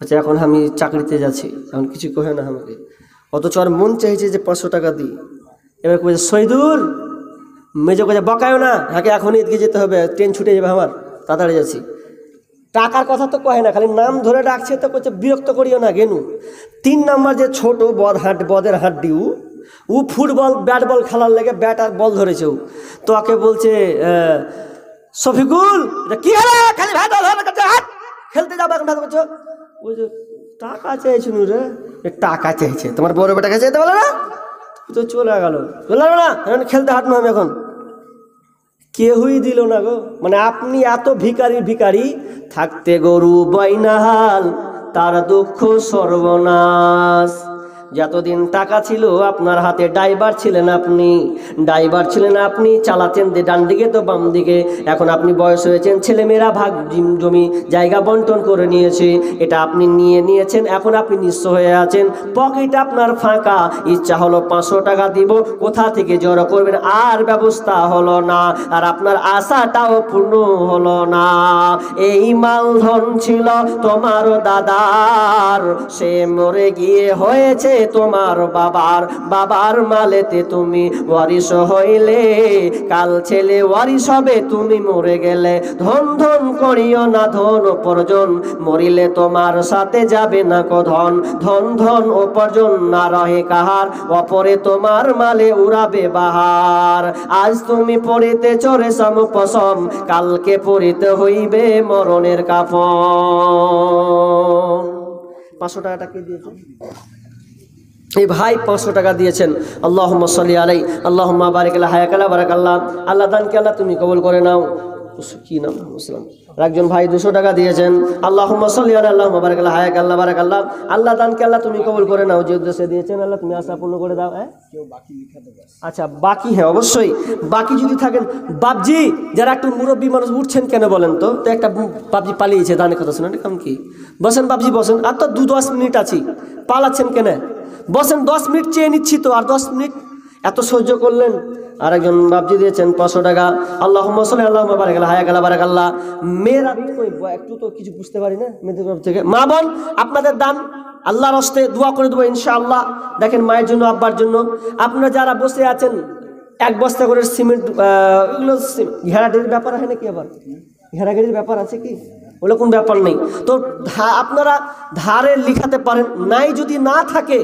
আচ্ছা এখন আমি চাকরিতে যাচ্ছি, এখন কিছু কহে না আমাকে, অথচ আর মন চাইছে যে 500 টাকা দিই। এবার কইছে শহীদুর, মেজো কইছে বকায়ও না, হাকে এখনই এদিকে যেতে হবে, ট্রেন ছুটে যাবে আমার, তাড়াতাড়ি যাচ্ছি। টাকার কথা তো কহে না, খালি নাম ধরে ডাকছে, তো কইছে বিরক্ত করিও না গেনু। 3 নম্বর যে ছোট বদের হাড্ডি, ও ফুটবল ব্যাট বল খেলার লেগে ব্যাট আর বল ধরেছে, ও তো ওকে বলছে শফিকুল কি হলো, খালি ব্যাট বল খেলতে যাবো এখন, করছো ওই যে টাকা চাইছি রে, টাকা চাইছে, তোমার বড় বেটাকে চাইতে বলে না, তো চলে গেল, না খেলতে হাঁটবো আমি এখন, কেউই দিল না গো। মানে আপনি এত ভিখারি থাকতে গরু বৈনাহাল, তার দুঃখ সর্বনাশ। যতদিন টাকা ছিল আপনার হাতে, ড্রাইভার ছিলেন আপনি, চালাতেন ডান দিকে তো বাম দিকে। এখন আপনি বয়স হয়েছেন, ছেলেমেয়েরা ভাগ জমি জায়গা বন্টন করে নিয়েছে, এটা আপনি নিয়েছেন, এখন আপনি নিঃস্ব হয়ে আছেন, পকেট আপনার ফাঁকা, ইচ্ছা হলো 500 টাকা দিব, কোথা থেকে জড়ো করবেন আর ব্যবস্থা হলো না, আর আপনার আশাটাও পূর্ণ হলো না। এই মালধন ছিল তোমার দাদার, সে মরে গিয়ে হয়েছে তোমার বাবার, বাবার মালেতে তুমি ওয়ারিশ হইলে, কাল ছেলে ওয়ারিশ হবে তুমি মরে গেলে। ধন ধন করিও না ধন উপার্জন, মরিলে তোমার সাথে যাবে না ধন। ধন ধন উপার্জন না রহে কাহার, অপরে তোমার মালে উড়াবে বাহার। আজ তুমি পড়িতেছ রেশম পশম, কালকে পড়িতে হইবে মরণের কাফন। 500 টাকাটা কে দিয়েছেন? এই ভাই 500 টাকা দিয়েছেন। আল্লাহুম্মা সাল্লি আলাইহি আল্লাহুম্মা বারিক আলা হায়াকালা বারাকাল্লাহ। আল্লাহ দানকে আল্লাহ তুমি কবুল করে নাও। কি নাম? মুসলিম। একজন ভাই 200 টাকা দিয়েছেন। আল্লাহুম্মা সাল্লি আলা আল্লাহুম্মা বারিক আলা হায়াকাল্লাহ বারাকাল্লাহ। আল্লাহ দানকে আল্লাহ তুমি কবুল করে নাও। যে উদ্দেশ্যে দিয়েছেন আল্লাহ তুমি আশা পূর্ণ করে দাও। কেউ বাকি লিখা দেবে? আচ্ছা বাকি, হ্যাঁ অবশ্যই বাকি যদি থাকেন। বাপজি যারা একটু মুরব্বী মানুষ উঠছেন কেন বলেন তো? তো একটা বাপজি পালিয়েছে, দানের কথা শুনেন কাম কি? বসেন বাপজি বসেন। আর তো 2-10 মিনিট আছি, পালাচ্ছেন কেন? বসেন, 10 মিনিট চেয়ে নিচ্ছি তো, আর 10 মিনিট এত সহ্য করলেন। আরেকজন বাপজি দিয়েছেন 500 টাকা। আল্লাহুম্মা সাল্লি আল্লাহুম্মা বারিক আলা হায়াকাল্লাহ বারাকাল্লাহ। মেয়েরা একটু তো কিছু বুঝতে পারি না মেয়েদের তরফ থেকে। মা বোন আপনাদের দান আল্লাহর হস্তে দোয়া করে দেবো ইনশাআল্লাহ। দেখেন মায়ের জন্য, আব্বার জন্য। আপনারা যারা বসে আছেন 1 বস্তা করে সিমেন্ট, এগুলো ঘেরাঘেরির ব্যাপার হয় নাকি? আবার ঘেরাঘেরির ব্যাপার আছে কি? ওগুলো কোন ব্যাপার নেই তো। আপনারা ধারে লিখাতে পারেন, নাই যদি না থাকে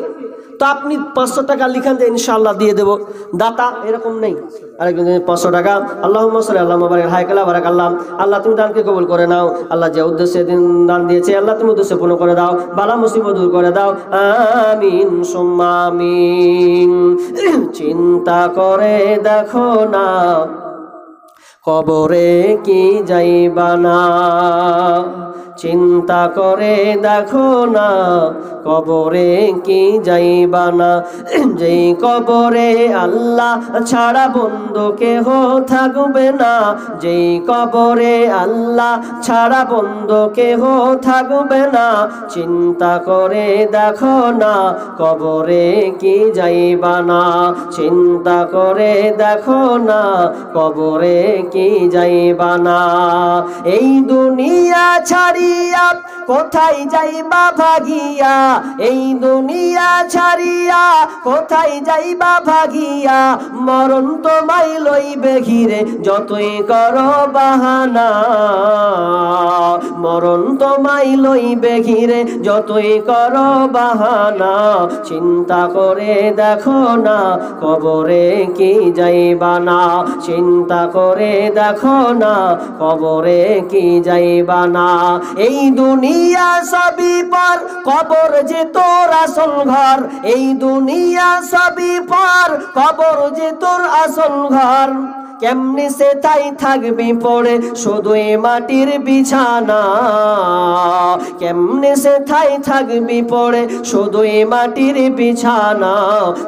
তো আপনি 500 টাকা লিখান যে ইনশাআল্লাহ দিয়ে দেবো। দাতা এরকম নেই। আরেকজন 500 টাকা। আল্লাহুম্মা সাল্লি আল্লাহুম্মা বারিক হায়াকাল্লাহ বারাকাল্লাহ। আল্লাহ তুমি দানকে কবুল করে নাও। আল্লাহ যে উদ্দেশ্যে দান দিয়েছে আল্লাহ তুমি উদ্দেশ্য পূর্ণ করে দাও, বালা মুসিবত দূর করে দাও। আমিন সুম্মা আমিন। চিন্তা করে দেখো না কবরে কি যাইবা না, চিন্তা করে দেখো না কবরে কি যাইবা না। যেই কবরে আল্লাহ ছাড়া বন্ধু কেহ থাকবে না, যেই কবরে আল্লাহ ছাড়া বন্ধু কেহ থাকবে না। চিন্তা করে দেখো না কবরে কি যাইবা না, চিন্তা করে দেখো না কবরে কি যাইবা না। এই দুনিয়া ছাড়িয়া কোথায় যাইবা ভাগিয়া, এই দুনিয়া ছাড়িয়া কোথায় যাইবা ভাগিয়া। মরণ তোমায় লইবে ঘিরে যতই করো বাহানা, মরণ তোমায় লইবে ঘিরে যতই করো বাহানা। চিন্তা করে দেখো না কবরে কি যাইবা না, চিন্তা করে দেখো না কবরে কি যাইবা না। এই দুনিয়া সবই পর, কবর যে তোর আসল ঘর। এই দুনিয়া সবই পর, কবর যে তোর আসল ঘর। কেমনে সে তাই থাকবি পড়ে শুধু মাটির বিছানা, কেমনে সে তাই থাকবি পড়ে শুধু মাটির বিছানা।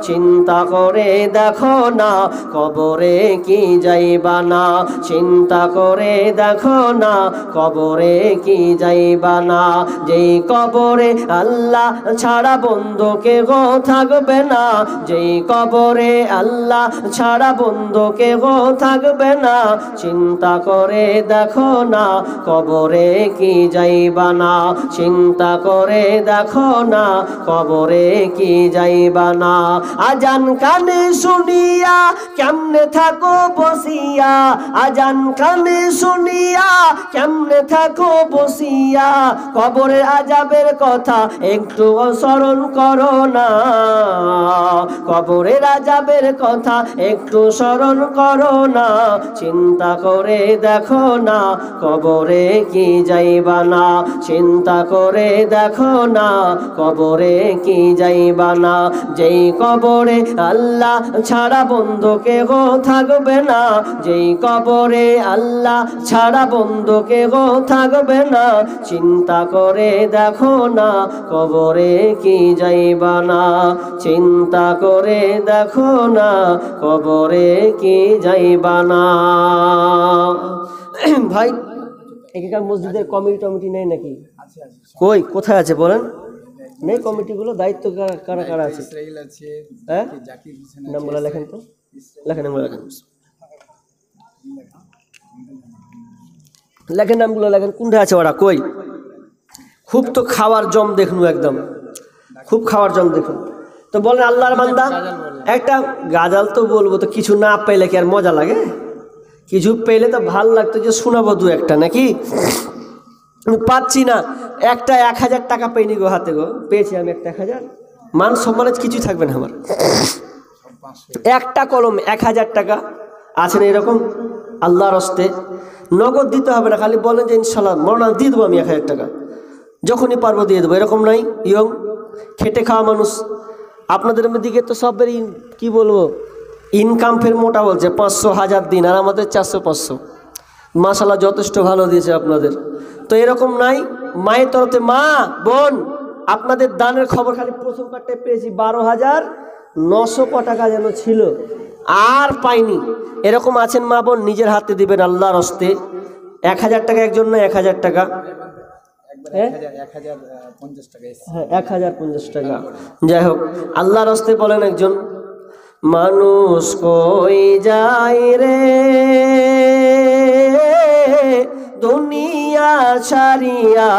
চিন্তা করে দেখো না কবরে কি যাইবা না, চিন্তা করে দেখো না কবরে কি যাইবা না। যেই কবরে আল্লাহ ছাড়া বন্ধু কেহ থাকবে না, যেই কবরে আল্লাহ ছাড়া বন্ধু কেহ থাকবে না। চিন্তা করে দেখো না কবরে কি যাইবা না, চিন্তা করে দেখো না কবরে কি যাইবা না। আজান কানে শুনিয়া কেমনে থাকো বসিয়া, আজান কানে শুনিয়া কেমনে থাকো বসিয়া। কবরের আযাবের কথা একটু স্মরণ করো না, কবরের আযাবের কথা একটু স্মরণ করো না। চিন্তা করে দেখো না কবরে কি যাইবা না, চিন্তা করে দেখো না কবরে কি যাইবা না। যেই কবরে আল্লাহ ছাড়া বন্ধু কেহ থাকবে না, যেই কবরে আল্লাহ ছাড়া বন্ধু কেহ থাকবে না। চিন্তা করে দেখো না কবরে কি যাইবা না, চিন্তা করে দেখো না কবরে কি যাইবা না। ভাই এখানকার মসজিদের কমিটি নেই নাকি? কই কোথায় আছে বলেন? নেই কমিটিগুলো, দায়িত্ব কারা কারা আছে? হ্যাঁ নামগুলো লেখেন তো, লেখেন নামগুলো লেখেন, লেখেন নামগুলো লেখেন। কোনটা আছে ওরা? কই? খুব তো খাওয়ার জম দেখুন, একদম খুব খাওয়ার জম দেখুন। তো বলেন আল্লাহর বান্দা একটা গাজাল তো বলবো, তো কিছু না পেলে কি আর মজা লাগে? কিছু পেলে তো ভাল লাগতো যে শোনাবো দু একটা, নাকি? পাচ্ছি না, একটা 1000 টাকা পেইনি গো হাতে গো, পেয়েছি আমি একটা 1000, মান সম্মানের কিছুই থাকবে না আমার। একটা কলম 1000 টাকা আছে না এরকম? আল্লাহর হস্তে নগদ দিতে হবে না, খালি বলেন যে ইনশাল্লাহ মরনা দিয়ে দেবো আমি 1000 টাকা, যখনই পারবো দিয়ে দেবো, এরকম নাই? ইয়ং খেটে খাওয়া মানুষ আপনাদের দিকে তো সবেরই কি বলবো ইনকাম ফের মোটা বলছে 500 1000 দিন, আর আমাদের 400 500। মাশাআল্লাহ যথেষ্ট ভালো দিয়েছে আপনাদের। তো এরকম নাই? মায়ের তরফে মা বোন আপনাদের দানের খবর খালি প্রথম কার্ডে পেয়েছি 12,900 টাকা যেন ছিল, আর পাইনি। এরকম আছেন মা বোন, নিজের হাতে দিবেন আল্লাহর হস্তে। 1000 টাকা একজন না 1000 টাকা, 1050 টাকা। যাই হোক আল্লাহর হস্তে বলেন একজন, মানুষ কই যায় রে দুনিয়া ছাড়িয়া,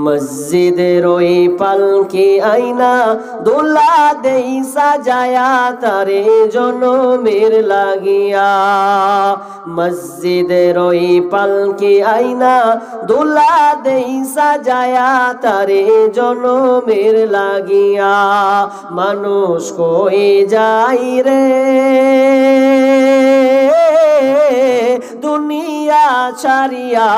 মসজিদের ওই পালকি আইনা দোলা দেই সাজায়া তারে জনমের লাগিয়া। মসজিদের ওই পালকি আইনা দোলা দেই সাজায়া তারে জনমের লাগিয়া। মানুষ কই যাই রে দুনিয়া ছাড়িয়া,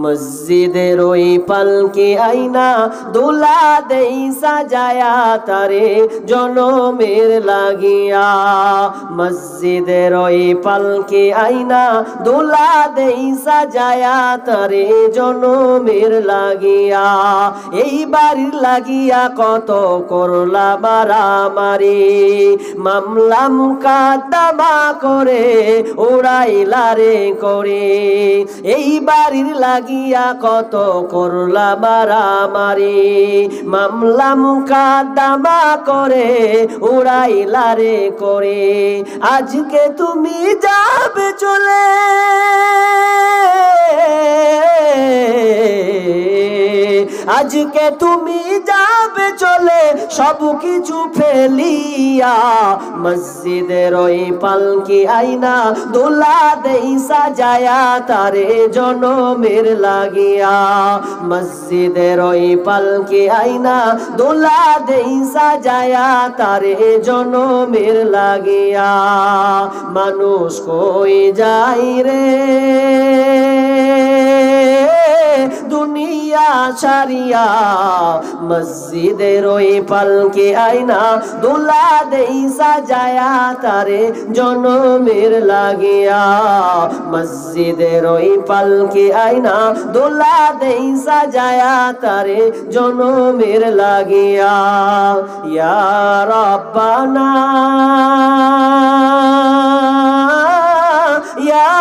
মসজিদের ওই পালকি আইনা দোলা দেই সাজায়া তারে জনমের লাগিয়া। মসজিদের ওই পালকি আইনা দোলা দেই সাজায়া তারে জনমের লাগিয়া। এই বাড়ির লাগিয়া কত করলা মারামারি, মামলা মুকাদ্দমা করে উড়াইলা রে করে। এই বাড়ির লাগিয়া কত করলা মারামারি, মামলা মুকাদ্দমা করে উড়াইলা রে করে। আজকে তুমি যাবে চলে, আজকে তুমি যাবে চলে সব কিছু ফেলিয়া। মসজিদের ওই পালকি আইনা দোলা দেই সাজায়া তারে জনমের লাগিয়া। মসজিদের ওই পালকি আইনা দোলা দেই সাজায়া তারে জনমের লাগিয়া। মানুষ কই যাই রে দুনিয়া ছাড়িয়া, মসজিদের ওই পালকি আইনা দোলা দেই সাজায়া তারে জনমের লাগিয়া। মসজিদের ওই পালকি আইনা দোলা দেই সাজায়া তারে জনমের লাগিয়া। ইয়া রাব্বানা ইয়া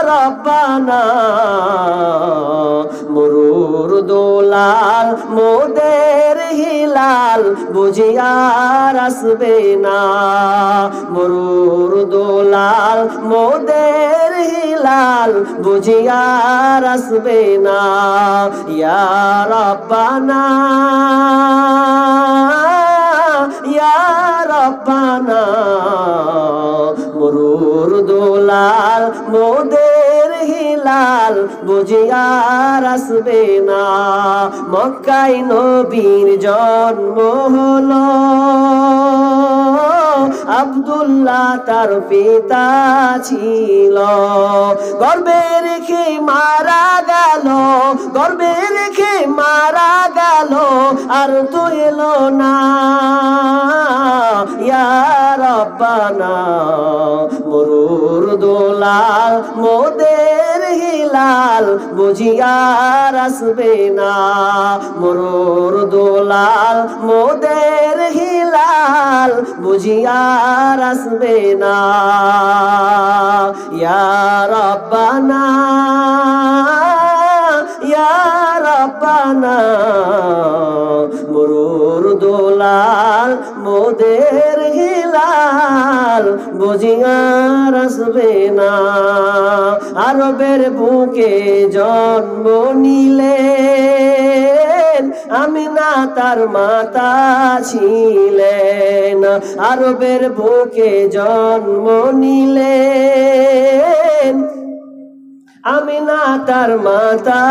রাব্বানা, মরুর দোলাল মোদের হিলাল বুঝিয়ার আসবে না। মরুর দোলাল মোদের হিলাল বুঝিয়ার আসবে না। ইয়া রাব্বানা ইয়া রাব্বানা, মরুর দোলাল মোদের হিলাল বুঝিয়ার আসবে না। মক্কায় নবীর জন্ম হলো, আব্দুল্লাহ তার পিতা ছিল। গর্বে রেখে মারা গেল, গর্বে রেখে মারা গেল, আর তো এলো না। ইয়া রাব্বানা, মরুর দোলাল মোদের হিলাল বুঝিয়ার আসবে না। মরুর দোলাল মোদের হিলাল বুঝিয়ার আসবে না। ইয়া রাব্বানা ইয়া রাব্বানা, মরুর দোলাল মোদের হিলাল বুঝিয়ার আসবে না। আরবের বুকে জন্ম নিলে গেলেন, আমিনা তার মাতা ছিলেন, আরবের বুকে জন্ম নিলেন, আমিনা তার মাতা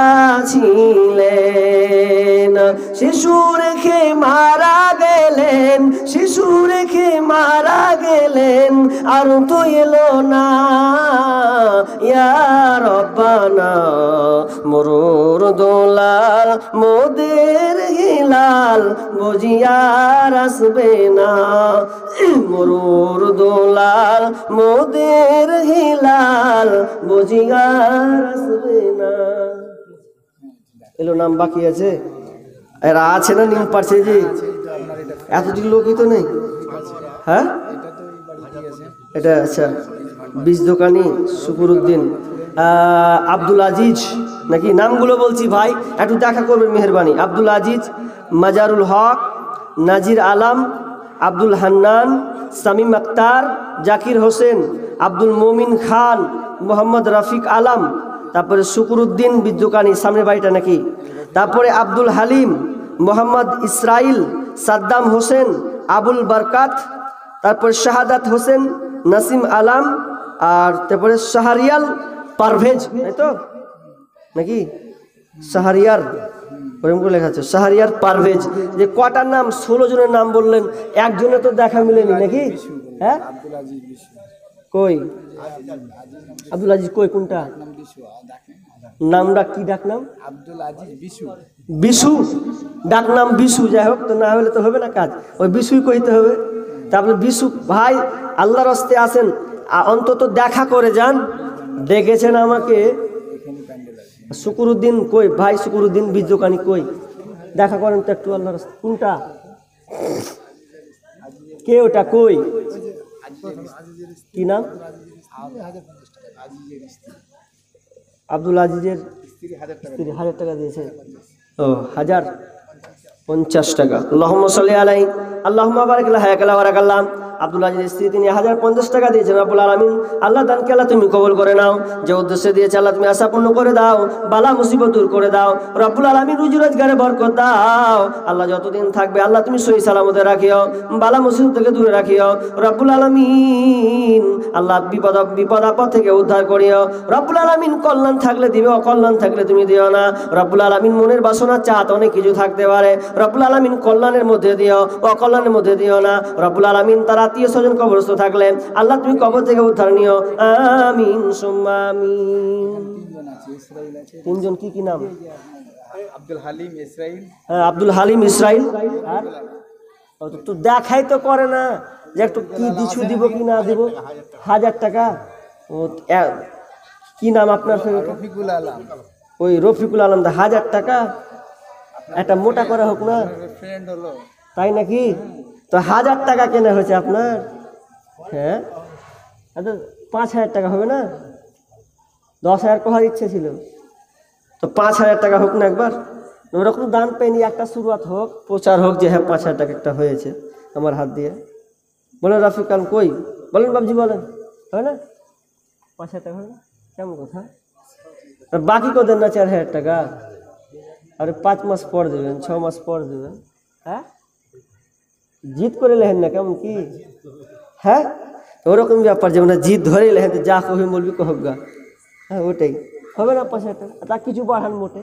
ছিলেন। শিশু রেখে মারা গেলেন, শিশু রেখে মারা গেলেন, আর তো এলো না ইয়া রব্বানা। মরুর দোলাল মোদের হিলাল বুঝিয়ার আসবে না, মরুর দোলাল মোদের হিলাল বুঝিয়ার আসবে না। এলো নাম বাকি আছে, এরা আছে না নিম পারছে যে এতটি লোকই তো নেই। হ্যাঁ এটা আচ্ছা, বীজ দোকানি শুকুরউদ্দিন, আব্দুল আজিজ নাকি, নামগুলো বলছি ভাই একটু দেখা করবেন মেহরবানি। আব্দুল আজিজ, মাজারুল হক, নাজির আলম, আব্দুল হান্নান, শামীম আক্তার, জাকির হোসেন, আব্দুল মোমিন খান, মোহাম্মদ রফিক আলম, তারপরে শুকুরউদ্দিন বিদ্যুকানি সামনে বাড়িটা নাকি, তারপরে আব্দুল হালিম, মোহাম্মদ ইসরাইল, সাদ্দাম হোসেন, আবুল বরকাত, তারপরে শাহাদাত হোসেন, নাসিম আলম, আর তারপরে শাহরিয়ার পারভেজ, তাই তো নাকি, শাহরিয়ার ওরকম করে লেখা আছে, শাহরিয়ার পারভেজ। যে কটার নাম, 16 জনের নাম বললেন, একজনে তো দেখা মিলেনি নাকি। হ্যাঁ কই আব্দুল আজিজ কই, কোনটা নামটা, কি ডাক নাম? আব্দুল আজিজ বিশু, বিশু ডাক নাম বিশু। যাই হোক, তো না হলে তো হবে না কাজ, ওই বিশুই কইতে হবে। তারপরে বিশু ভাই আল্লাহর রাস্তে আসেন, অন্তত দেখা করে যান। দেখেছেন আমাকে শুকুরউদ্দিন কই ভাই, শুকুরউদ্দিন বীজ দোকানি কই, দেখা করেন তো একটু আল্লাহর রাস্তে। কোনটা কে ওটা কই, কি নাম? আব্দুল আজিজের স্ত্রী 1000 টাকা দিয়েছে। ও 1050 টাকা। আল্লাহুম্মা সাল্লি আলাইহি আল্লাহুম্মা বারিক লাহা ওয়া বারাকাল্লাহ। আব্দুল আজিজের স্ত্রী তিনি 1050 টাকা দিয়েছেন। রব্বুল আলামিন আল্লাহ দানকে আল্লাহ তুমি কবুল করে নাও, যে উদ্দেশ্যে দিয়েছে আল্লাহ তুমি আশা পূর্ণ করে দাও, বালা মুসিবত দূর করে দাও। রব্বুল আলামিন রুজি রোজগারে বরকত দাও। আল্লাহ যতদিন থাকবে আল্লাহ তুমি সহি সালামতে রাখিও, বালা মুসিবত থেকে দূরে রাখিও। রব্বুল আলামিন আল্লাহ বিপদ আপদ থেকে উদ্ধার করিও। রব্বুল আলামিন কল্যাণ থাকলে দিবে, অকল্যাণ থাকলে তুমি দিও না। রব্বুল আলামিন মনের বাসনা চাঁদ অনেক কিছু থাকতে পারে, রব্বুল আলামিন কল্যাণের মধ্যে দিও, অকল্যাণের মধ্যে দিও না। রব্বুল আলামিন তার আত্মীয় স্বজন কবরস্থ থাকলে আল্লাহ তুমি কবর থেকে উদ্ধার নিও, আমিন সুম্মা আমিন। 3 জন কি কি নাম? আব্দুল হালিম ইসরাইল। হ্যাঁ আব্দুল হালিম ইসরাইল। আর তো দেখাই তো করে না যে একটু কি দিছু দিব কি না দিব। 1000 টাকা। ও কি নাম আপনার? রফিকুল আলম। ওই রফিকুল আলম, 1000 টাকা একটা মোটা করা হোক না, ফ্রেন্ড হলো তাই নাকি? তো 1000 টাকা কেনা হয়েছে আপনার। হ্যাঁ আচ্ছা 5000 টাকা হবে না? 10,000 করার ইচ্ছে ছিল, তো 5000 টাকা হোক না একবার। ওরকম দান পেনি, একটা শুরুয়াত হোক, প্রচার হোক যে হ্যাঁ 5000 টাকা একটা হয়েছে আমার হাত দিয়ে। বলেন রফিক আলম কই, বলেন বাবজি বলেন, হয় না? 5000 টাকা হবে না? কেমন কথা? আর বাকি কত না 4000 টাকা? আরে 5 মাস পর দেবেন, 6 মাস পর দেবেন। হ্যাঁ জিদ করে লেহেন না, কেমন কি? হ্যাঁ ওরকম ব্যাপার, যেমন জিদ ধরে লেহেন যা কবি বলবি কহবগা। হ্যাঁ ওটাই হবে না 5000 টাকা, তা কিছু বাড়ান মোটে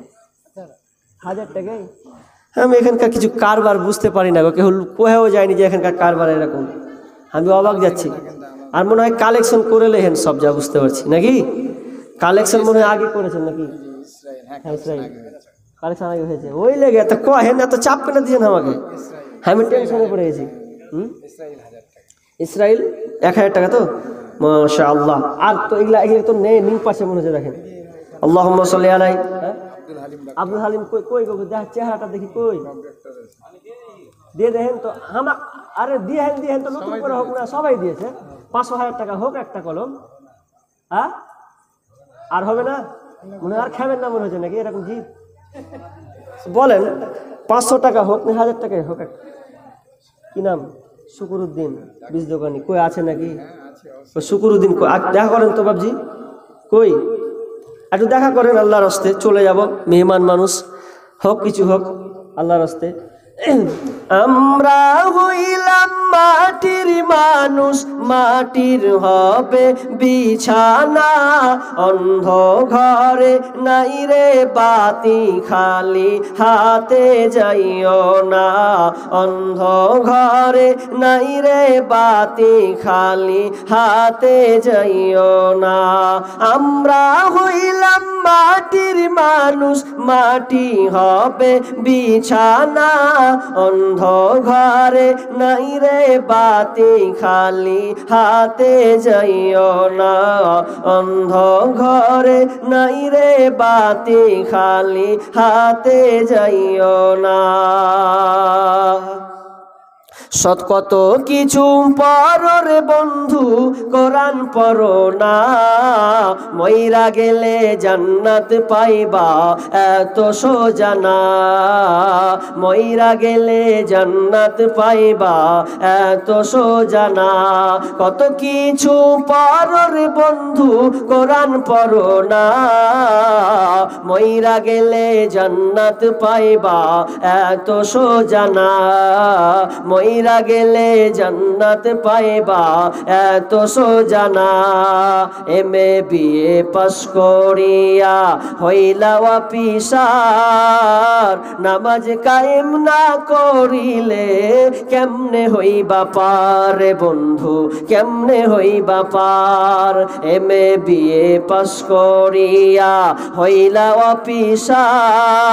1000 টাকাই। আমি এখানকার কিছু কারবার বুঝতে পারি না গো, কেউ কোহেও যায়নি যে এখানকার কারবার এরকম। আমি অবাক যাচ্ছি। আর মনে হয় কালেকশন করে লেহেন সব, যা বুঝতে পারছি নাকি। কালেকশন মনে হয় আগে করেছেন নাকি? হ্যাঁ ইসরাইল কালেকশন আগে হয়েছে, ওই লেগে তো কহেন এত চাপ কেন দিয়েছেন আমাকে, আমি টেনশনে পড়ে গেছি। ইসরাইল 1000 টাকা তো মাশাআল্লাহ। আর তো এগুলা তো নেই, নিম পাশে মনে হচ্ছে দেখেন। আল্লাহুম্মা সাল্লি আলাইহি। আব্দুল হালিম কই কই গো, চেহারাটা দেখি কই, দিয়ে দেখেন তো আমরা। আরে দিয়েন তো নতুন করে হোক না, সবাই দিয়েছে। 500,000 টাকা হোক একটা কলম। হ্যাঁ আর হবে না মনে আর খাবেন না মনে হচ্ছে নাকি এরকম জিদ? বলেন 500 টাকা হোক না 1000 টাকাই হোক। কি নাম? শুকুরউদ্দিন বীজ দোকানি কই আছে নাকি? শুকুরউদ্দিন দেখা করেন তো বাবজি কই, একটু দেখা করেন আল্লাহর রাস্তে। চলে যাব, মেহমান মানুষ হোক কিছু হোক, আল্লাহর রাস্তে। আমরা হইলাম মাটির মানুষ, মাটির হবে বিছানা, অন্ধ ঘরে নাই রে বাতি, খালি হাতে যাইও না। অন্ধ ঘরে নাই রে বাতি, খালি হাতে যাইও না। আমরা হইলাম মাটির মানুষ, মাটি হবে বিছানা, অন্ধ ঘরে নাই রে বাতি, খালি হাতে যাইও না। অন্ধ ঘরে নাই রে বাতি, খালি হাতে যাইও না। সৎ কত কিছু পররে বন্ধু, কোরআন পড়ো না। মইরা গেলে জান্নাত পাইবা এত সোজা না। মইরা গেলে জান্নাত পাইবা এত সোজা না। কত কিছু পররে বন্ধু, কোরআন পড়ো না। মইরা গেলে জান্নাত পাইবা এত সোজা না। মইরা গেলে জান্নাত পাইবা এত সোজা না। এমএ বিএ পাস করিয়া হইলা অফিসার, নামাজ কায়েম না করিলে কেমনে হইবা পার রে বন্ধু, কেমনে হইবা পার। এমএ বিএ পাস করিয়া হইলা অফিসার,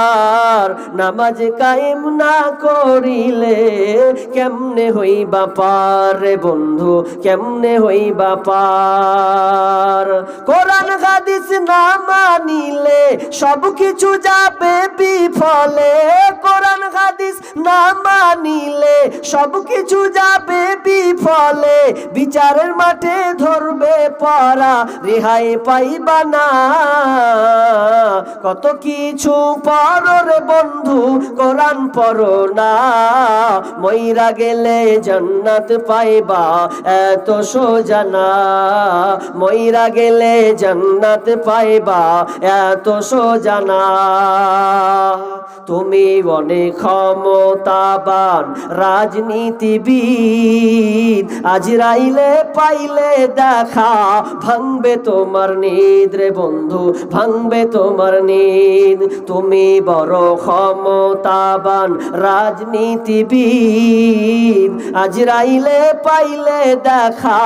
নামাজ কায়েম না করিলে কেমনে হইবা পার রে বন্ধু, কেমনে হইবা পার। কোরআন হাদিস না মানিলে সব কিছু যাবে বিফলে। কোরআন হাদিস না মানিলে সব কিছু যাবে বিফলে। বিচারের মাঠে ধরবে পড়া, রেহাই পাইবা না। কত কিছু পড়ো রে বন্ধু, কোরআন পড়ো না। মইরা গেলে জান্নাত পাইবা এত সোজা না। মইরা গেলে জান্নাত পাইবা এত সোজা না। তুমি অনেক ক্ষমতাবান রাজনীতিবিদ, আজরাইলে পাইলে দেখা ভাঙবে তোমার নিদ রে বন্ধু, ভাঙবে তোমার নিদ। তুমি বড় ক্ষমতাবান রাজনীতিবিদ, আজরাইলে পাইলে দেখা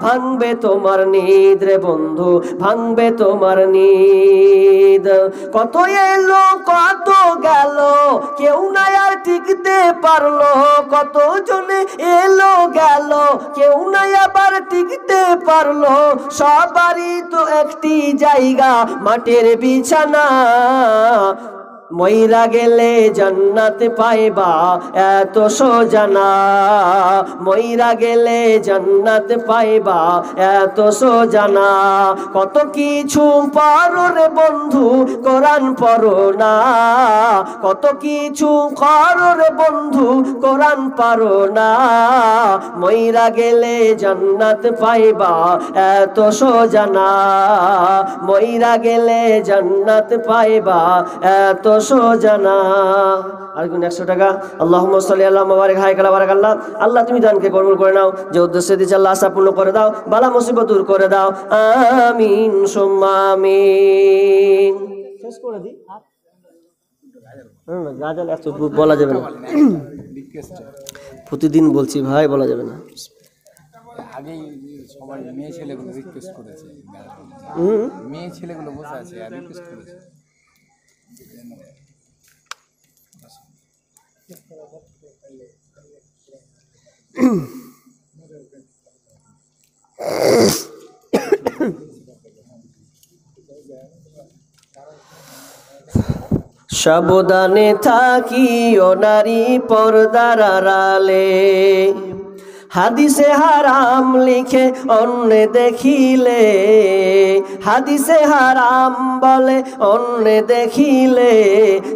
ভাঙবে তোমার নিদ রে বন্ধু, ভাঙবে তোমার নিদ। কত এলো কত গেল, কেউ না আর টিকতে পারলো। কত জনে এলো গেল, কেউ না আবার টিকতে পারলো। সবারই তো একটি জায়গা, মাটির বিছানা। মইরা গেলে জান্নাত পাইবা এত সোজা না। মইরা গেলে জান্নাত পাইবা এত সোজা না। কত কিছু পড়ো রে বন্ধু, কোরআন পড়ো না। কত কিছু করো রে বন্ধু, কোরআন পড়ো না। মইরা গেলে জান্নাত পাইবা এত সোজা না। মইরা গেলে জান্নাত পাইবা এত সোজা না। আর কোন 100 টাকা। আল্লাহুম্মা সাল্লি আলা মুবারিক হায়কালা বারাকাল্লাহ। আল্লাহ তুমি দানকে কবুল করে নাও, যে উদ্দেশ্যে দিয়েছ আল্লাহ আশা পূর্ণ করে দাও, বালা মুসিবত দূর করে দাও। আমিন সুম্মা আমিন। শেষ করে দি। গাজাল এত বলা যাবে না, প্রতিদিন বলছি ভাই, বলা যাবে না। আগেই সবাই মেয়ে ছেলেগুলো রিকোয়েস্ট করেছে, মেয়ে ছেলেগুলো বসে আছে আর রিকোয়েস্ট করেছে। সাবধানে থাকিও নারী পর্দার আড়ালে, হাদিসে হারাম লিখে অন্য দেখিলে। হাদিসে হারাম বলে অন্য দেখিলে,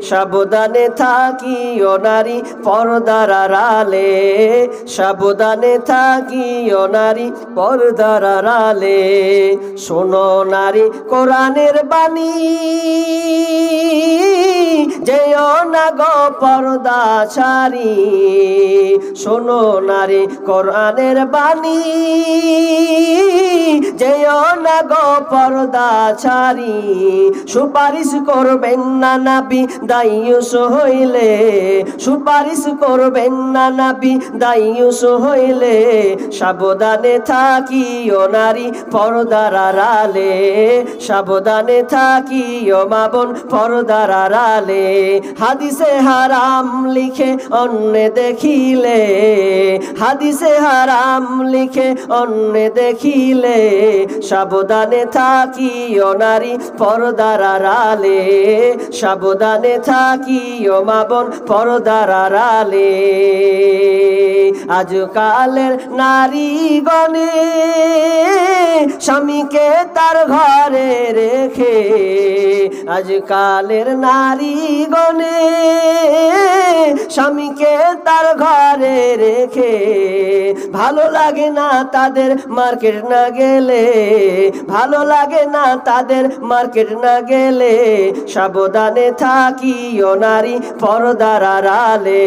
সাবধানে থাকিও নারী পর্দার আড়ালে। সাবধানে থাকিও নারী পর্দার আড়ালে। শোনো নারী কোরআনের বাণী, যেও না গো পর্দা ছাড়ি, শোনো নারী কোরআনের বাণী, যেও না গো পর্দা ছাড়ি। সুপারিশ করবেন না নবী দায়ুস হইলে, সুপারিশ করবেন না নবী দায়ুস হইলে, সাবধানে থাকিও নারী পর্দার আড়ালে, সাবধানে থাকিও মা বোন পর্দার আড়ালে। হাদিসে হারাম লিখে অন্য দেখিলে, হাদিসে হারাম লিখে অন্য দেখিলে, সাবধানে থাকিও নারী পর্দার আড়ালে, সাবধানে থাকিও মা বোন পর্দার আড়ালে। আজকালের নারীগণে স্বামীকে তার ঘরে রেখে, আজকালের নারীগণে স্বামীকে তার ঘরে রেখে, ভালো লাগে না তাদের মার্কেট না গেলে, ভালো লাগে না তাদের মার্কেট না গেলে, সাবধানে থাকিও নারী পর্দার আড়ালে,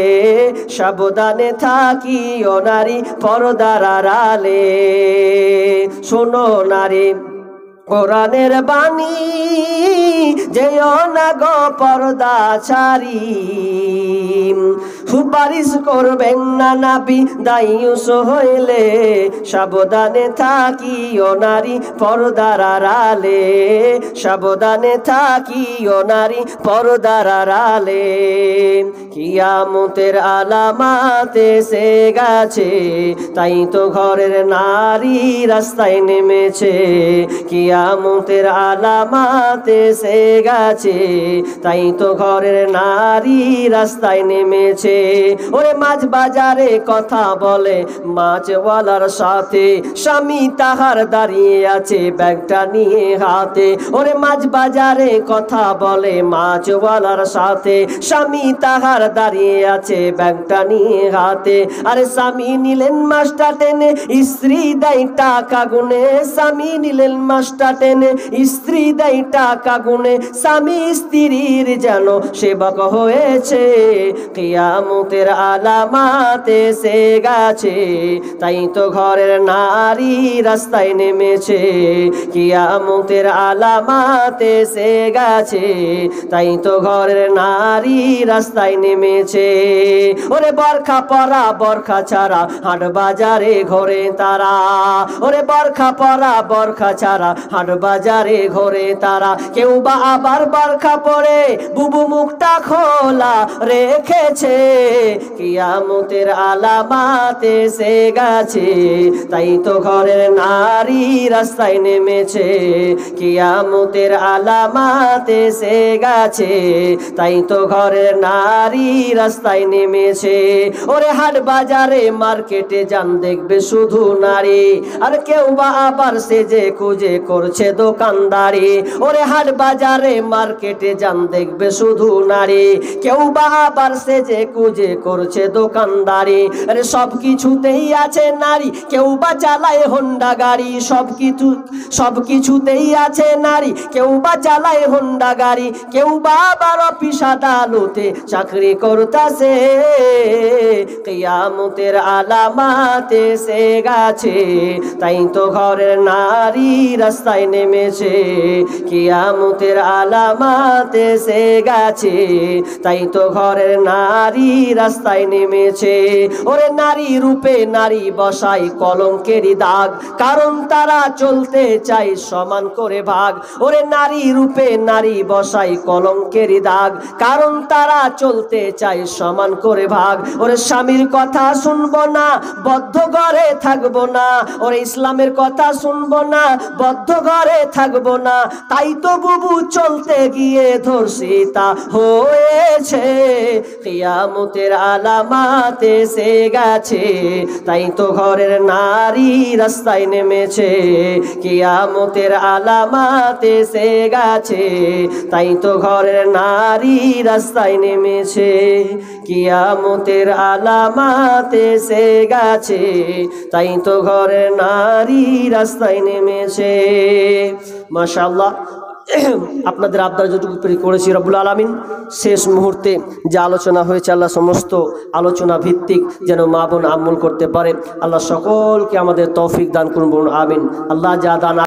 সাবধানে থাকিও নারী পর্দার আড়ালে। শোনো নারী কোরআনের বাণী, যেও না গো পর্দা ছাড়ি, সুপারিশ করবেন না নবী দায়ুস হইলে, সাবধানে থাকিও নারী পর্দার আড়ালে, সাবধানে থাকিও নারী পর্দার আড়ালে। কিয়ামতের আলামাত এসে গেছে, তাই তো ঘরের নারী রাস্তায় নেমেছে, কিয়ামতের আলামাত এসে গেছে, তাই তো ঘরের নারী রাস্তায় নেমেছে। ওরে মাছ বাজারে কথা বলে মাছওয়ালার সাথে, স্বামী তাহার দাঁড়িয়ে আছে ব্যাগটা নিয়ে হাতে। ওরে মাছ বাজারে কথা বলে মাছওয়ালার সাথে, স্বামী তাহার দাঁড়িয়ে আছে ব্যাগটা নিয়ে হাতে। আরে স্বামী নিলেন মাছটা টেনে, স্ত্রী দেয় টাকা গুনে, স্বামী নিলেন মাছটা টেনে, স্ত্রী দেয় টাকা গুনে, স্বামী স্ত্রীর যেন সেবক হয়েছে। কিয়ামতের আলামাত এসে গেছে, তাই তো ঘরের নারী রাস্তায় নেমেছে, কিয়ামতের আলামাত এসে গেছে, তাই তো ঘরের নারী রাস্তায় নেমেছে। ওরে বরখা পরা বরখা ছাড়া হাট বাজারে ঘোরে তারা, ওরে বরখা পরা বরখা ছাড়া হাট বাজারে ঘোরে তারা। কেউ বা আবার বরখা পরে বুবু মুখটা খোলা রেখেছে, কিয়ামতের আলামাত এসে গেছে, তাই তো ঘরের নারী রাস্তায় নেমেছে, কিয়ামতের আলামাত এসে গেছে, তাই তো ঘরের নারী রাস্তায় নেমেছে। ওরে হাট বাজারে মার্কেটে যান দেখবে শুধু নারী, আর কেউ বা আবার সেজে খুঁজে করছে দোকানদারি। ওরে হাট বাজারে মার্কেটে যান দেখবে শুধু নারী, কেউ বা আবার সেজে খুঁজে করছে দোকানদারি। আরে সব কিছুতেই আছে নারী, কেউ বা চালায় হোন্ডা গাড়ি, সব কিছুতেই আছে নারী, কেউ বা চালায় হোন্ডা গাড়ি, কেউ বা আবার অফিস আদালতে চাকরি করতাছে। কিয়ামতের আলামাত এসে গেছে, তাই তো ঘরের নারী রাস্তায় নেমেছে, কিয়ামতের আলামাত এসে গেছে, তাই তো ঘরের নারী রাস্তায় নেমেছে। ওরে নারী রূপে নারী বসাই কলঙ্কেরই দাগ, কারণ তারা চলতে চায় সমান করে ভাগ। ওরে নারী রূপে নারী বসাই কলঙ্কেরই দাগ, কারণ তারা চলতে চায় সমান করে ভাগ। ওরে স্বামীর কথা শুনবো না, বদ্ধ ঘরে থাকবো না, ওরে ইসলামের কথা শুনবো না, বদ্ধ ঘরে থাকবো না, তাই তো বুবু চলতে গিয়ে ধর্ষিতা হয়েছে। কিয়ামতের আলামাত এসে গেছে, তাই তো ঘরের নারী রাস্তায় নেমেছে, কিয়ামতের আলামাত এসে গেছে, তাই তো ঘরের নারী রাস্তায় নেমেছে, কিয়ামতের আলামাত এসে গেছে, তাই তো ঘরের নারী রাস্তায় নেমেছে। মাশাআল্লাহ, আপনাদের আবদার যতটুকু করেছি রব্বুল আলামিন শেষ মুহূর্তে যে আলোচনা হয়েছে আল্লাহ সমস্ত আলোচনা ভিত্তিক যেন মা বোন আমল করতে পারে। আল্লাহ সকলকে আমাদের তৌফিক দান করুন, আমিন। আল্লাহ যা দান